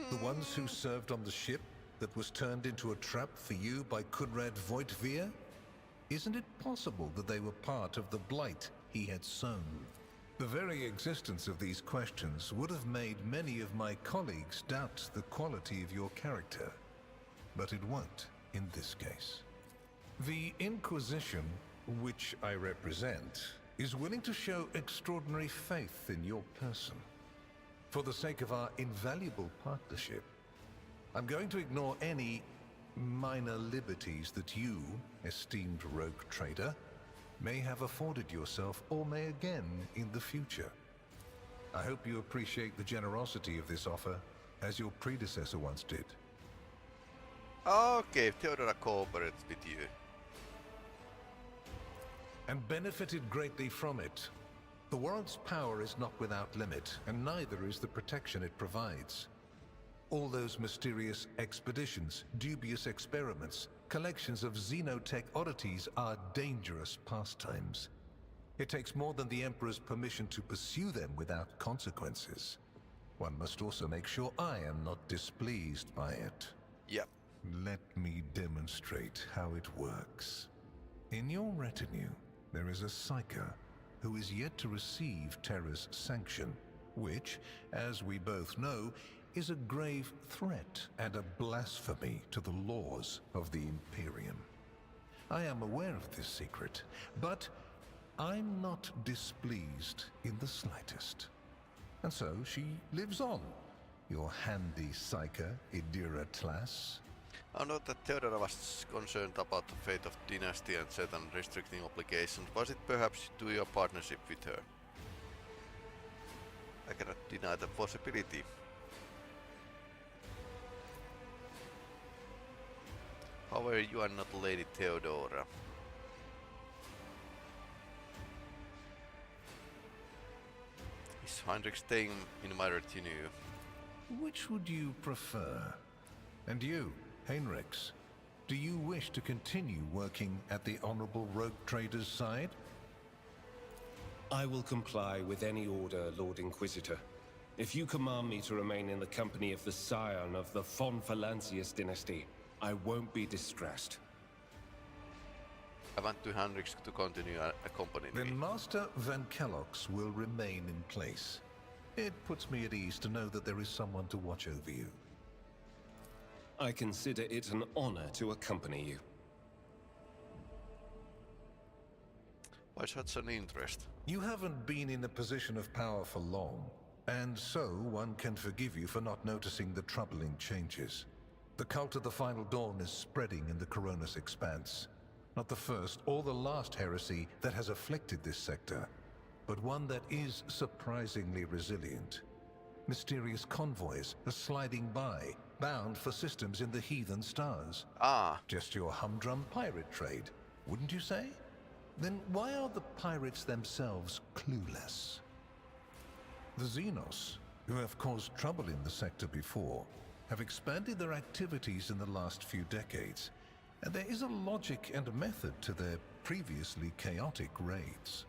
The ones who served on the ship that was turned into a trap for you by Kunrad Wh40k? Isn't it possible that they were part of the blight he had sown? The very existence of these questions would have made many of my colleagues doubt the quality of your character. But it won't in this case. The Inquisition, which I represent, is willing to show extraordinary faith in your person. For the sake of our invaluable partnership, I'm going to ignore any minor liberties that you, esteemed rogue trader, may have afforded yourself or may again in the future. I hope you appreciate the generosity of this offer, as your predecessor once did. Okay, Theodora cooperates with you. And benefited greatly from it. The world's power is not without limit, and neither is the protection it provides. All those mysterious expeditions, dubious experiments, collections of xenotech oddities are dangerous pastimes. It takes more than the Emperor's permission to pursue them without consequences. One must also make sure I am not displeased by it. Yep. Let me demonstrate how it works. In your retinue, there is a Psyker who is yet to receive Terra's sanction, which, as we both know, is a grave threat and a blasphemy to the laws of the Imperium. I am aware of this secret, but I'm not displeased in the slightest. And so she lives on, your handy Psyker, Idira Tlas. I know that Theodora was concerned about the fate of Dynasty and certain restricting obligations. Was it perhaps to your partnership with her? I cannot deny the possibility. However, you are not Lady Theodora. Is Heinrich staying in my retinue? Which would you prefer? And you, Heinrichs, do you wish to continue working at the Honorable Rogue Trader's side? I will comply with any order, Lord Inquisitor. If you command me to remain in the company of the scion of the von Valancius dynasty, I won't be distressed. I want to Heinrich to continue accompanying me. Then Master Van Kellogg's will remain in place. It puts me at ease to know that there is someone to watch over you. I consider it an honor to accompany you. Why such an interest? You haven't been in a position of power for long, and so one can forgive you for not noticing the troubling changes. The cult of the Final Dawn is spreading in the Coronis Expanse. Not the first or the last heresy that has afflicted this sector, but one that is surprisingly resilient. Mysterious convoys are sliding by, bound for systems in the heathen stars. Ah. Just your humdrum pirate trade, wouldn't you say? Then why are the pirates themselves clueless? The Xenos, who have caused trouble in the sector before, have expanded their activities in the last few decades, and there is a logic and method to their previously chaotic raids.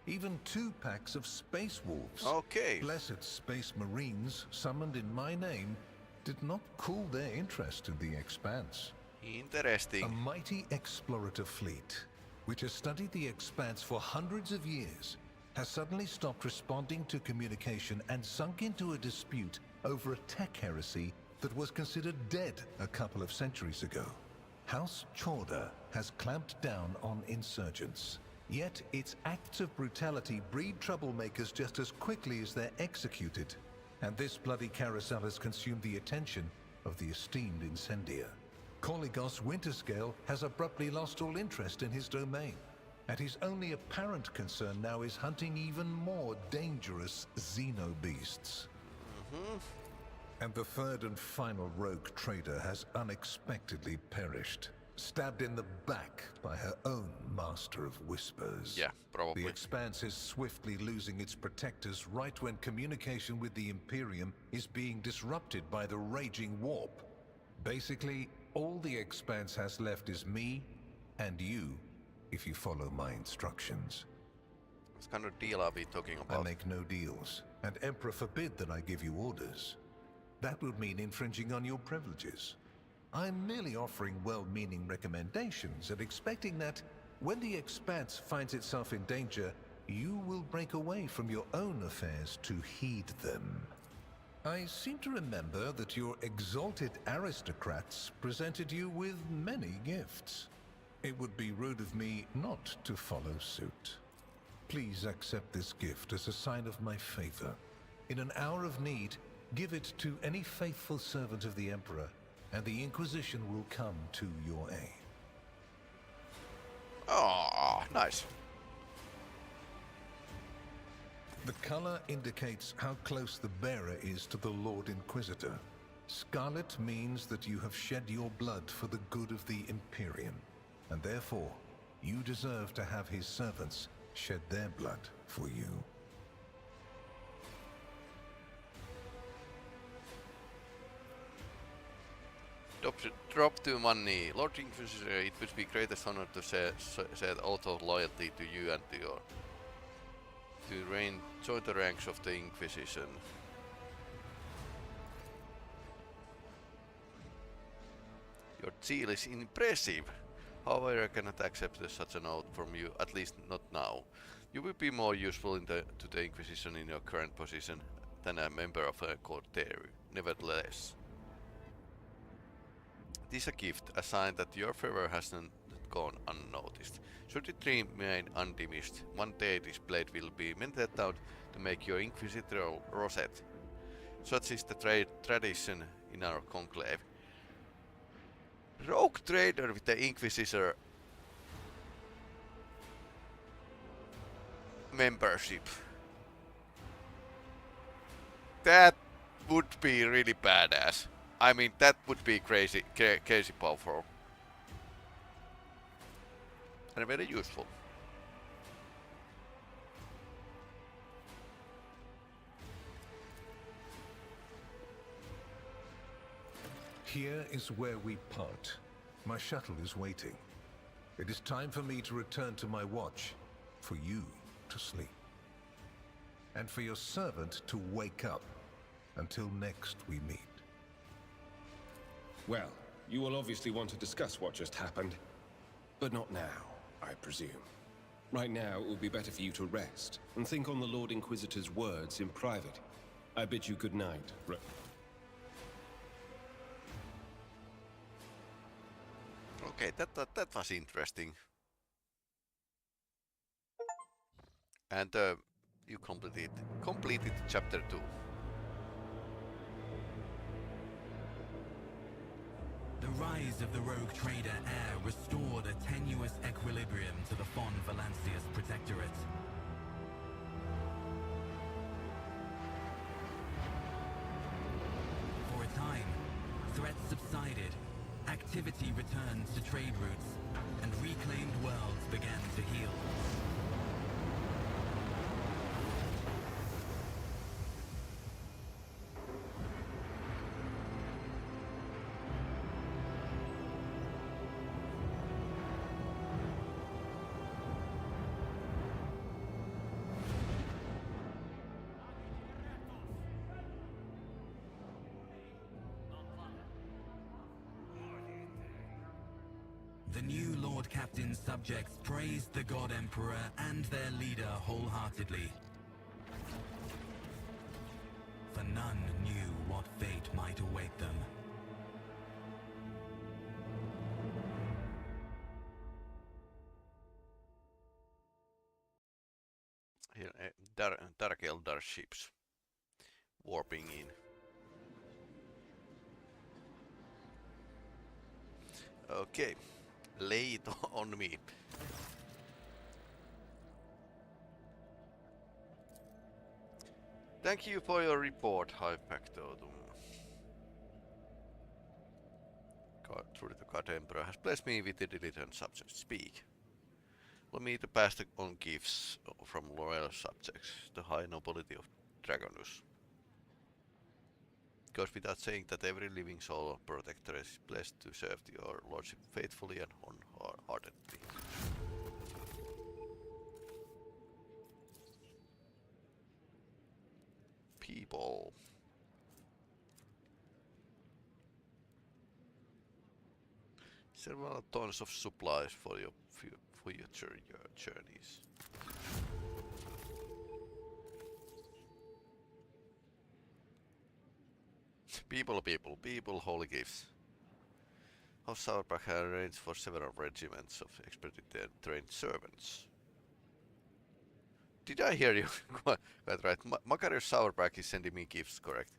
Even 2 packs of space wolves, blessed space marines summoned in my name, did not cool their interest in the Expanse. Interesting. A mighty explorative fleet, which has studied the Expanse for hundreds of years, has suddenly stopped responding to communication and sunk into a dispute over a tech heresy that was considered dead a couple of centuries ago. House Chorda has clamped down on insurgents, yet its acts of brutality breed troublemakers just as quickly as they're executed, and this bloody carousel has consumed the attention of the esteemed Incendiar. Korligos Winterscale has abruptly lost all interest in his domain, and his only apparent concern now is hunting even more dangerous xenobeasts. And the third and final rogue trader has unexpectedly perished, stabbed in the back by her own Master of Whispers. Yeah, probably. The Expanse is swiftly losing its protectors right when communication with the Imperium is being disrupted by the raging warp. Basically, all the Expanse has left is me and you, if you follow my instructions. What kind of deal are we talking about? I make no deals, and Emperor forbid that I give you orders. That would mean infringing on your privileges. I'm merely offering well-meaning recommendations and expecting that, when the Expanse finds itself in danger, you will break away from your own affairs to heed them. I seem to remember that your exalted aristocrats presented you with many gifts. It would be rude of me not to follow suit. Please accept this gift as a sign of my favor. In an hour of need, give it to any faithful servant of the Emperor, and the Inquisition will come to your aid. Oh, nice. The color indicates how close the bearer is to the Lord Inquisitor. Scarlet means that you have shed your blood for the good of the Imperium, and therefore, you deserve to have his servants shed their blood for you. Drop to one knee. Lord Inquisitor, it would be greatest honor to set oath of loyalty to you and to join the ranks of the Inquisition. Your zeal is impressive. However, I cannot accept such an oath from you, at least not now. You will be more useful to the Inquisition in your current position than a member of a court there. Nevertheless, it is a gift, a sign that your favor hasn't gone unnoticed. Should it remain undiminished, one day this blade will be minted out to make your inquisitorial rosette. Such is the tradition in our conclave. Rogue trader with the Inquisitor membership. That would be really badass. I mean, that would be crazy powerful. And very useful. Here is where we part. My shuttle is waiting. It is time for me to return to my watch, for you to sleep, and for your servant to wake up. Until next we meet. Well, you will obviously want to discuss what just happened. But not now, I presume. Right now, it would be better for you to rest and think on the Lord Inquisitor's words in private. I bid you good night. Okay, that was interesting. And you completed chapter 2. The rise of the rogue trader heir restored a tenuous equilibrium to the Fon Valancius Protectorate. For a time, threats subsided, activity returned to trade routes, and reclaimed worlds began to heal. The new Lord Captain's subjects praised the God Emperor and their leader wholeheartedly. For none knew what fate might await them. Here, Dark Eldar ships warping in. Okay. Lay it on me. Thank you for your report, High Factotum. Truly the God Emperor has blessed me with the diligent subjects. Speak. Allow me to pass on gifts from loyal subjects, the high nobility of Dragonus. Goes without saying that every living soul of Protector is blessed to serve your lordship faithfully and wholeheartedly. People. Several tons of supplies for your future journeys. People, holy gifts. House Sauerbach has arranged for several regiments of expertly trained servants. Did I hear you quite right? Makarios Sauerbach is sending me gifts, correct?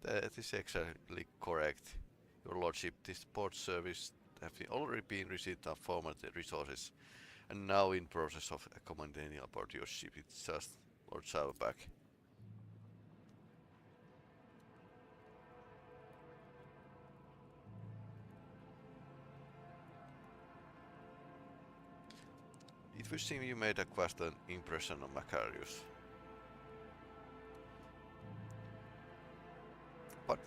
That is exactly correct. Your lordship, this port service have already been received of former resources and now in process of accommodating aboard your ship. It's just Lord Saddleback. It would seem you made a quite an impression on Macarius. But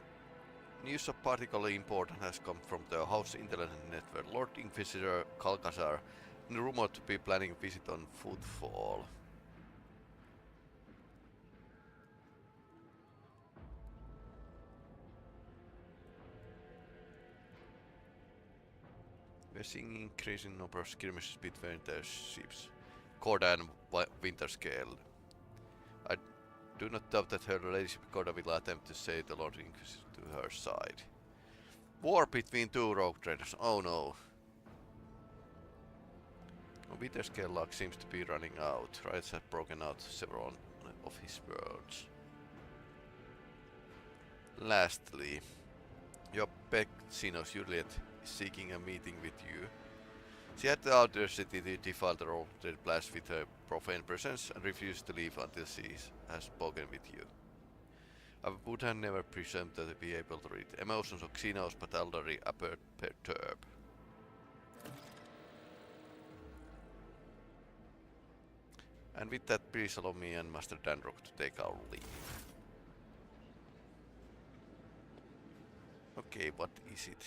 news of particularly important has come from the House Intelligence Network. Lord Inquisitor Kalkazar is rumored to be planning a visit on Footfall. We're seeing increasing number of skirmishes between their ships, Corda and Winterscale. I do not doubt that her ladyship Corda will attempt to say the Lord Inquisitor to her side. War between two rogue traders, oh no. Winterscale luck seems to be running out. Riots have broken out several of his worlds. Lastly, your Pexinos Juliet is seeking a meeting with you. She had the audacity to defile the role that blast with her profane presence and refused to leave until she has spoken with you. I would have never presumed to be able to read the emotions of Xenos, but already perturb. And with that, please allow me and Master Dandrock to take our leave. Okay, what is it?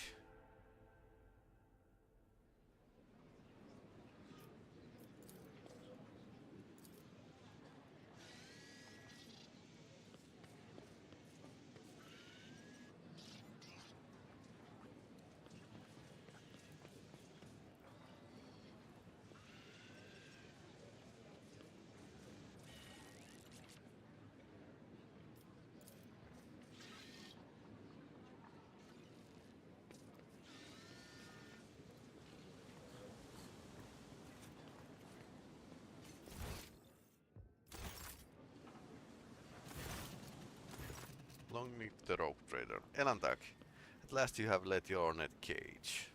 Long live the rogue trader. Elantak, at last you have let your net cage.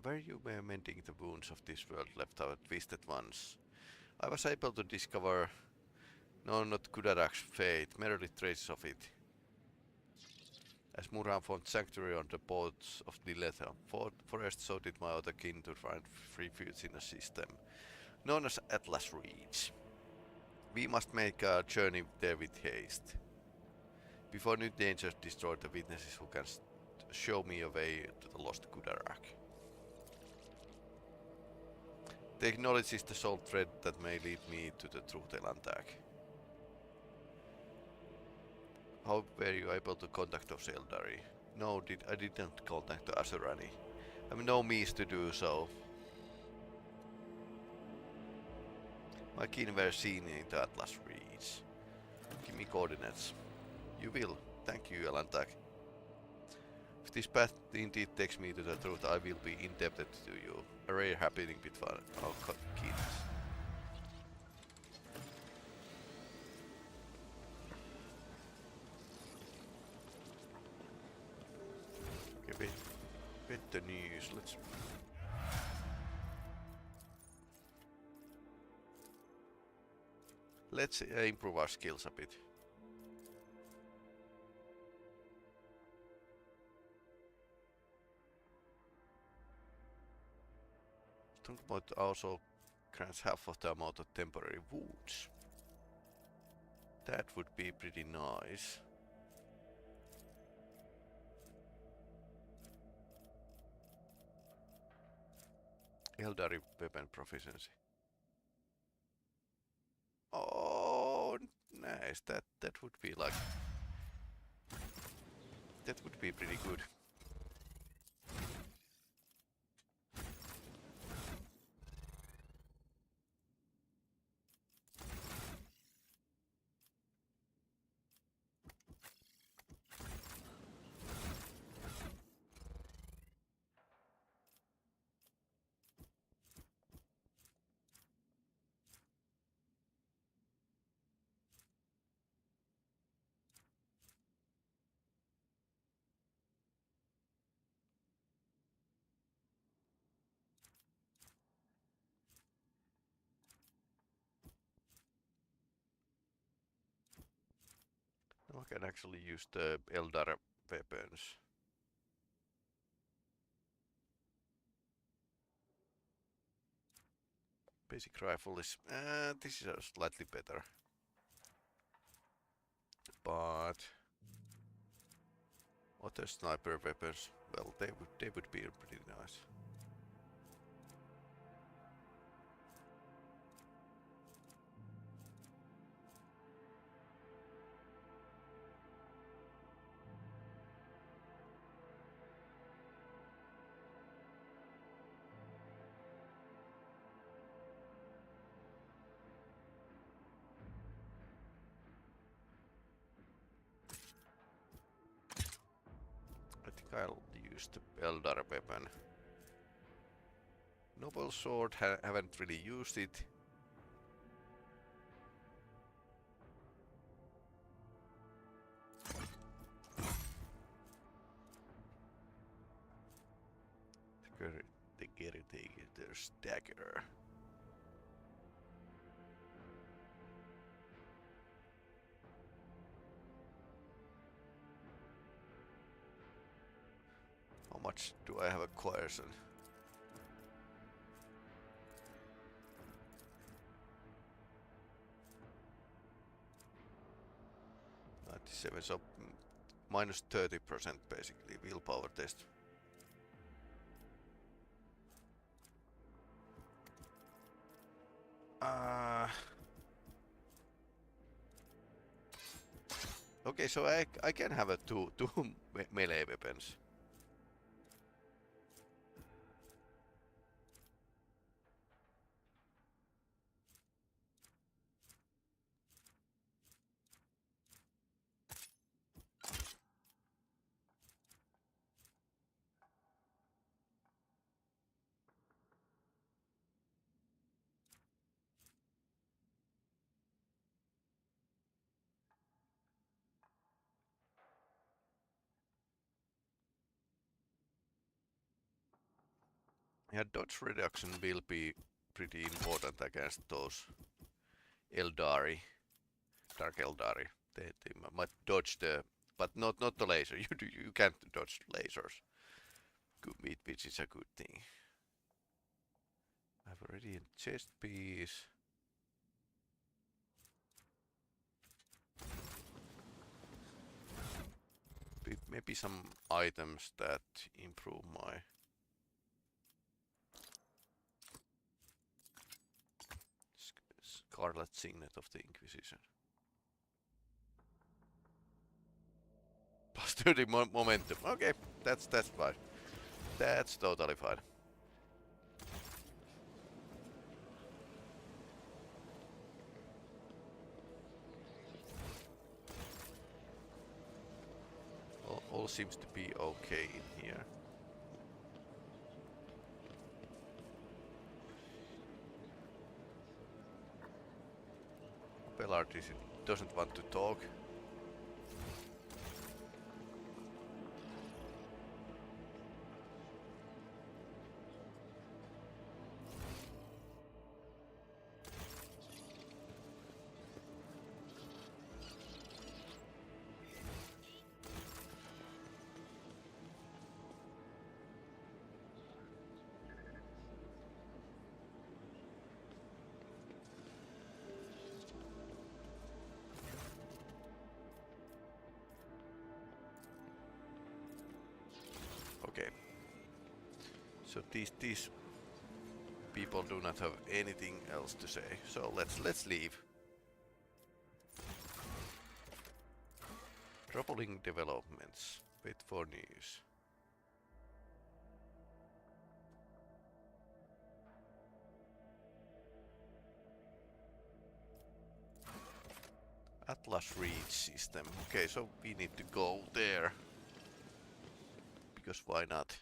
Were you mending the wounds of this world left our twisted ones? I was able to discover, no, not Kudarak's fate, merely traces of it. As Murhan found sanctuary on the boats of the Letha forest, so did my other kin to find refuge in a system known as Atlas Reach. We must make a journey there with haste, before new dangers destroy the witnesses who can show me a way to the lost Kudarak. The knowledge is the sole thread that may lead me to the truth, Elantak. How were you able to contact those Eldari? No, I didn't contact the Azurani. I have no means to do so. My kin were seen in the Atlas Reach. Give me coordinates. You will. Thank you, Elantak. If this path indeed takes me to the truth, I will be indebted to you. A rare happening between our kins. Okay, with the news, let's improve our skills a bit. Strongpoint also grants half of the amount of temporary wounds. That would be pretty nice. Eldari weapon proficiency. Oh, nice. That would be like. That would be pretty good. I can actually use the Eldar weapons. Basic rifle is this is slightly better, but other sniper weapons, well, they would be pretty nice. I think I'll use the Eldar weapon. Noble sword, haven't really used it. The Geritator's dagger. How much do I have a coercion? 97, so minus 30% basically willpower test. Okay, so I can have a two melee weapons. Yeah, dodge reduction will be pretty important against those Eldari, Dark Eldari. They might dodge the, but not the laser. You can't dodge lasers. Good meat, which is a good thing. I've already a chest piece. Maybe some items that improve my Scarlet Signet of the Inquisition. Plus 30 momentum. Okay, that's fine. That's totally fine. All seems to be okay in here. Bellard doesn't want to talk. Okay. So these people do not have anything else to say. So let's leave. Troubling developments. Wait for news. Atlas Reach system. Okay, so we need to go there. Because why not?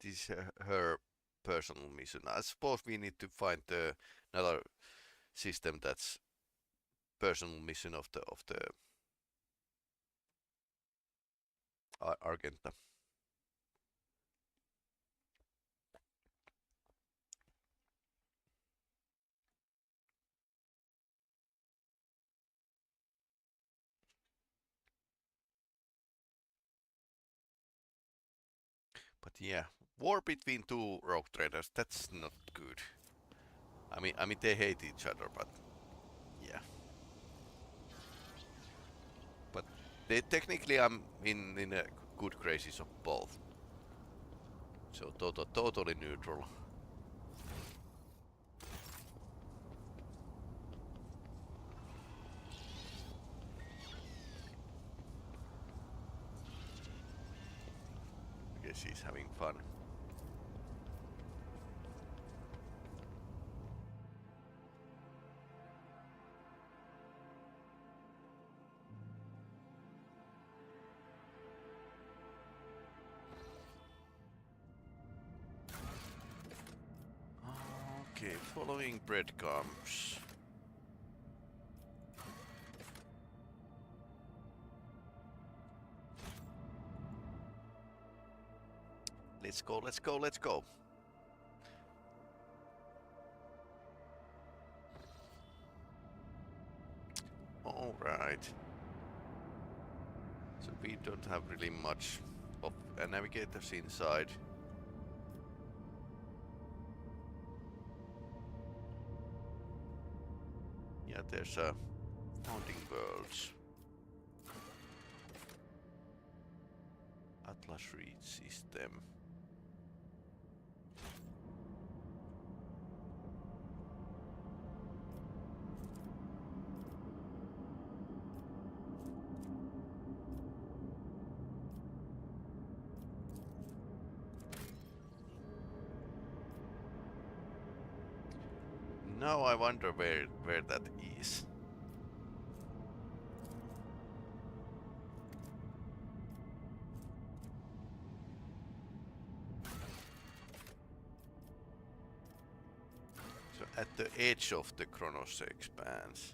This is her personal mission. I suppose we need to find another system that's personal mission of the Argenta. But yeah, war between two rogue traders, that's not good. I mean they hate each other, but yeah. But they technically I'm in a good graces of both. So totally neutral. I guess he's having fun. Okay, following breadcrumbs. Let's go, let's go, let's go. Alright. So we don't have really much of navigators inside. Yeah, there's a founding worlds. Atlas read system. Now I wonder where that is. So at the edge of the Chronos expanse.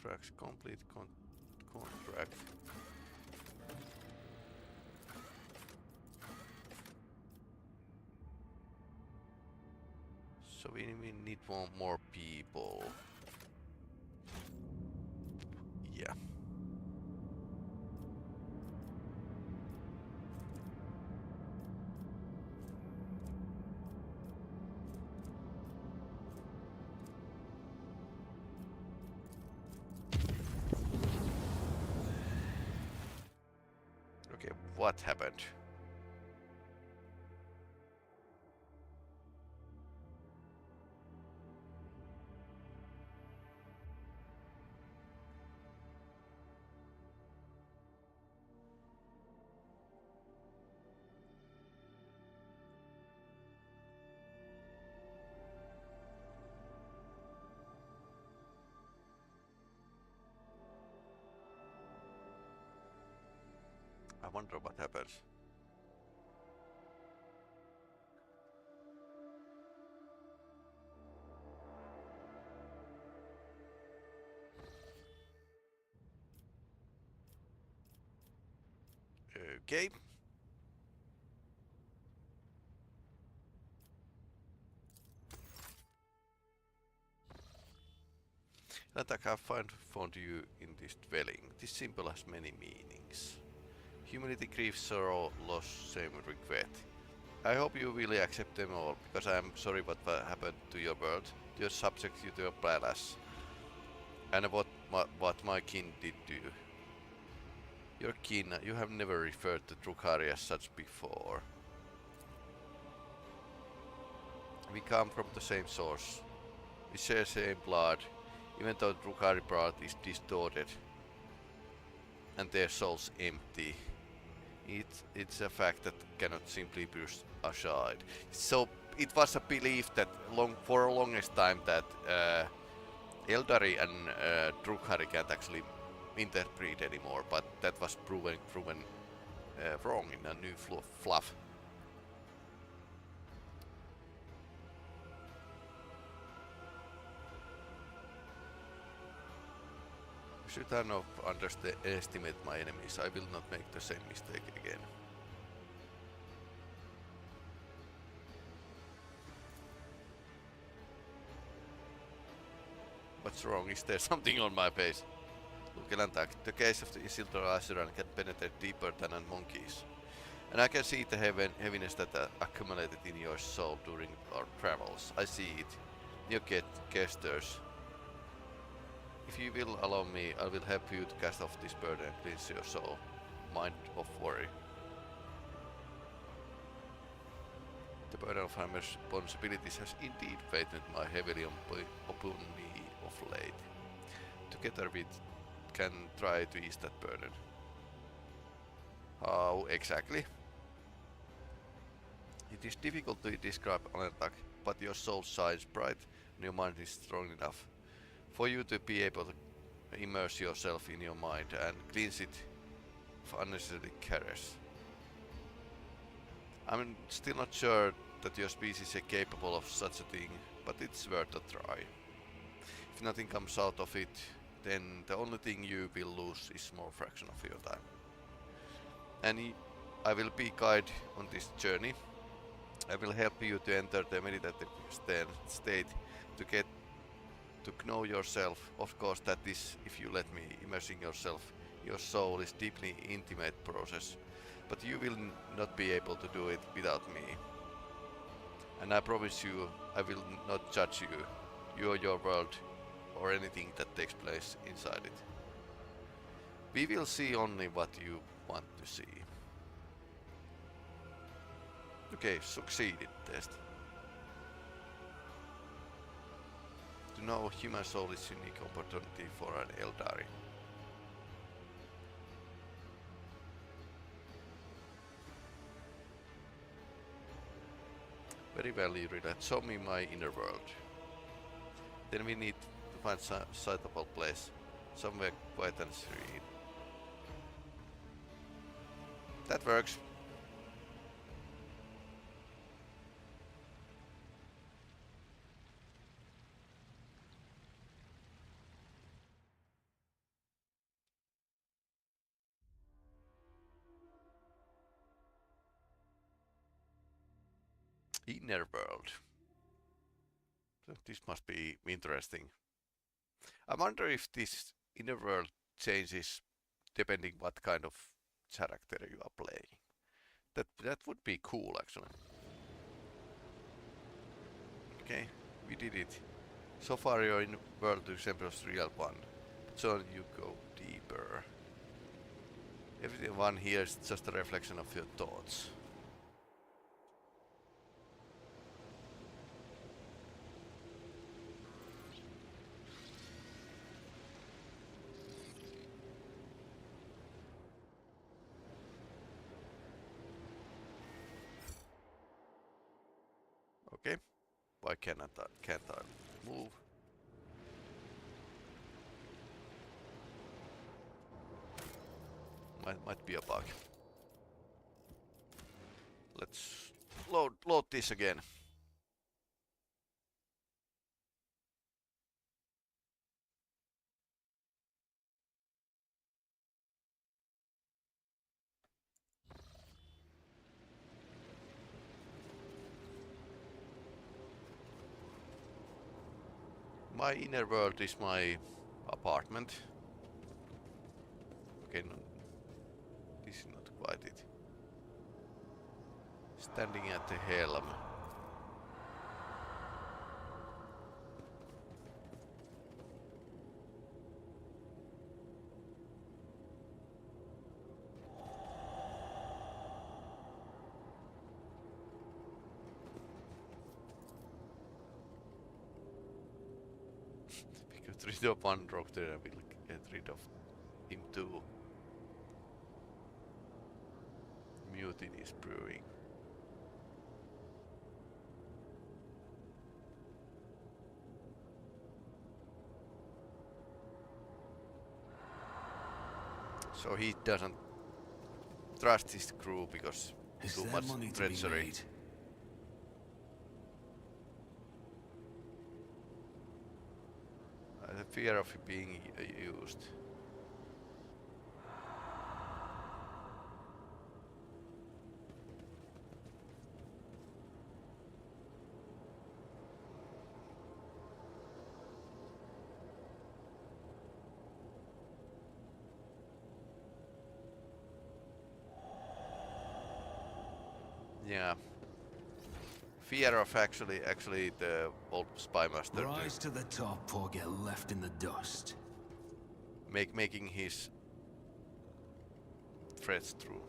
Contracts complete contract. So we need one more people. Yeah. Okay, what happened? I wonder what happens. Okay. Attack, I have found you in this dwelling. This symbol has many meanings. Humility, grief, sorrow, loss, shame, regret. I hope you really accept them all, because I am sorry what happened to your world, to your subjects, to your palace, and what my kin did to you. Your kin, you have never referred to Drukhari as such before. We come from the same source. We share same blood, even though Drukhari blood is distorted and their souls empty. It's a fact that cannot simply be pushed aside. So it was a belief that for the longest time that Eldari and Drukhari can't actually interbreed anymore, but that was proven wrong in a new fluff. Should I not underestimate my enemies? I will not make the same mistake again. What's wrong? Is there something on my face? Lukelantak, the case of the Isildur Asuran can penetrate deeper than a monkey's. And I can see the heaviness that accumulated in your soul during our travels. I see it. You get gestures. If you will allow me, I will help you to cast off this burden and cleanse your soul, mind of worry. The burden of my responsibilities has indeed weighted my heavily upon me of late. Together we can try to ease that burden. How exactly? It is difficult to describe an attack, but your soul shines bright and your mind is strong enough for you to be able to immerse yourself in your mind and cleanse it of unnecessary cares. I'm still not sure that your species is capable of such a thing, but it's worth a try. If nothing comes out of it, then the only thing you will lose is a small fraction of your time. And I will be guide on this journey. I will help you to enter the meditative state to get to know yourself. Of course, that is, if you let me, immersing yourself. Your soul is deeply intimate process, but you will not be able to do it without me. And I promise you, I will not judge you or your world, or anything that takes place inside it. We will see only what you want to see. Okay, succeeded test. To know human soul is a unique opportunity for an Eldari. Very well, you read that. Show me my inner world. Then we need to find a suitable place, somewhere quiet and serene. That works. Inner world. So this must be interesting. I wonder if this inner world changes depending what kind of character you are playing. That would be cool actually. Okay, we did it. So far your inner world resembles real one. So you go deeper. Everyone here is just a reflection of your thoughts. Okay, why can't I move? Might be a bug. Let's load this again. My inner world is my apartment. Okay, no, this is not quite it. Standing at the helm. Get rid of one drop there, I will get rid of him too. Mutiny is brewing. So he doesn't trust his crew because too much treachery. The fear of it being used. Yeah. Fear of actually the old spy master Rise to the top or get left in the dust. Making his threats true.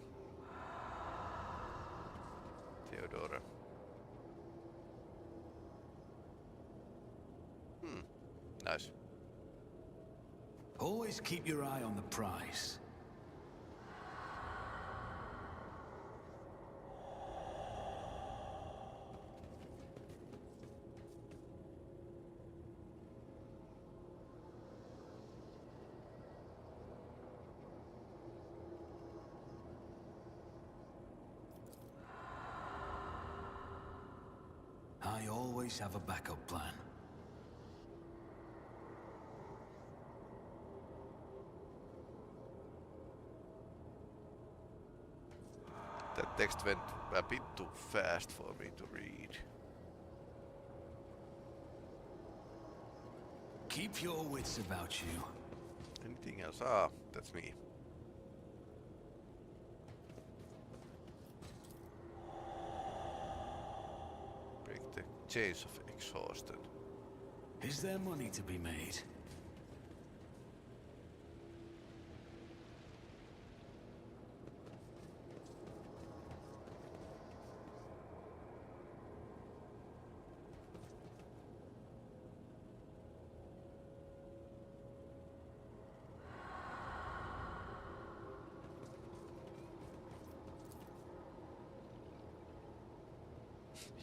Theodora. Nice. Always keep your eye on the prize. I always have a backup plan. That text went a bit too fast for me to read. Keep your wits about you. Anything else? Ah, that's me. Break the chains of exhausted. Is there money to be made?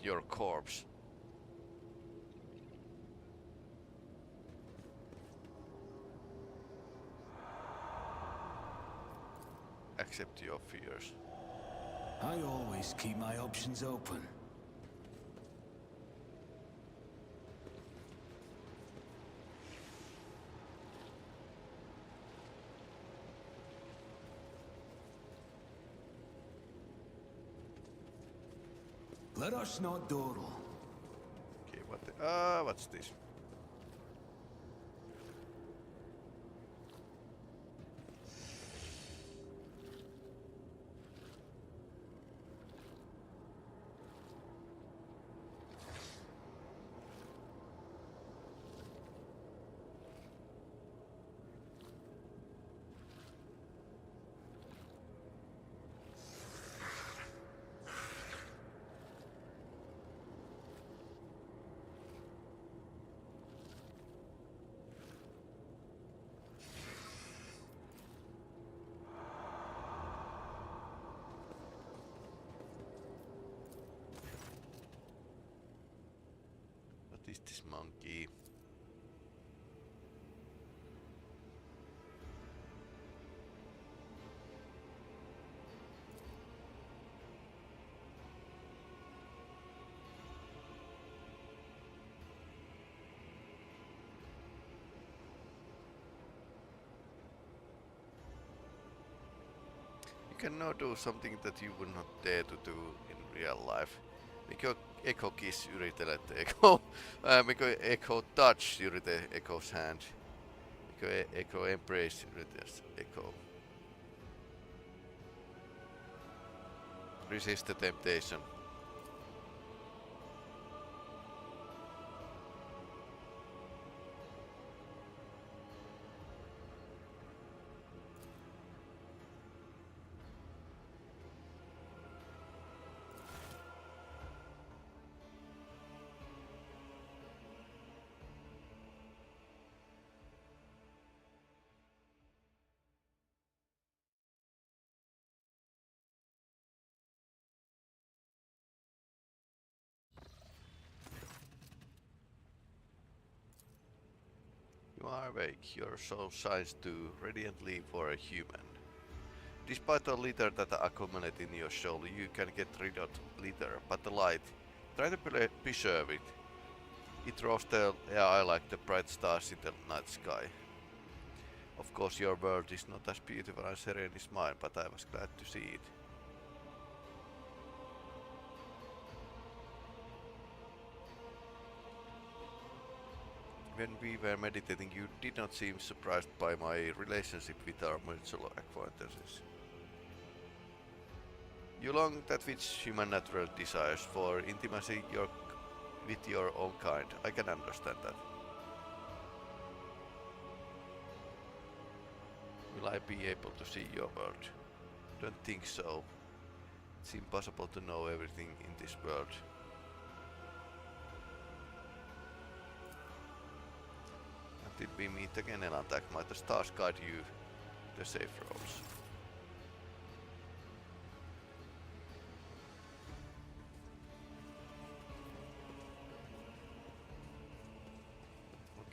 Your corpse. Accept your fears. I always keep my options open. Let us not dawdle. Okay, what's this? What is this monkey? You can now do something that you would not dare to do in real life. Mikä Echo Kiss yritelette Echo? Mikä Echo Touch yrite Echo's hand? Mikä Echo Embrace yrite Echo? Resist the temptation. You are awake, your soul shines too radiantly for a human. Despite the litter that accumulates in your soul, you can get rid of litter, but the light, try to preserve it. It draws the eye like the bright stars in the night sky. Of course your world is not as beautiful as serene is mine, but I was glad to see it. When we were meditating, you did not seem surprised by my relationship with our mutual acquaintances. You long that which human natural desires for intimacy with your own kind. I can understand that. Will I be able to see your world? Don't think so. It's impossible to know everything in this world. Until we meet again, Elantak, might the stars guide you the safe roads.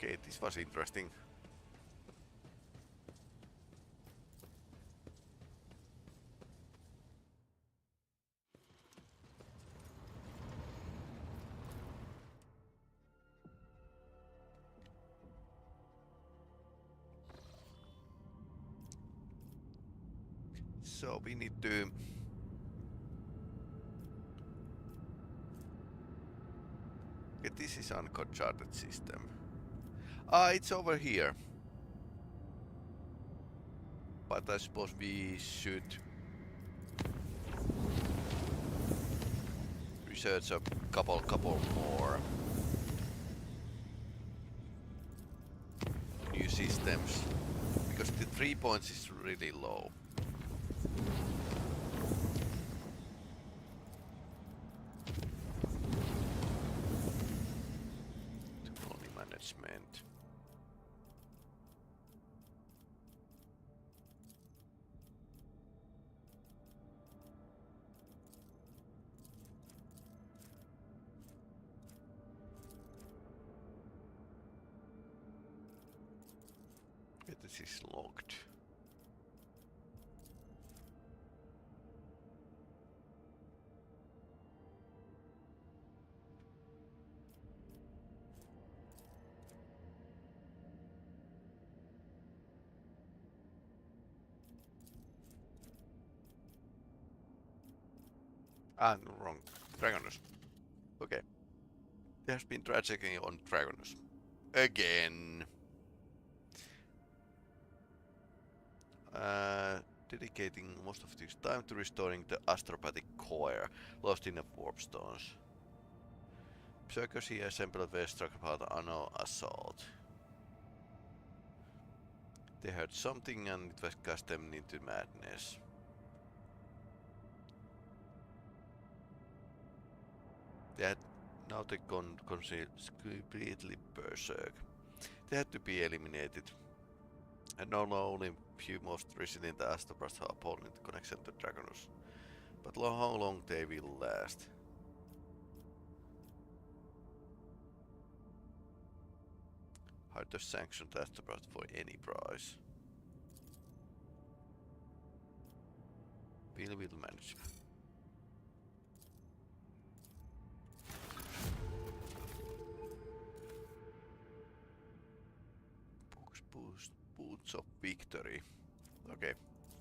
Okay, this was interesting. So we need to get this is uncharted system. It's over here. But I suppose we should research a couple more new systems, because the 3 points is really low. Colony management. This is locked. No, wrong. Dragonus. Okay. There has been tragedy on Dragonus. Again. Dedicating most of this time to restoring the astropathic core lost in the warp stones. Berserkers here assembled were struck about Anno assault. They heard something and it was cast them into madness. They had now they completely berserk. They had to be eliminated. And now only few most resilient Astropaths are upholding the connection to Dragonus. But how long they will last? Hard to sanction the Astropath for any price. Will manage. Boots of victory. Okay,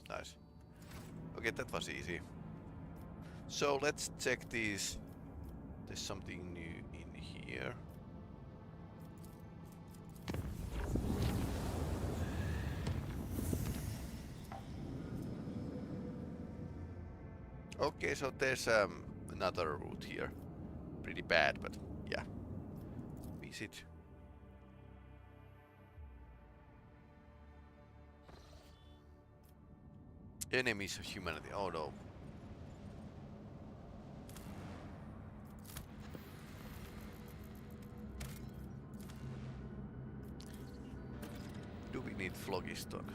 nice. Okay, that was easy. So let's check these. There's something new in here. Okay, so there's another route here. Pretty bad, but yeah. Visit. Enemies of humanity. Oh no. Do we need phlogiston?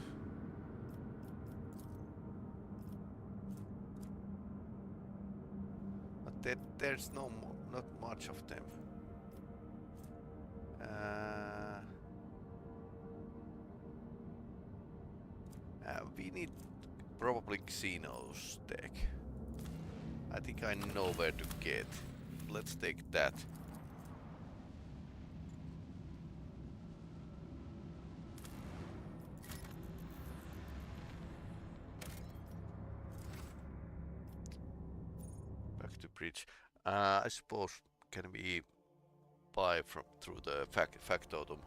But there's not much of them. We need probably Xeno's deck. I think I know where to get. Let's take that. Back to bridge. I suppose can we buy through the factotum?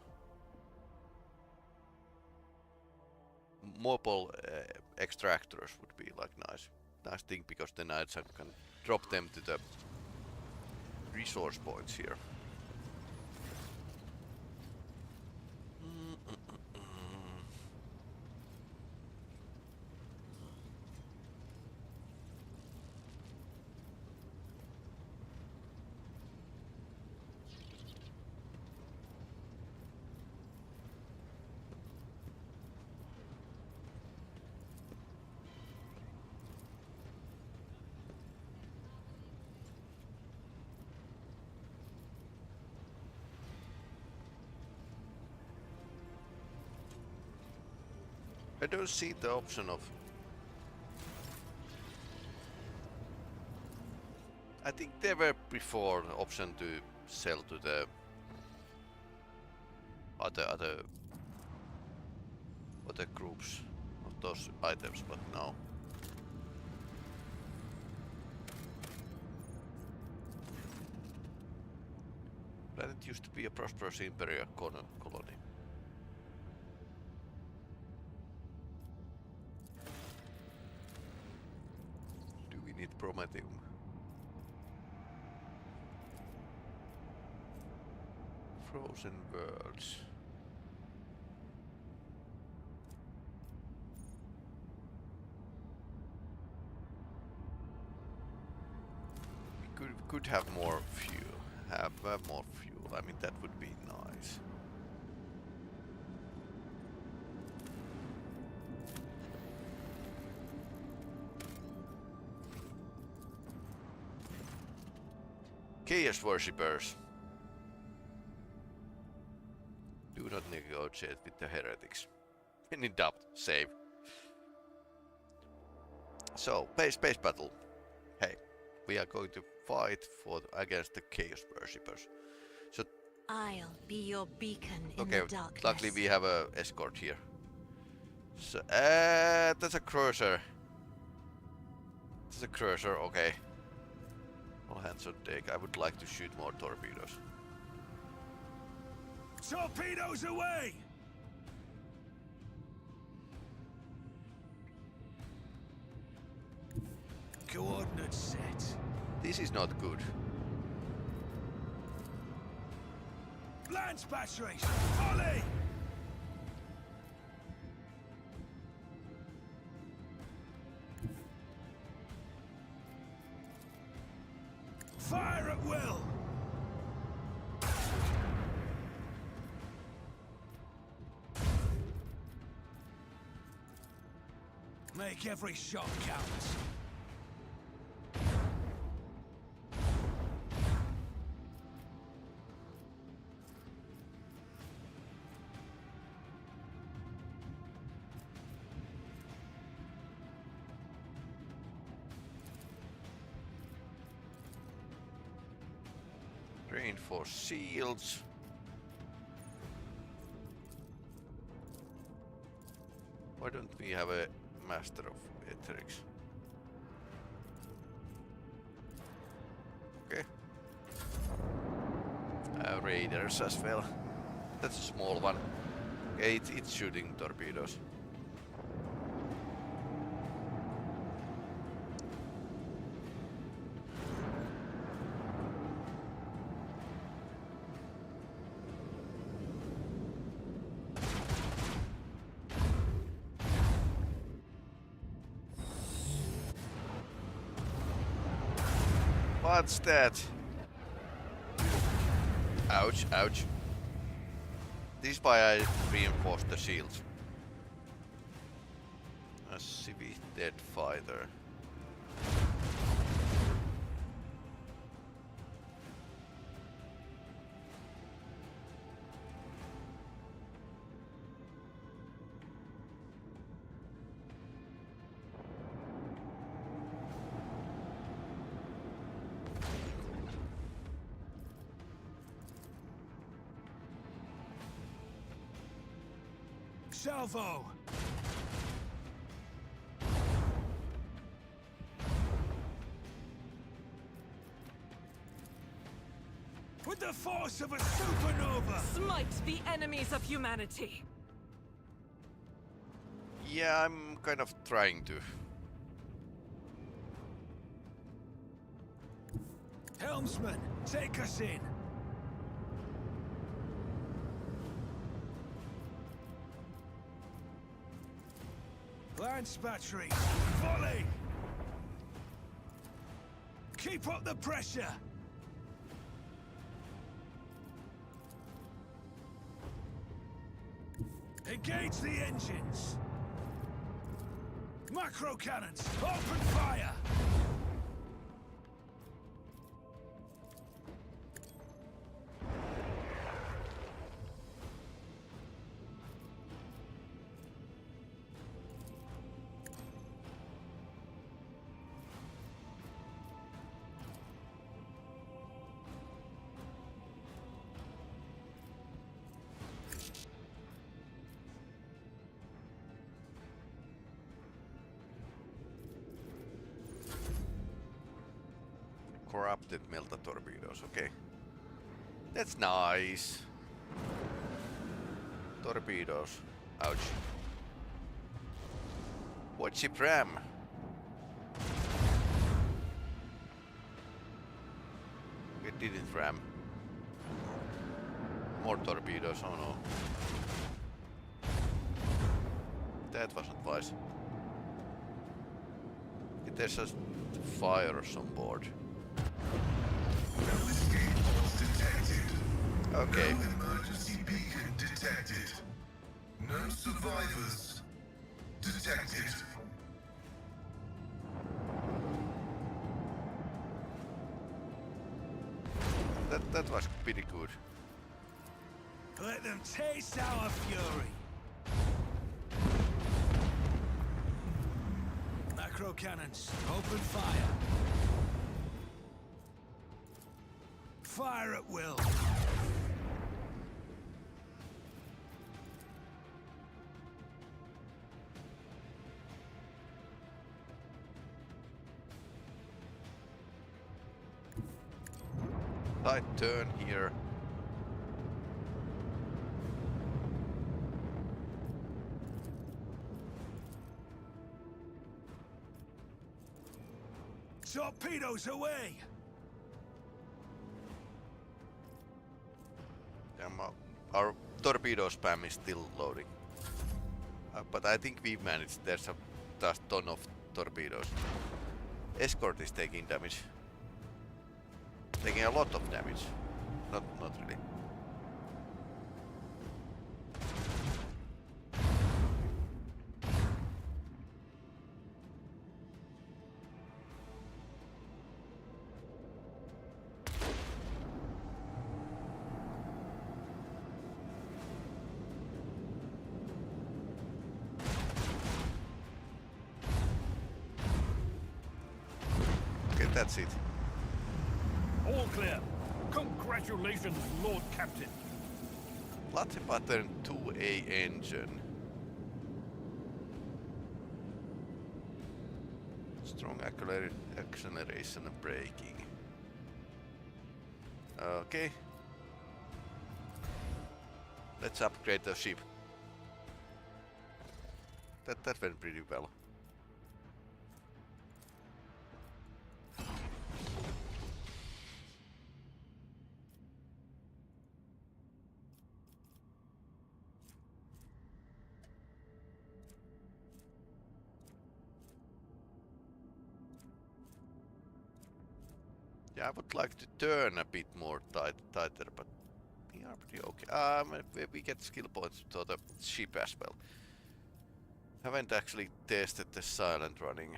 Mobile extractors would be like nice. nice thing because then I can drop them to the resource points here. I don't see the option of... I think there were before the option to sell to the other groups of those items, but no. Planet used to be a prosperous imperial colony. Need Prometheum. Frozen worlds. We could have more fuel. Have more fuel. I mean, that would be nice. Chaos worshippers. Do not negotiate with the heretics. When in doubt, save. So, space battle. Hey, we are going to fight against the Chaos worshippers. So I'll be your beacon in okay, the darkness. luckily we have a escort here. So, that's a cruiser. That's a cruiser, okay. All hands on deck. I would like to shoot more torpedoes. Torpedoes away! Coordinates set. This is not good. Lance batteries! Volley! Fire at will! Make every shot count. Reinforced shields. Why don't we have a master of etherics? Okay. Raiders as well. That's a small one. Okay, it's shooting torpedoes. What's that? Ouch, ouch. This is why I reinforced the shields. A civil dead fighter. Salvo! With the force of a supernova! Smite the enemies of humanity! Yeah, I'm kind of trying to. Helmsman, take us in. Lance batteries, volley! Keep up the pressure! Engage the engines! Macro cannons, open fire! Corrupted melta torpedoes, okay. That's nice. Torpedoes. Ouch. What ship ram? It didn't ram. More torpedoes, oh no. That wasn't wise. There's just fires on board. No escape pods detected. Okay. No emergency beacon detected. No survivors detected. That was pretty good. Let them taste our fury. Macro cannons, open fire. Fire at will. Tight turn here. Torpedoes away! Damn, our torpedo spam is still loading. But I think we managed. There's a ton of torpedoes. Escort is taking damage. Taking a lot of damage. Not really. That's it. All clear. Congratulations, Lord Captain. Latte pattern 2A engine. Strong acceleration and braking. Okay. Let's upgrade the ship. That went pretty well. Yeah, I would like to turn a bit more tighter, but we are pretty okay. We get skill points to the ship as well. Haven't actually tested the silent running.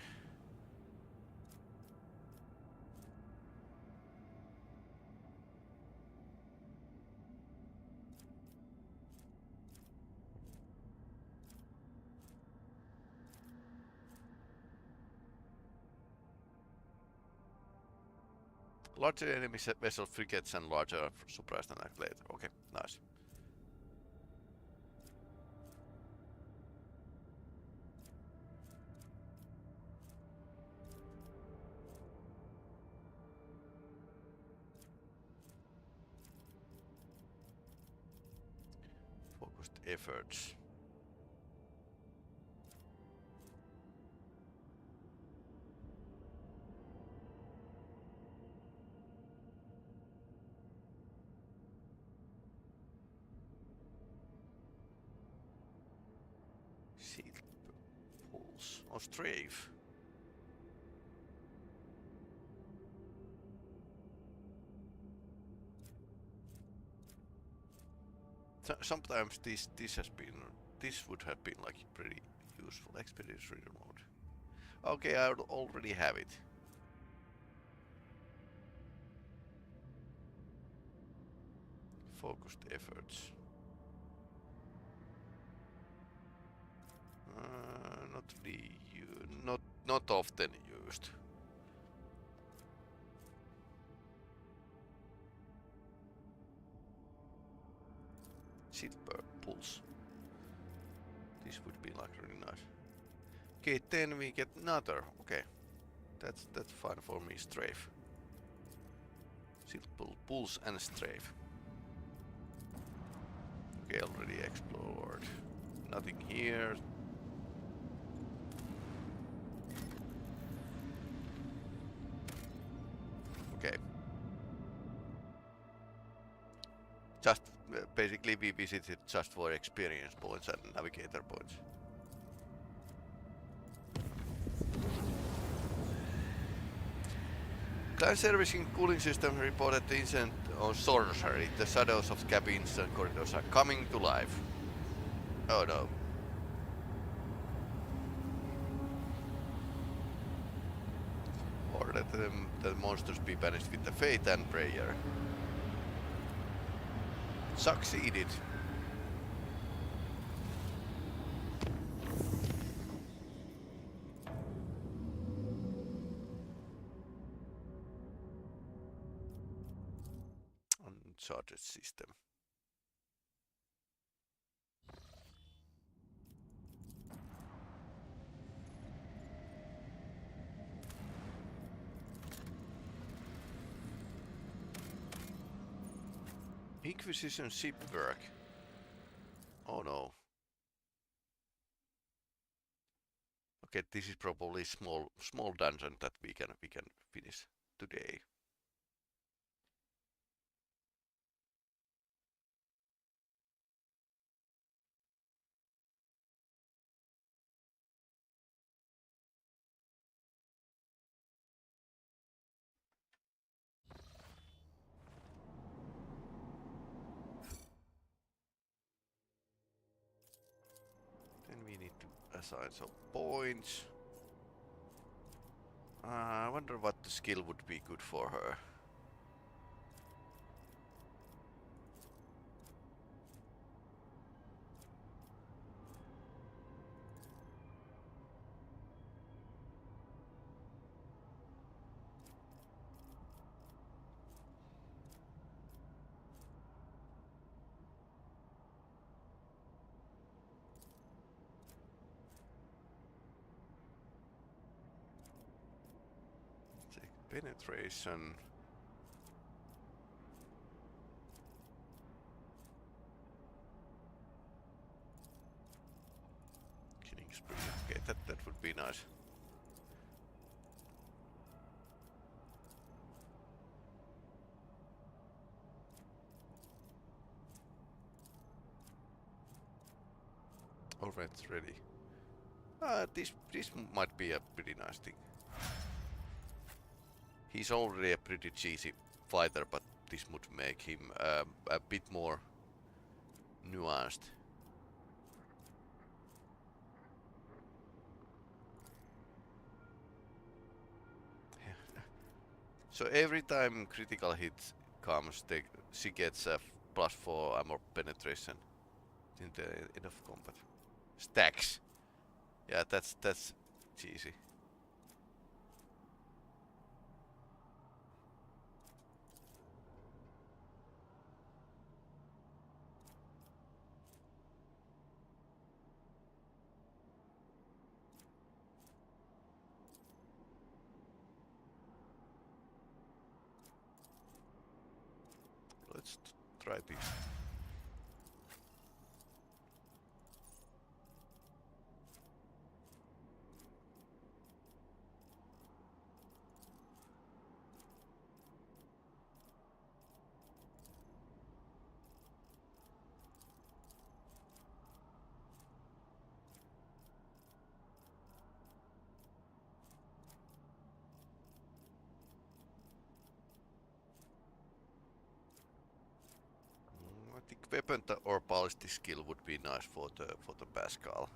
Larger enemy vessel frigates and larger surprise attack later. Okay, nice. Focused efforts. or strafe. Sometimes this would have been like pretty useful. Expeditionary mode. Okay, I already have it. Focused efforts. Not often used. Silver pulse. This would be like really nice. Okay, then we get another. Okay, that's fine for me. Strafe. Silver pulse and strafe. Okay, already explored. Nothing here. Okay. Just basically we visited just for experience points and navigator points. Client servicing cooling system reported the incident on Sorcery. The shadows of cabins and corridors are coming to life. Oh no. Or let the monsters be banished with the faith and prayer. Succeeded. Uncharted system. Inquisition ship work. Oh no. Okay, this is probably small dungeon that we can finish today. We need to assign some points. I wonder what the skill would be good for her. Penetration. Killing spree. Okay, that would be nice. Alright, it's ready. This might be a pretty nice thing. He's already a pretty cheesy fighter, but this would make him a bit more nuanced. So every time critical hit comes, she gets a +4 armor penetration in the end of combat. Stacks. Yeah, that's cheesy. Let's try this. think weapon or ballistic skill would be nice for the Pascal.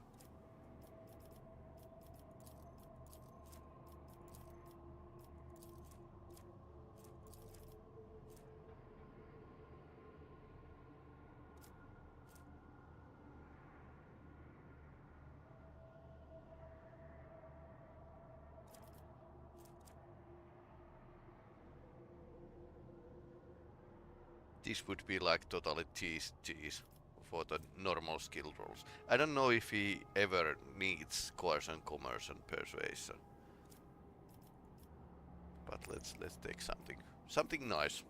This would be like totally cheese for the normal skill rolls. I don't know if he ever needs coercion, commerce and persuasion. But let's take something nice.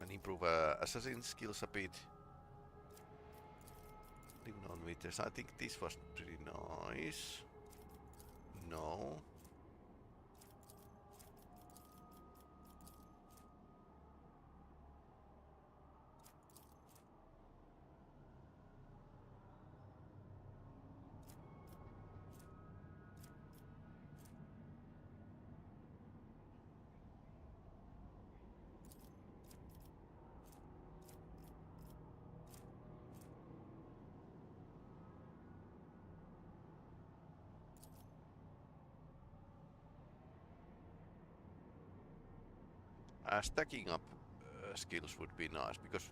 And improve assassin skills a bit. Non-meters. I think this was pretty nice. No. Stacking up skills would be nice because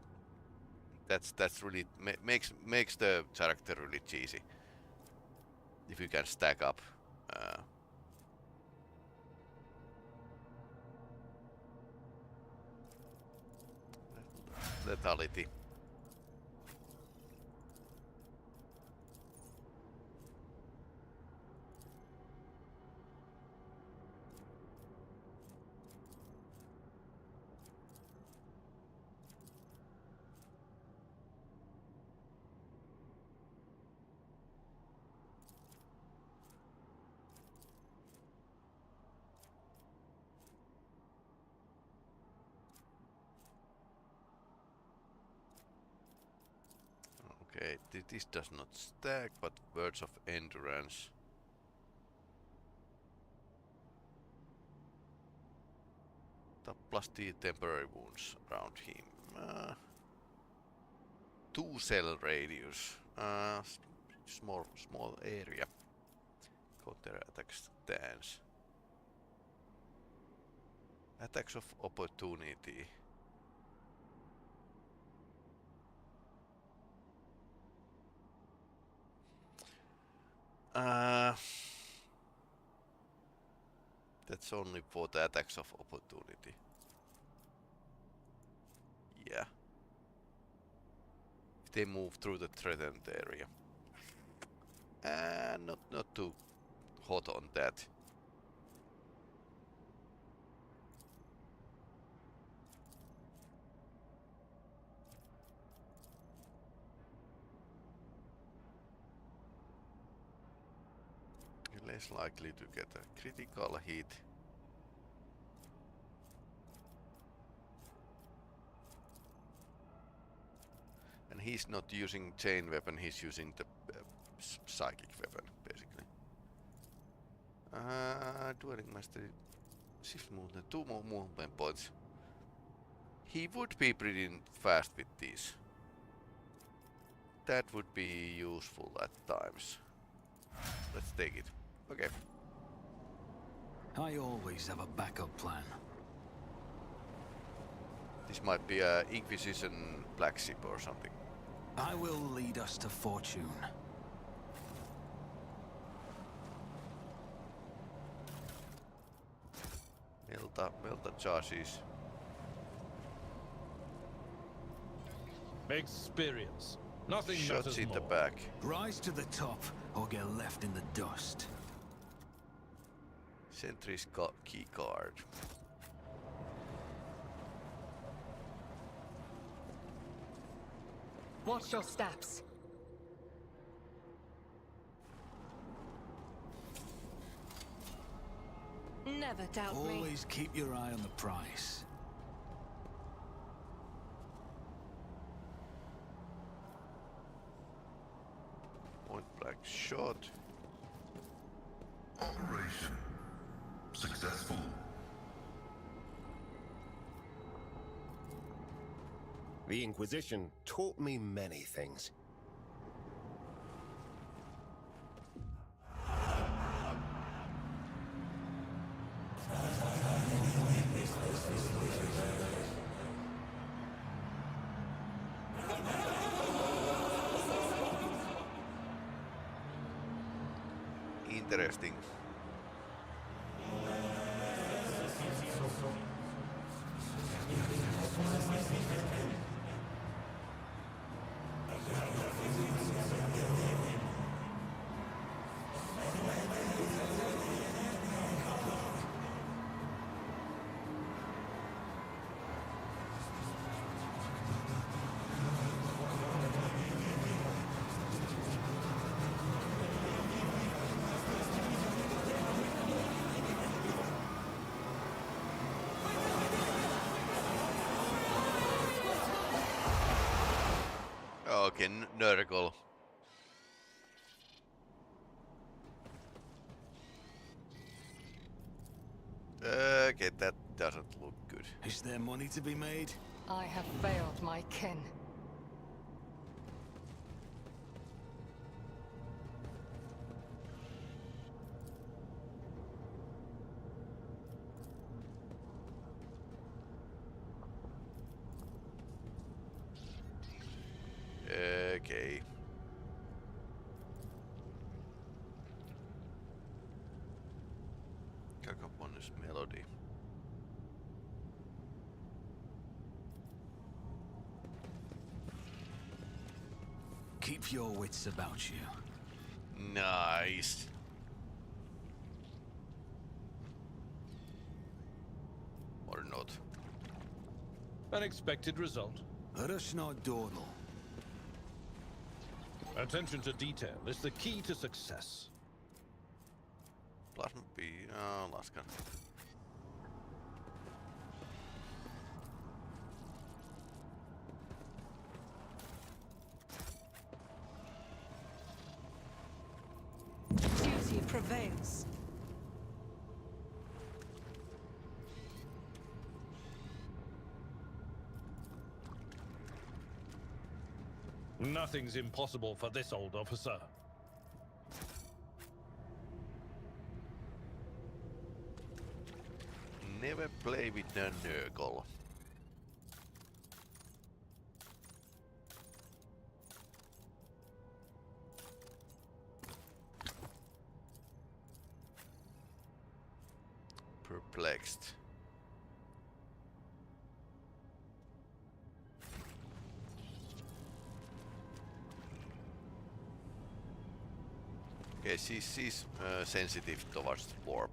that's really makes the character really cheesy if you can stack up. Lethality. Okay, this does not stack, but words of endurance. Top plus the temporary wounds around him. 2 cell radius. Small area. Counter attack stance. Attacks of opportunity. That's only for the attacks of opportunity. Yeah. If they move through the threatened area. Not too hot on that. Less likely to get a critical hit. And he's not using chain weapon, he's using the psychic weapon, basically. Dueling mastery, shift movement, 2 more movement points. He would be pretty fast with these. That would be useful at times. Let's take it. Okay. I always have a backup plan. This might be a Inquisition black ship or something. I will lead us to fortune. Melta charges. Experience. Nothing Shots matters in the more. back. Rise to the top or get left in the dust. Sentry's key card. Watch your steps. Never doubt me. Always keep your eye on the prize. Point blank shot. Operation successful. The Inquisition taught me many things. Interesting. Okay, Nurgle. Okay, that doesn't look good. Is there money to be made? I have failed my kin. Okay. Cacophonous melody. Keep your wits about you. Nice. Or not. Unexpected result. Let us not dawdle. Attention to detail is the key to success. Plasma B. Laskan. Duty prevails. Nothing's impossible for this old officer. Never play with the Nurgle. Perplexed. Okay, she's sensitive towards warp.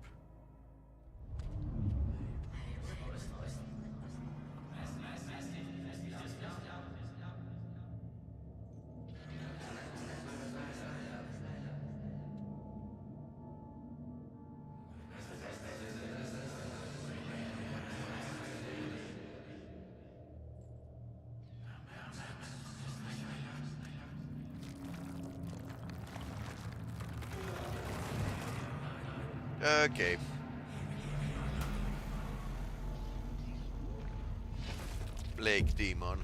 Okay. Plague Demon.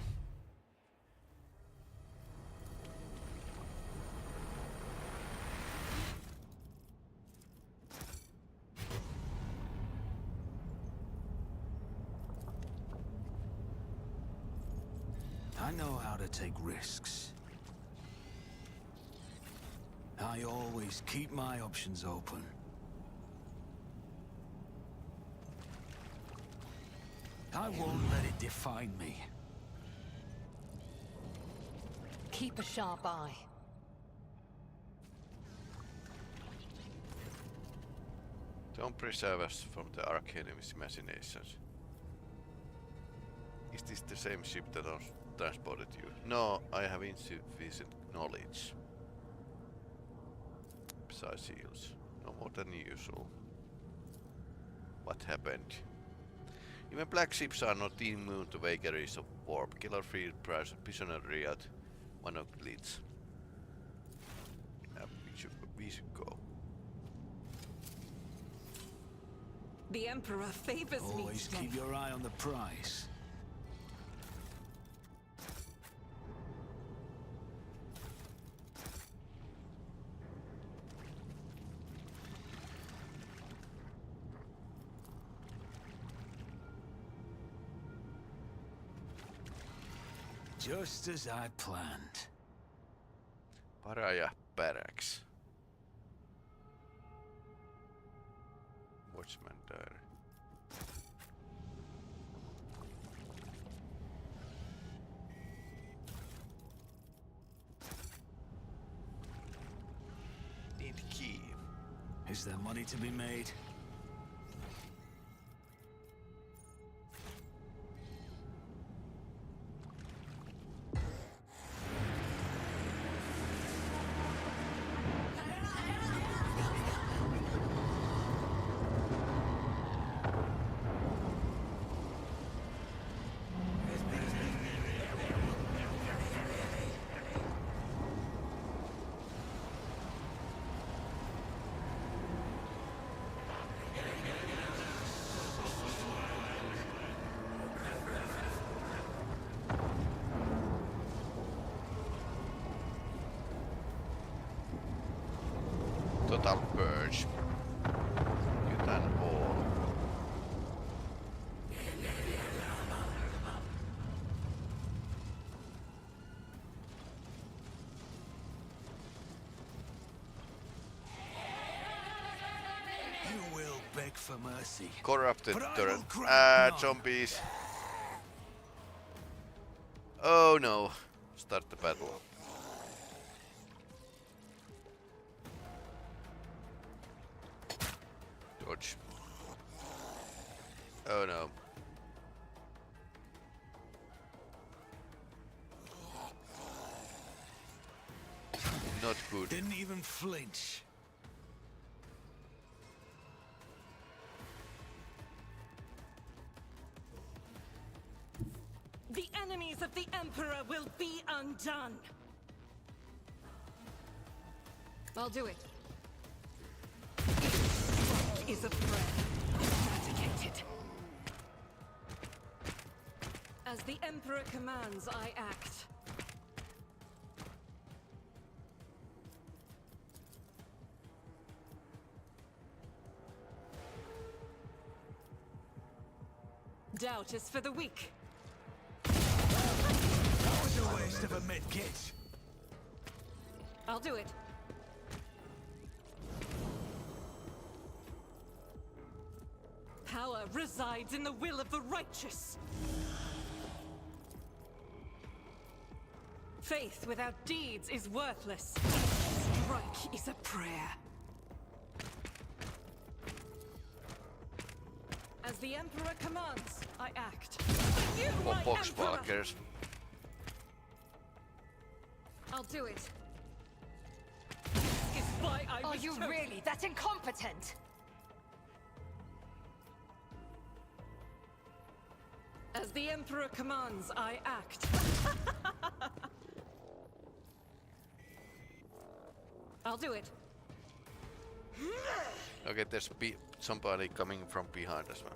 I know how to take risks. I always keep my options open. I won't let it define me. Keep a sharp eye. Don't preserve us from the Arcane's machinations. Is this the same ship that transported you? No, I have insufficient knowledge. Besides seals, no more than usual. What happened? Even black ships are not immune to vagaries of warp. Killer free prisoner riehuu, one of glitz. We should go. The Emperor favors me Always today. keep your eye on the prize. Just as I planned. Paraja Barracks. Watchman Diary. Need key. Is there money to be made? Total purge. You done all. You will beg for mercy. Corrupted But I turret. will grant none. Zombies. Oh no. Start the battle. Dodge. Oh no. Not good. Didn't even flinch. The enemies of the Emperor will be undone. I'll do it. Is a prayer eradicated. As the Emperor commands, I act. Doubt is for the weak. That was a waste of a medkit. I'll do it. Power resides in the will of the righteous. Faith without deeds is worthless. Strike is a prayer. As the Emperor commands, I act. You, Or my box Emperor! walkers. I'll do it. Is why I Are was you chosen. really that incompetent? As the Emperor commands, I act. I'll do it. Okay, there's somebody coming from behind as well.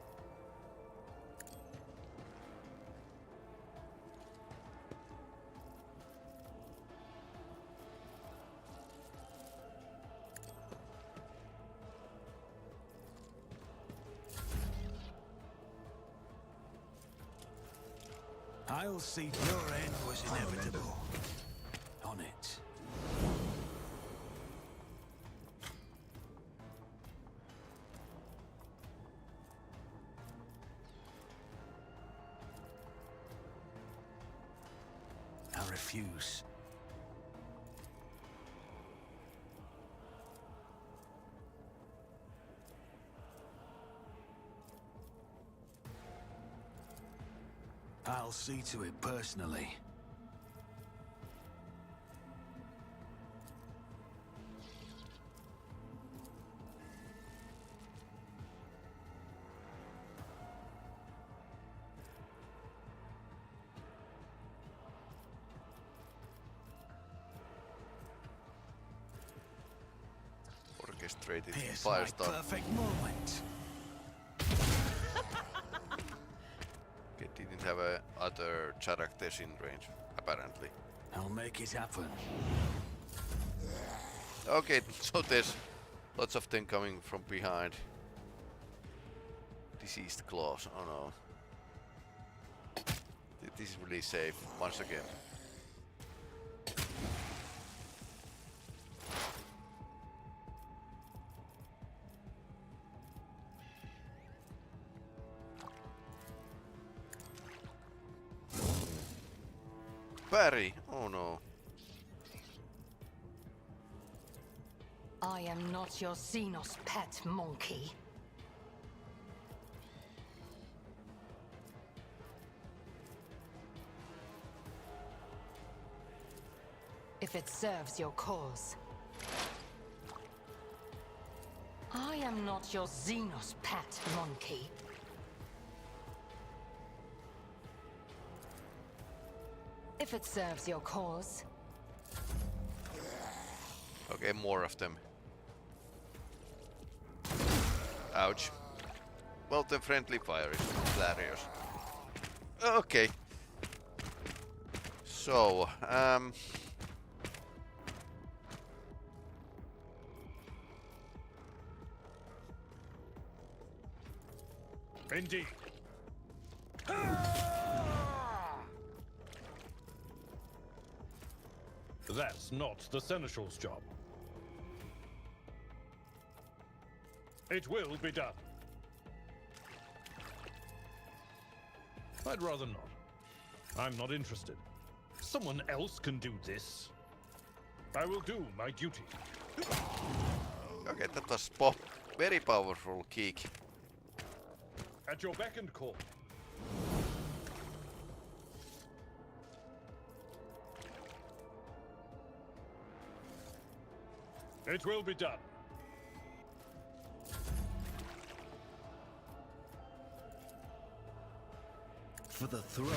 I'll see your end was inevitable. On it. I refuse. I'll see to it personally. Orchestrated Here's my firestorm. perfect moment. Okay, didn't have other characters in range, apparently. I'll make it happen. Okay, so there's lots of them coming from behind. Diseased claws, oh no. This is really safe once again. Barry! Oh no. I am not your Xenos pet monkey. If it serves your cause. I am not your Xenos pet monkey. If it serves your cause. Okay, more of them. Ouch. Well, the friendly fire is hilarious. Okay. So, Indeed. That's not the Seneschal's job. It will be done. I'd rather not. I'm not interested. Someone else can do this. I will do my duty. okay, that was very powerful kick. At your beck and call. It will be done. For the throne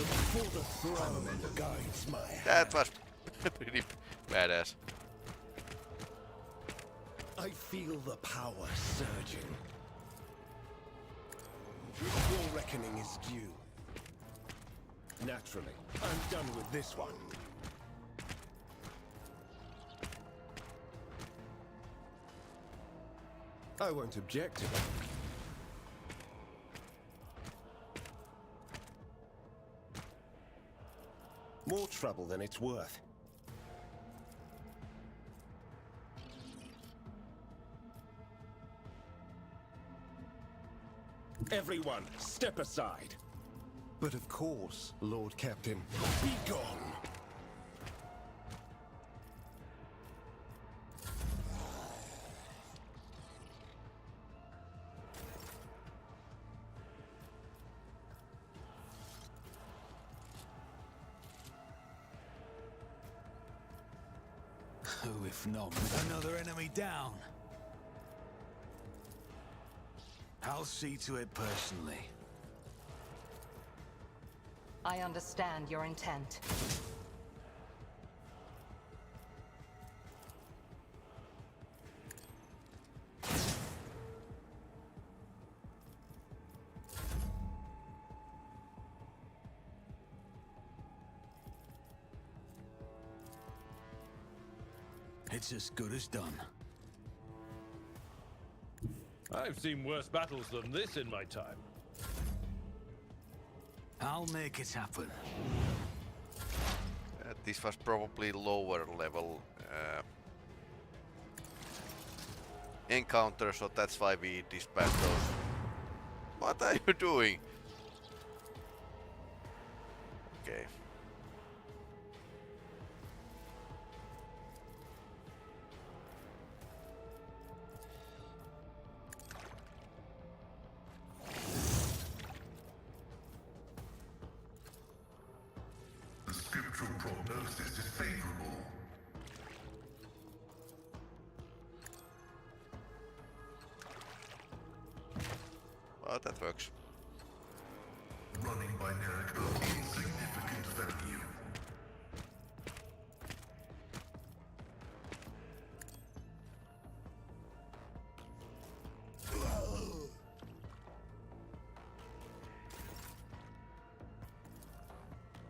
guides my hand. That was pretty badass. I feel the power surging. Your reckoning is due. Naturally, I'm done with this one. I won't object to it. More trouble than it's worth. Everyone, step aside. But of course, Lord Captain. Be gone! Who, if not, another enemy down? I'll see to it personally. I understand your intent. It's as good as done. I've seen worse battles than this in my time. I'll make it happen. This was probably lower level encounter, so that's why we dispatched those. What are you doing? Okay. The scriptural prognosis is favorable. Well, that works. Running binaric of insignificant value.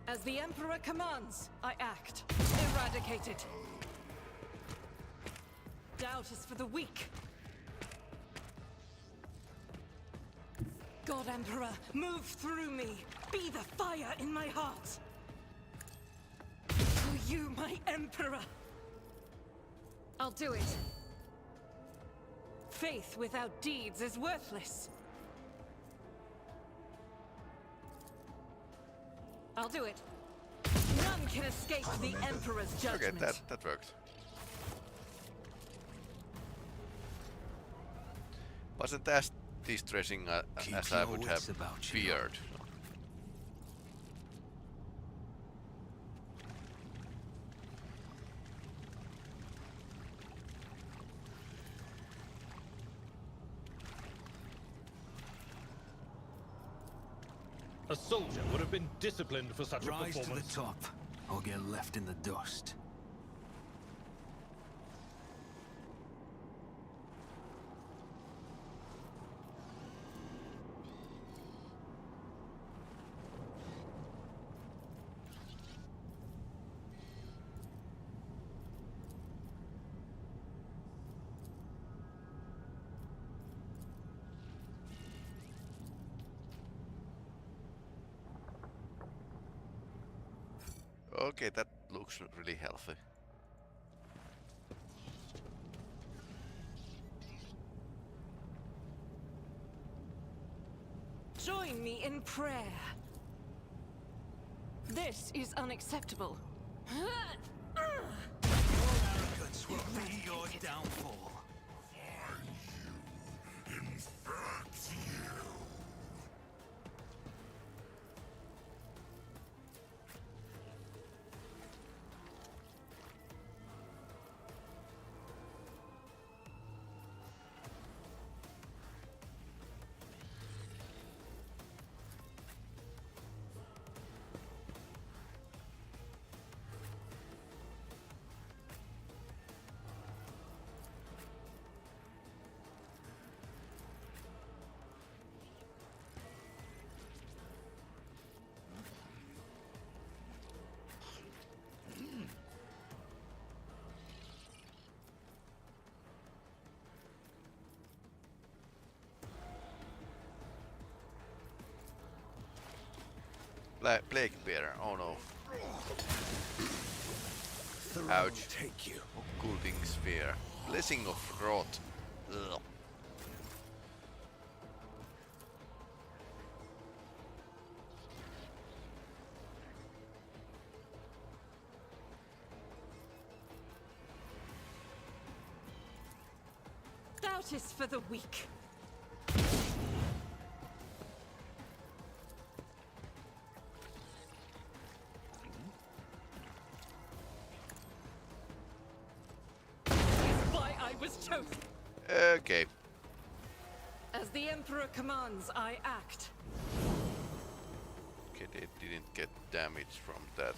As the Emperor commands, I act. Eradicate it. Doubt is for the weak. God Emperor, move through me. Be the fire in my heart. For you, my Emperor. I'll do it. Faith without deeds is worthless. I'll do it. None can escape the Emperor's judgment. Okay, that worked. Wasn't as distressing as I would have feared. A soldier would have been disciplined for such a Rise performance. to the top, or get left in the dust. Okay, that looks really healthy. Join me in prayer. This is unacceptable. Arrogance will be your downfall. Plague bearer, oh no. Ouch. Take you. Occulting sphere. Blessing of rot. Ugh. Doubt is for the weak. Okay. As the Emperor commands, I act. Okay, they didn't get damage from that.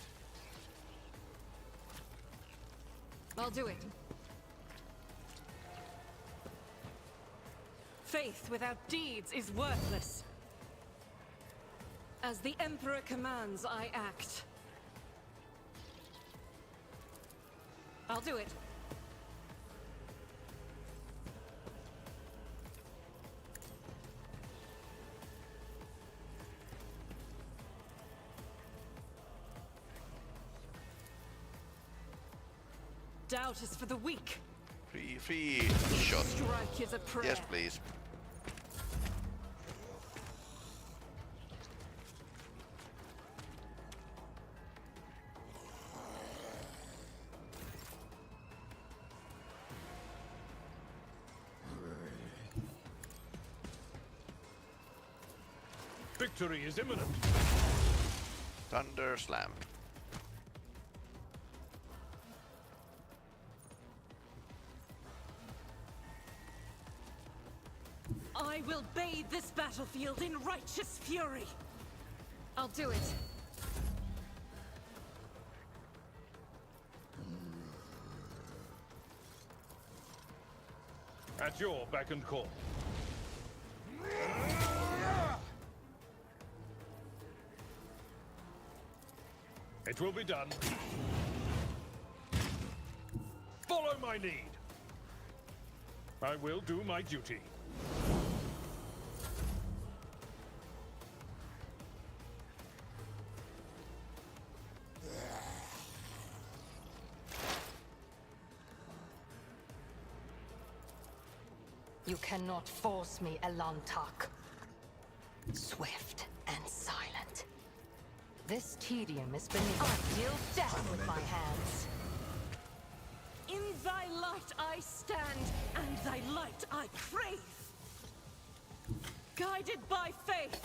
I'll do it. Faith without deeds is worthless. As the Emperor commands, I act. I'll do it. Doubt is for the weak. Free shot. Strike is a prayer. Yes, please. Victory is imminent. Thunder slam. I will bathe this battlefield in righteous fury. I'll do it. At your beck and call. It will be done. Follow my lead. I will do my duty. You cannot force me, Elantak. Swift and silent. This tedium is beneath. I deal death with my hands. In thy light I stand, and thy light I crave. Guided by faith.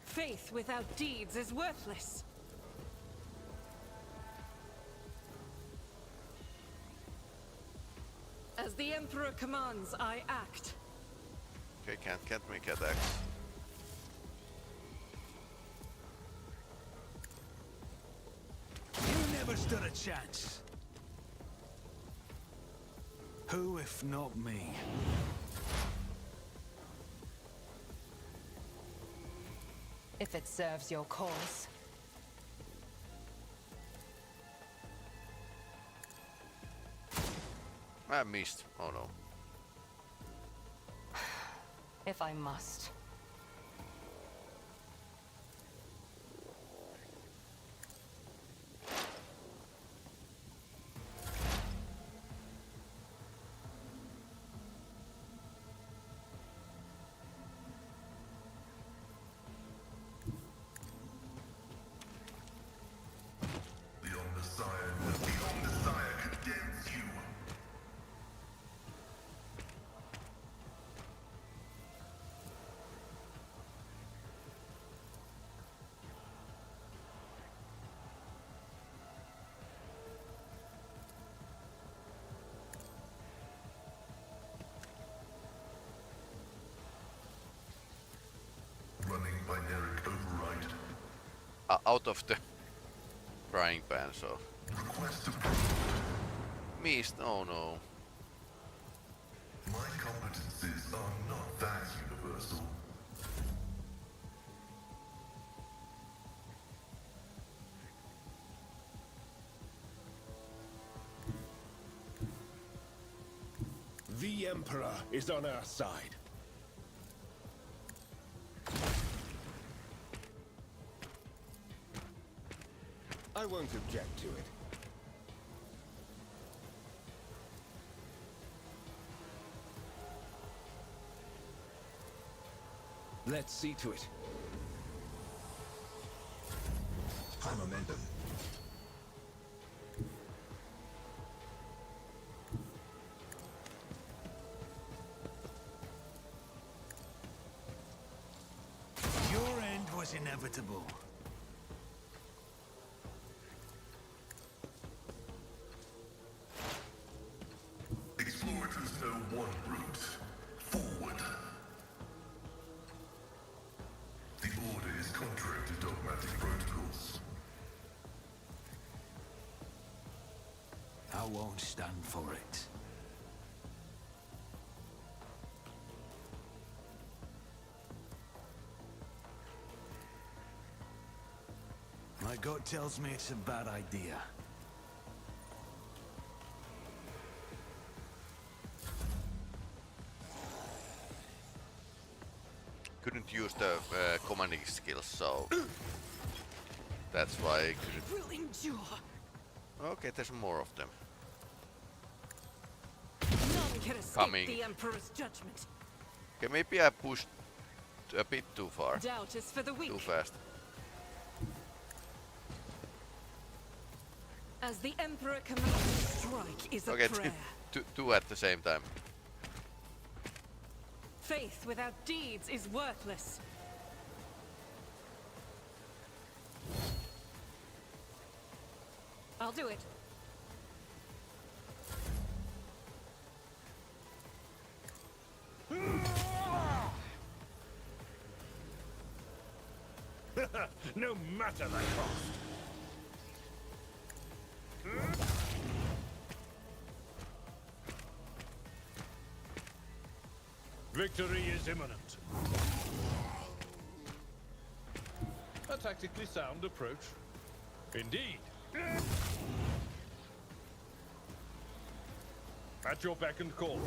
Faith without deeds is worthless. As the Emperor commands, I act. Okay, can't make attacks. You never stood a chance. Who if not me? If it serves your cause. I missed. Oh no. If I must. Out of the frying pan, so. Missed, oh no. My competencies are not that universal. The Emperor is on our side. I won't object to it. Let's see to it. High momentum. Your end was inevitable. Explorators know one route. Forward. The order is contrary to dogmatic protocols. I won't stand for it. My gut tells me it's a bad idea. Couldn't use the commanding skills, so that's why I couldn't. Will endure. Okay, there's more of them. None can escape Coming. the Emperor's judgment. Okay, maybe I pushed a bit too far. Doubt is for the weak. Too fast. As the Emperor commands, strike is a Okay, prayer. two at the same time. Faith without deeds is worthless. I'll do it. No matter the cost. Victory is imminent. A tactically sound approach. Indeed. At your beck and call.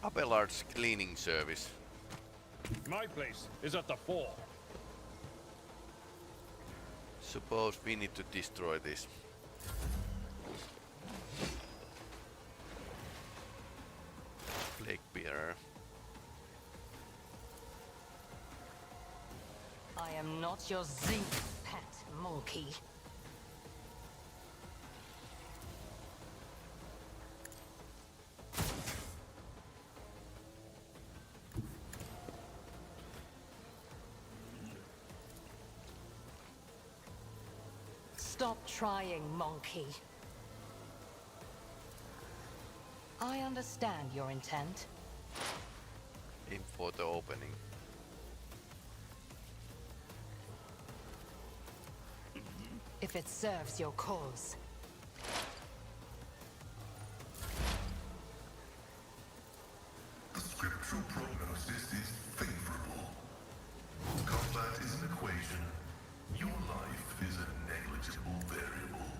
Abelard's cleaning service. My place is at the fore. Suppose we need to destroy this. am not your zinc pet, monkey. Stop trying, monkey. I understand your intent. Aim for the opening. If it serves your cause. The scriptural prognosis is favorable. Combat is an equation. Your life is a negligible variable.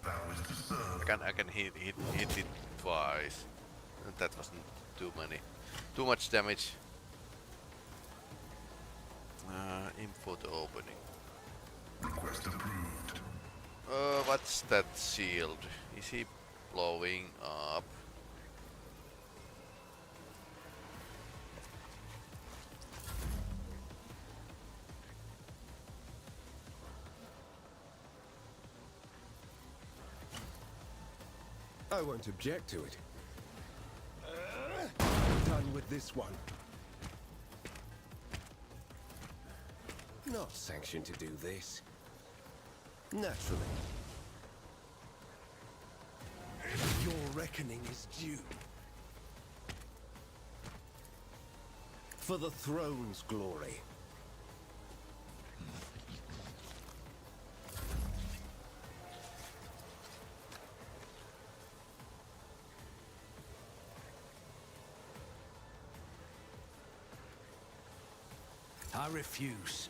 Vow is to serve. I can hit it twice. That wasn't too much damage. Aim for the opening. Request approved. What's that shield? Is he blowing up? I won't object to it. Done with this one. Not sanctioned to do this. Naturally. Your reckoning is due. For the throne's glory. I refuse.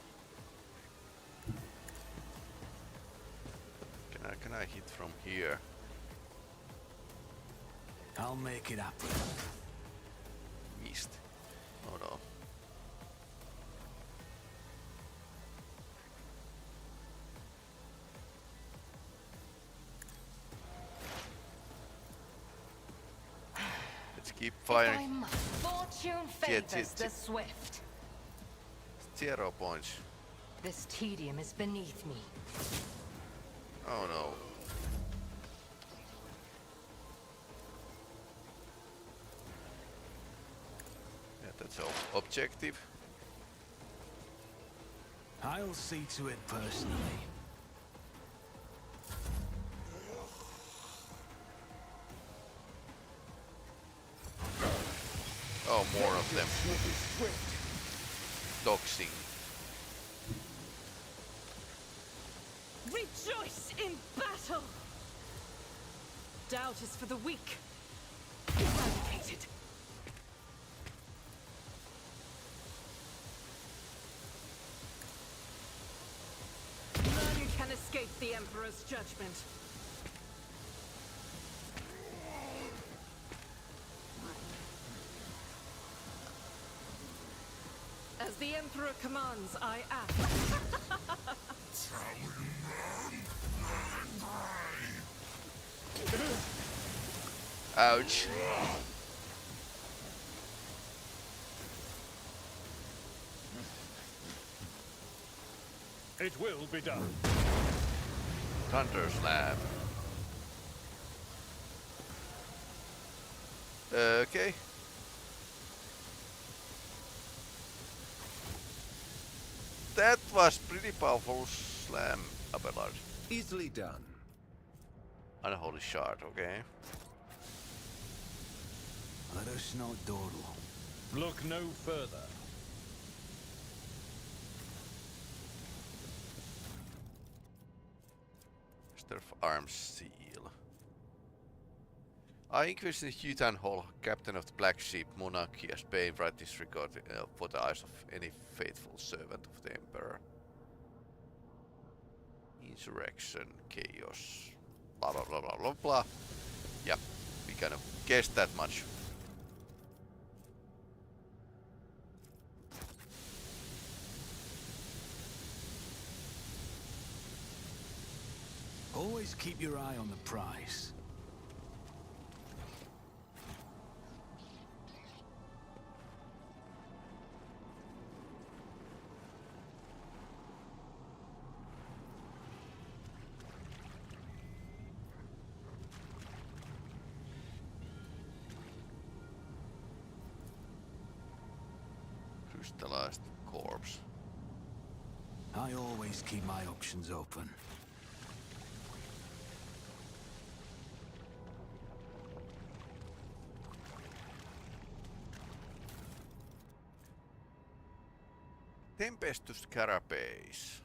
Can I hit from here? I'll make it happen. Missed. Oh no. Let's keep firing. Fortune favors the swift. 0 points. This tedium is beneath me. Oh no. Yeah, that's our objective. I'll see to it personally. Oh, more of them. Doxing. Rejoice in battle! Doubt is for the weak. Eradicated. None can escape the Emperor's judgment. As the Emperor commands, I act. Ouch. It will be done. Thunder Slab. Okay. That was pretty powerful slam, Abelard. Easily done. Unholy shard, okay. Let us not dawdle. Look no further. Master of Arms Seal. I Inquisitor Hutan Hall, Captain of the Black Sheep Monarchy, as Bane write this record for the eyes of any faithful servant of the Emperor. Insurrection, chaos, blah blah blah blah blah blah. Yeah, we kind of guessed that much. Always keep your eye on the prize. crystallized corpse. I always keep my options open. Tempestus Carapace.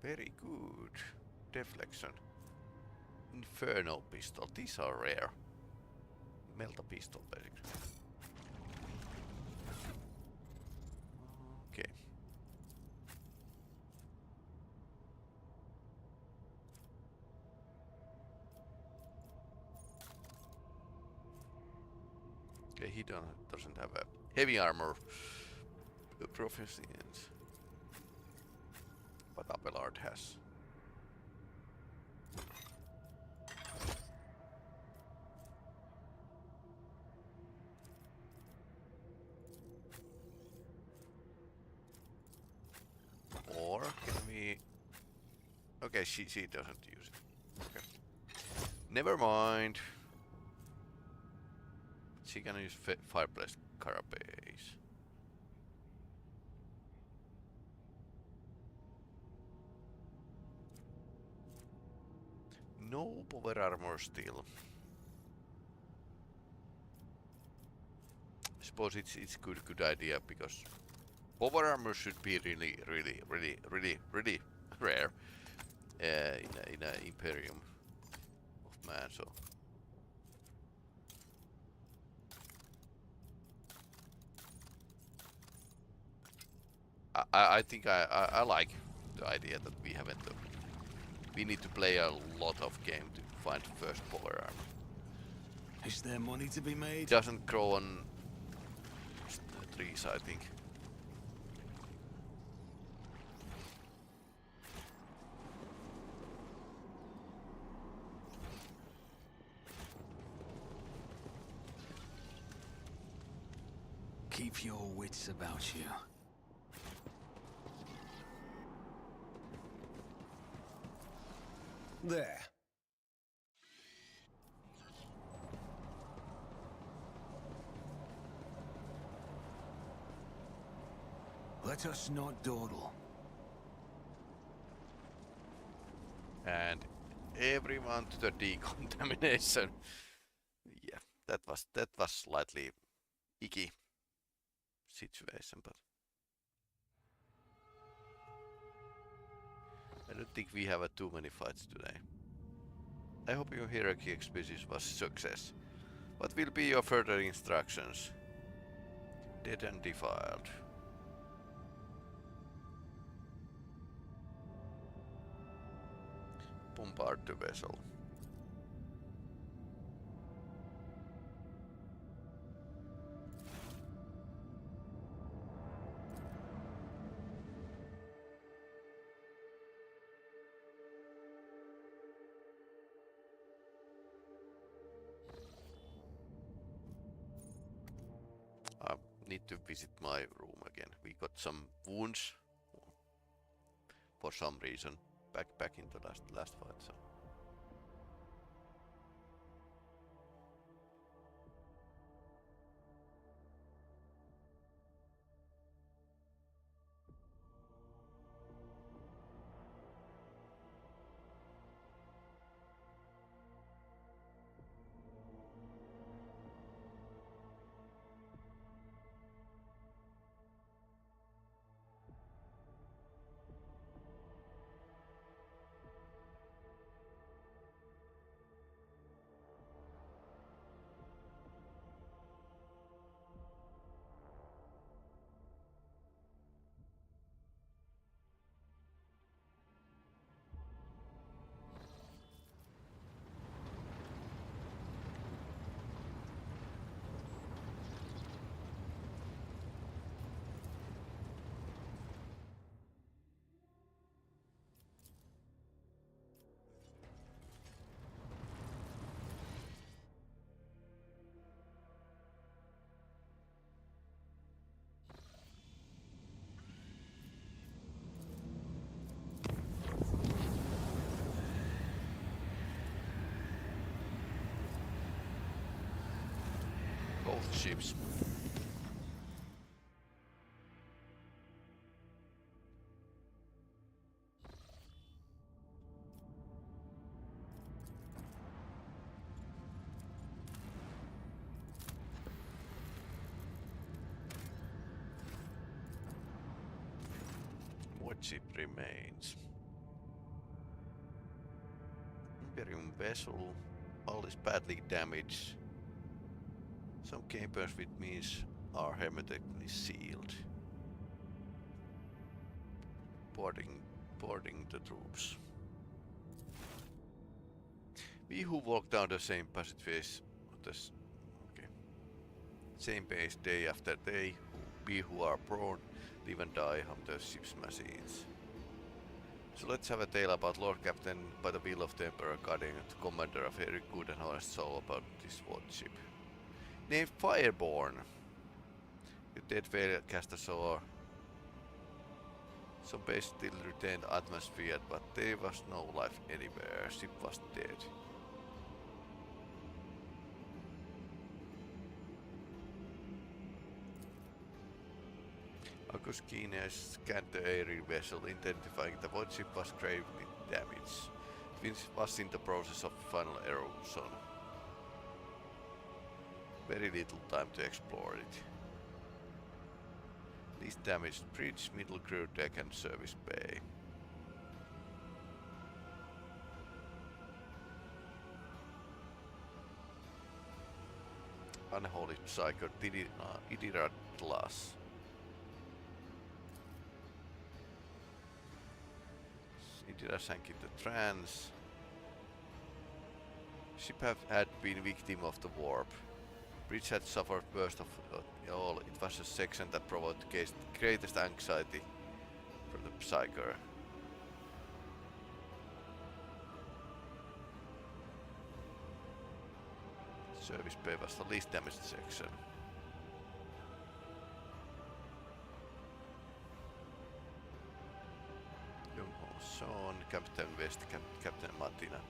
Very good. Deflection. Inferno pistol. These are rare. Melta pistol basically. Okay. Okay, he doesn't have a heavy armor proficiency, but Abelard has. Or can we? Okay, she doesn't use it. Okay. Never mind. She can use fireplace carapace. No power armor still. I suppose it's good idea because power armor should be really rare in a Imperium of Man. So I think I like the idea that we haven't. We need to play a lot of game to find first power armor. Is there money to be made? It doesn't grow on trees, I think. Keep your wits about you. There. Let us not dawdle. And everyone to the decontamination. Yeah, that was slightly icky situation, but I don't think we have too many fights today. I hope your hierarchy experience was a success. What will be your further instructions? Dead and defiled. Bombard the vessel. I need to visit my room again. We got some wounds for some reason back in the last fight. So. Both ships. ship remains. Imperium vessel. Hull is badly damaged. Some campers with means are hermetically sealed. Boarding the troops. We who walk down the same passageway, same base day after day, we who are born, live and die on the ship's machines. So let's have a tale about Lord Captain, by the will of the Emperor, guardian and commander of every good and honest soul about this ship. Named Fireborn. The dead whale cast ashore. Some base still retained atmosphere, but there was no life anywhere. Ship was dead. Agus Keener scanned the aerial vessel, identifying the void ship was gravely damaged. It was in the process of final erosion. Very little time to explore it. Least damaged bridge, middle crew deck and service bay. Unholy Psycho Idira Glass. Idira sank into trance. Ship had been victim of the warp. Bridge had suffered worst of all. It was a section that provoked the greatest anxiety from the Psyker. Service bay was the least damaged section. Young Ho Son, Captain West, Captain Martina.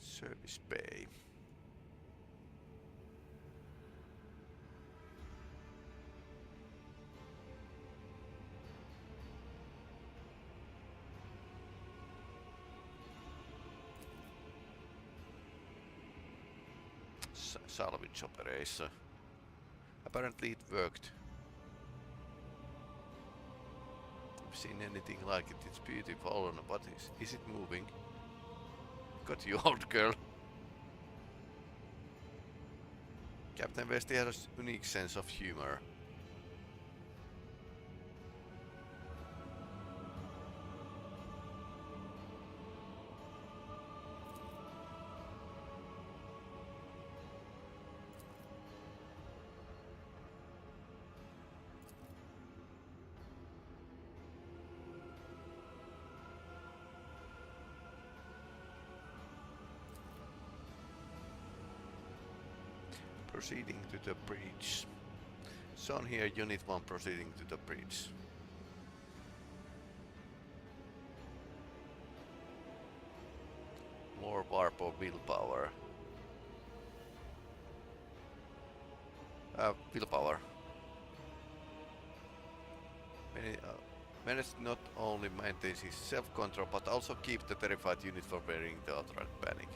Service bay. Salvage operation. Apparently it worked. I've seen anything like it. It's beautiful. What is it moving? Got you, old girl. Captain Westy has a unique sense of humor. Proceeding to the bridge. Son here, Unit 1 proceeding to the bridge. More warp or willpower. Willpower. Menace not only maintains his self-control but also keeps the terrified unit from wearing the outright panic.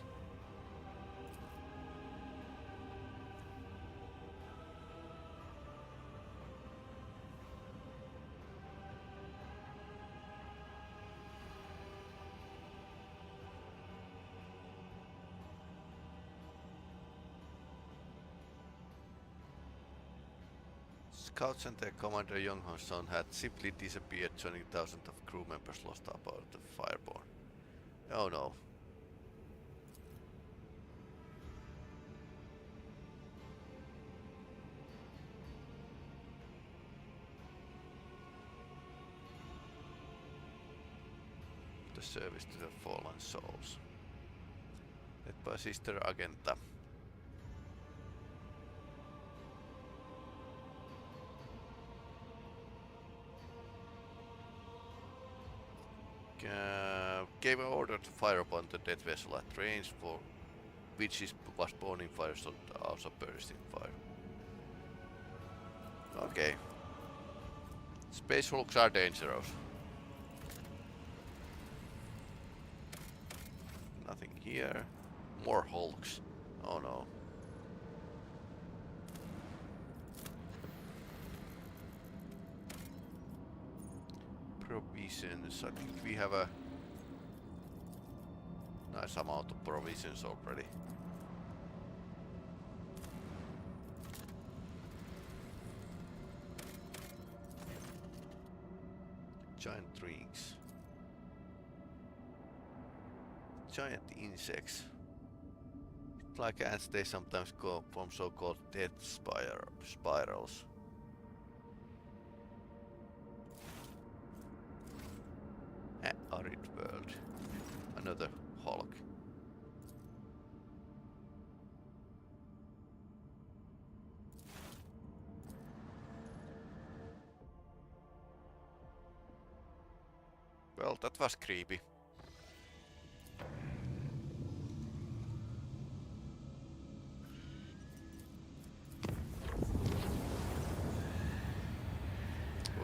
Scouts and their commander Young Ho Son had simply disappeared, joining thousands of crew members lost aboard the Fireborn. Oh no. The service to the fallen souls. Led by Sister Agenta. Gave an order to fire upon the dead vessel at range, for which it was spawning fire, so also bursting fire. Okay. Space hulks are dangerous. Nothing here. More hulks. Oh no. Provisions. I think we have a nice amount of provisions already. Giant drinks. Giant insects. Like ants, they sometimes go from so-called death spirals. Arid world. Another Hulk. Well, that was creepy.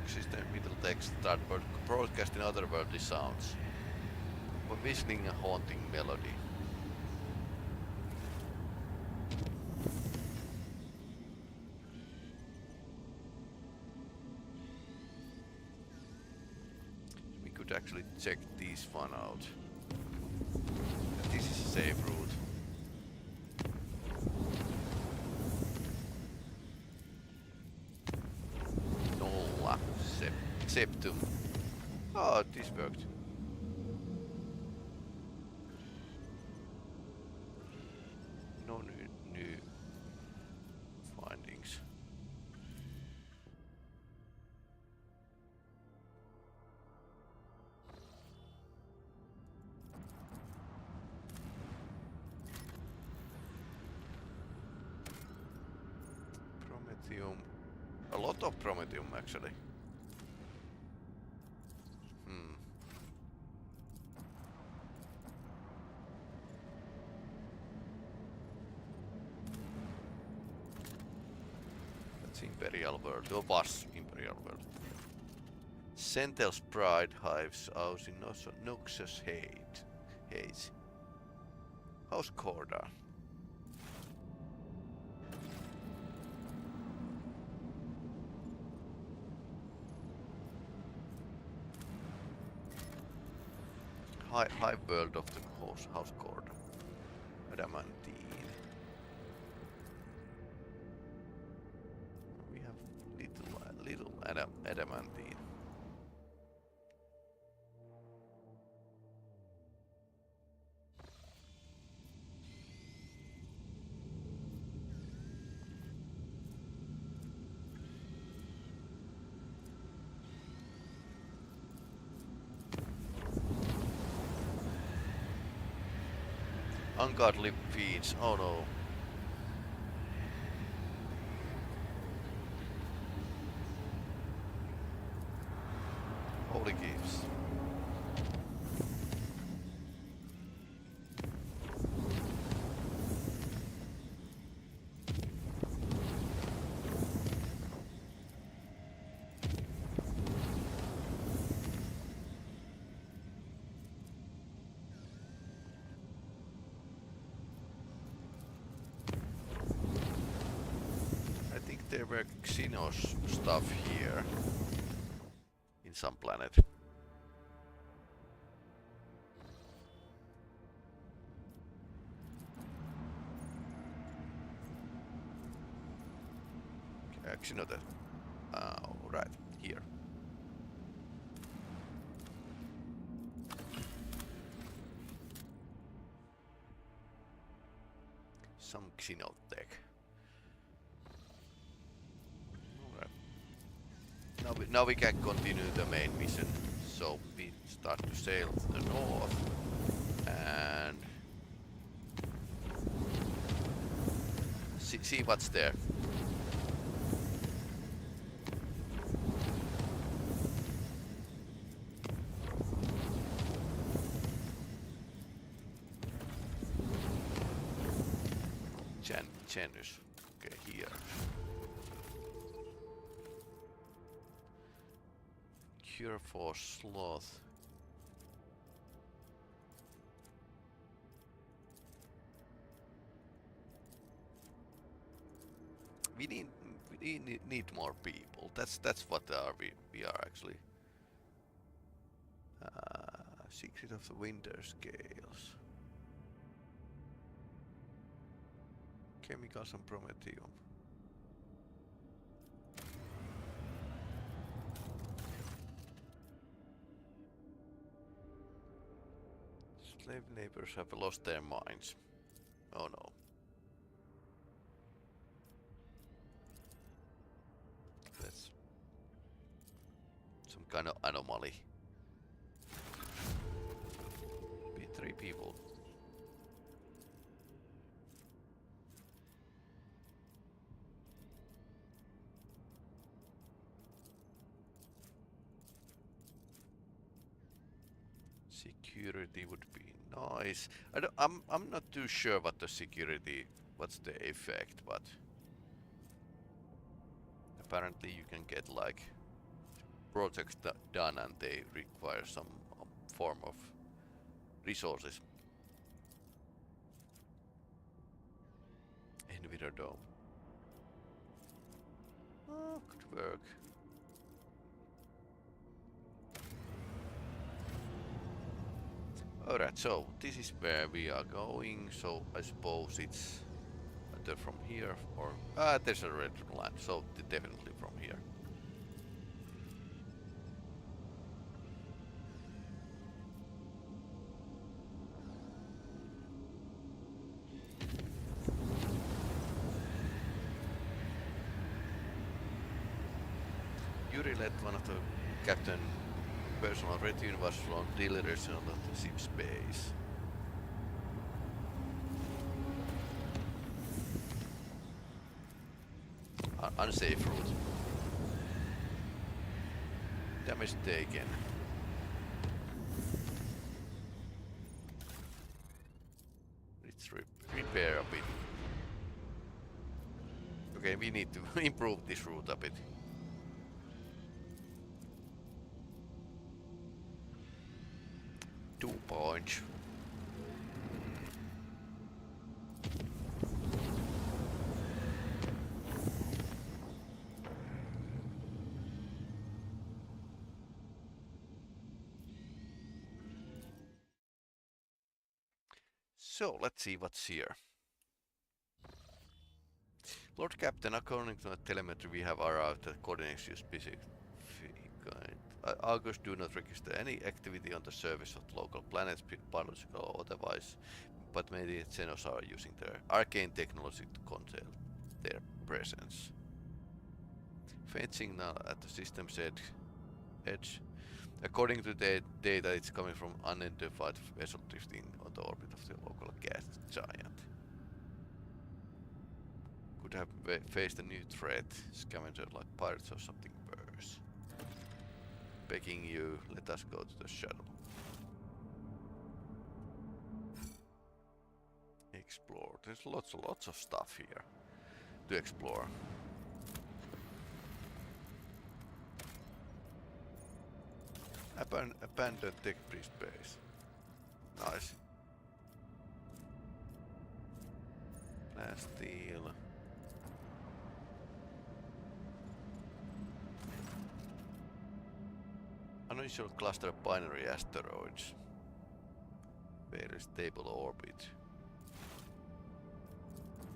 System middle text start broadcasting otherworldly sounds. Whistling a haunting melody. We could actually check this one out. This is a safe route. Nolla septum. Oh, this worked. No new findings. Promethium. A lot of promethium actually. Imperial world, or was Imperial world. Centel's pride hives out in noxious haze. How's Corda? Hive world of the House Corda. Adamantine. Little adamantine. Ungodly feeds. Oh no. Holy gifts. I think there were Xenos stuff here in some planet. Actually not that. Right, here. Some Xenotech. Alright. Now we can continue the main mission. So we start to sail to the north and see what's there. Janus. Okay, here. Cure for sloth. we need more people. That's what we are actually. Secret of the Winter Scales. Chemicals and Prometheum. Slave neighbors have lost their minds. Oh no. That's some kind of anomaly. Be 3 people. Security would be nice. I'm not too sure what the security, what's the effect, but apparently you can get like projects done and they require some form of resources. Invader Dome. Oh, could work. Alright, so this is where we are going, so I suppose it's either from here or... there's a red line, so definitely from here. Yuri led one of the captain personal retinue was from deliberation of the ship's base. Unsafe route. Damage taken. Let's repair a bit. Okay, we need to improve this route a bit. Points. So let's see what's here. Lord Captain, according to the telemetry we have arrived at coordinates you specific. August do not register any activity on the surface of the local planets, biological or otherwise, but maybe Xenos are using their arcane technology to conceal their presence. Faint signal at the system's edge. According to the data, it's coming from unidentified vessel drifting on the orbit of the local gas giant. Could have faced a new threat, scavenger like pirates or something worse. Begging you, let us go to the shuttle. Explore. There's lots of stuff here to explore. Abandoned debris space. Nice. Blast steel. Unusual cluster of binary asteroids. Very stable orbit.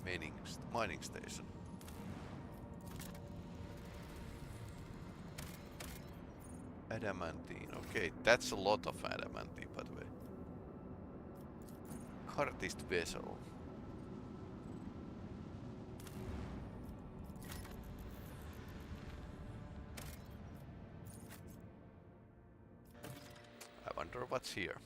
Mining station. Adamantine. Okay, that's a lot of adamantine, by the way. Cartist vessel. I wonder what's here.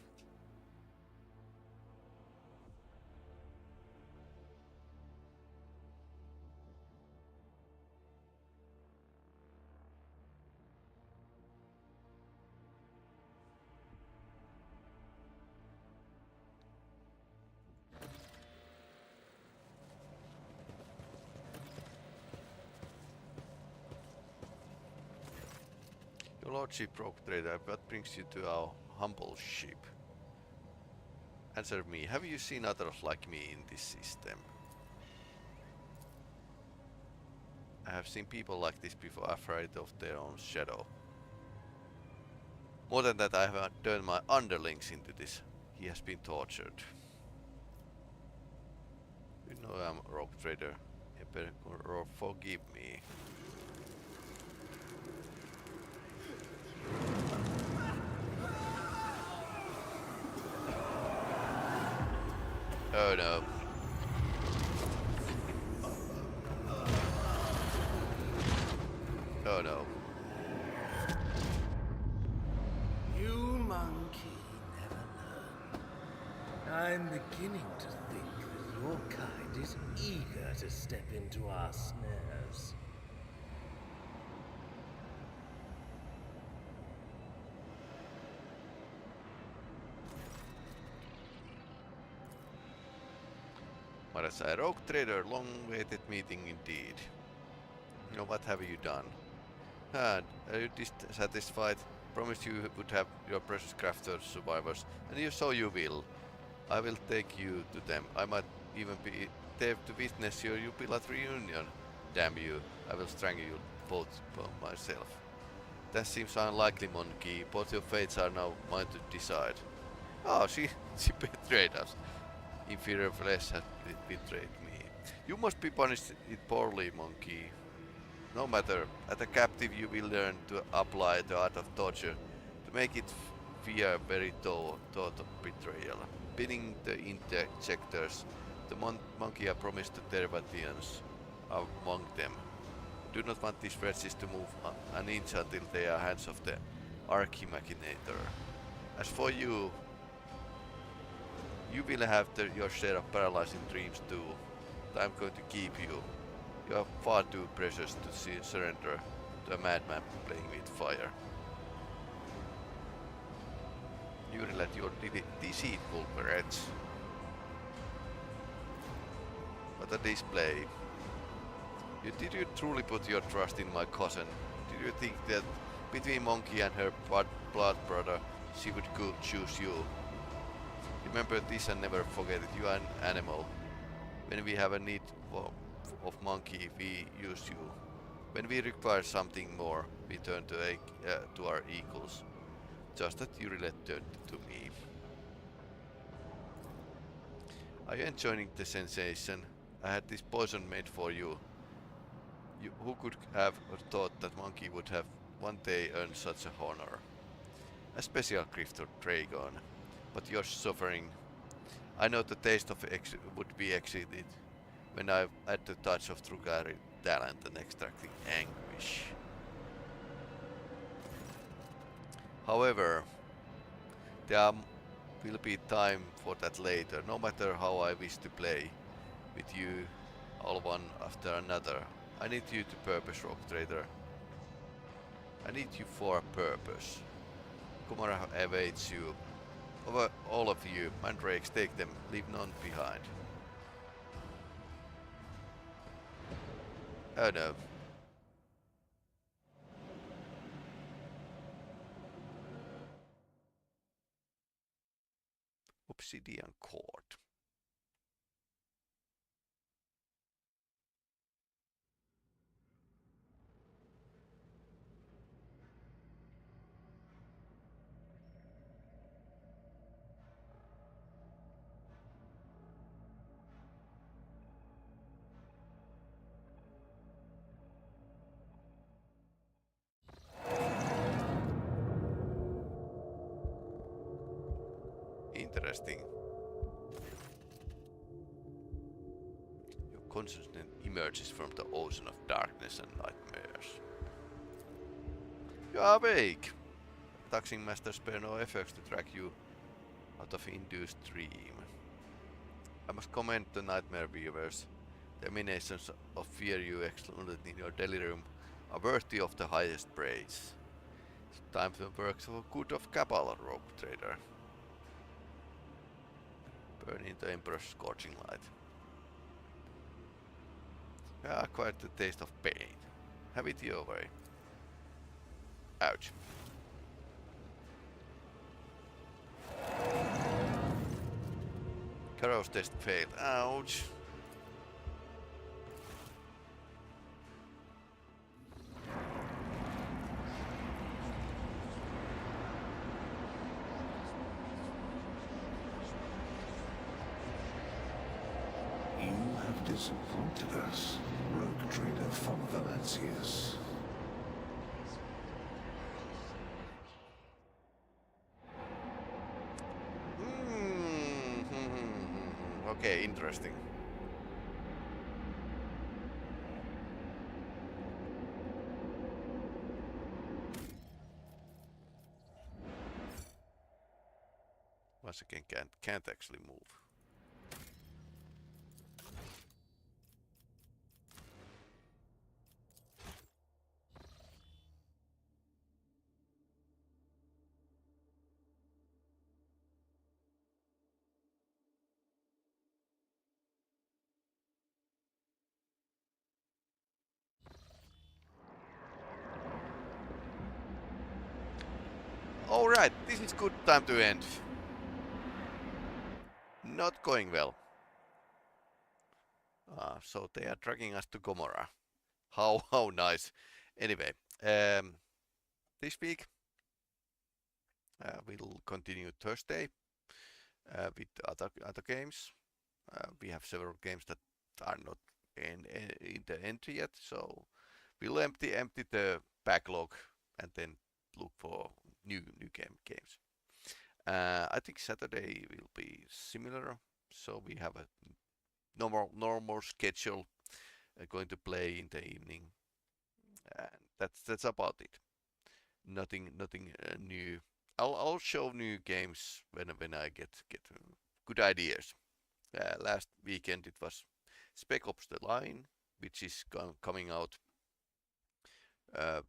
Your lordship, rogue trader, what brings you to our humble ship? Answer me, have you seen others like me in this system? I have seen people like this before, afraid of their own shadow. More than that, I have turned my underlings into this. He has been tortured. You know I'm a rogue trader. Or forgive me. Oh no. Oh no. You monkey never learn. I'm beginning to think that your kind is eager to step into our snares. Marasai rogue trader, long-awaited meeting indeed. Now what have you done? Are you dissatisfied? Promised you would have your precious crafters survivors, and so you will. I will take you to them. I might even be there to witness your jubilant reunion. Damn you, I will strangle you both myself. That seems unlikely, monkey. Both your fates are now mine to decide. Oh, she betrayed us. Inferior flesh has betrayed me. You must be punished poorly, monkey. No matter, as a captive you will learn to apply the art of torture to make it fear very thought of betrayal. Pinning the injectors, the monkey I promised to their guardians among them. Do not want these wretches to move an inch until they are hands of the Archimachinator. As for you, you will have your share of paralyzing dreams too. But I'm going to keep you. You are far too precious to surrender to a madman playing with fire. You let your deceitful wretch. What a display. Did you truly put your trust in my cousin? Did you think that between Monkey and her blood brother she would choose you? Remember this and never forget it. You are an animal. When we have a need of Monkey, we use you. When we require something more, we turn to our equals. Just that you relate to me. Are you enjoying the sensation? I had this poison made for you. Who could have thought that Monkey would have one day earned such a honor? A special gift to Dragon. But your suffering. I know the taste of would be exceeded when I had the touch of Drukhari talent and extracting anguish. However, there will be time for that later, no matter how I wish to play with you all one after another. I need you to purpose, rogue trader. I need you for a purpose. Kumara awaits you. Over all of you, mandrakes, take them, leave none behind. Oh no. Obsidian cord. Interesting. Your consciousness emerges from the ocean of darkness and nightmares. You are awake! Taxing masters spare no efforts to drag you out of induced dream. I must commend the nightmare weavers. The emanations of fear you exploded in your delirium are worthy of the highest praise. It's time to work for good of Cabal, rogue trader. Burn in the Emperor's scorching light. Ah, quite the taste of pain. Have it your way. Ouch. Carouse test failed. Ouch. have disappointed us, rogue trader von Valancius. Okay, interesting. Once again, can't actually move. Alright, this is good time to end. Not going well. So they are dragging us to Gomorrah. How nice. Anyway, this week we'll continue Thursday with other games. We have several games that are not in the entry yet, so we'll empty the backlog and then look for new games. I think Saturday will be similar, so we have a normal schedule going to play in the evening. That's about it. Nothing new. I'll show new games when I get good ideas. Last weekend it was Spec Ops: The Line, which is coming out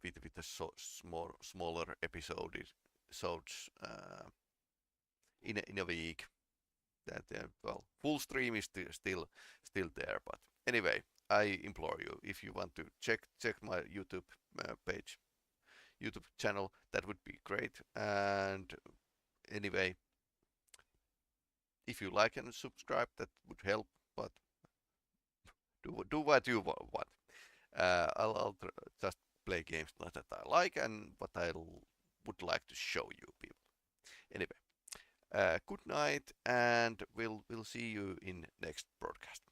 with a smaller episodes in a week. That well, full stream is still there, but anyway, I implore you, if you want to check my YouTube page, YouTube channel, that would be great. And anyway, if you like and subscribe, that would help. But do what you want. I'll just play games that I like and what I would like to show you people. Anyway, good night, and we'll see you in next broadcast.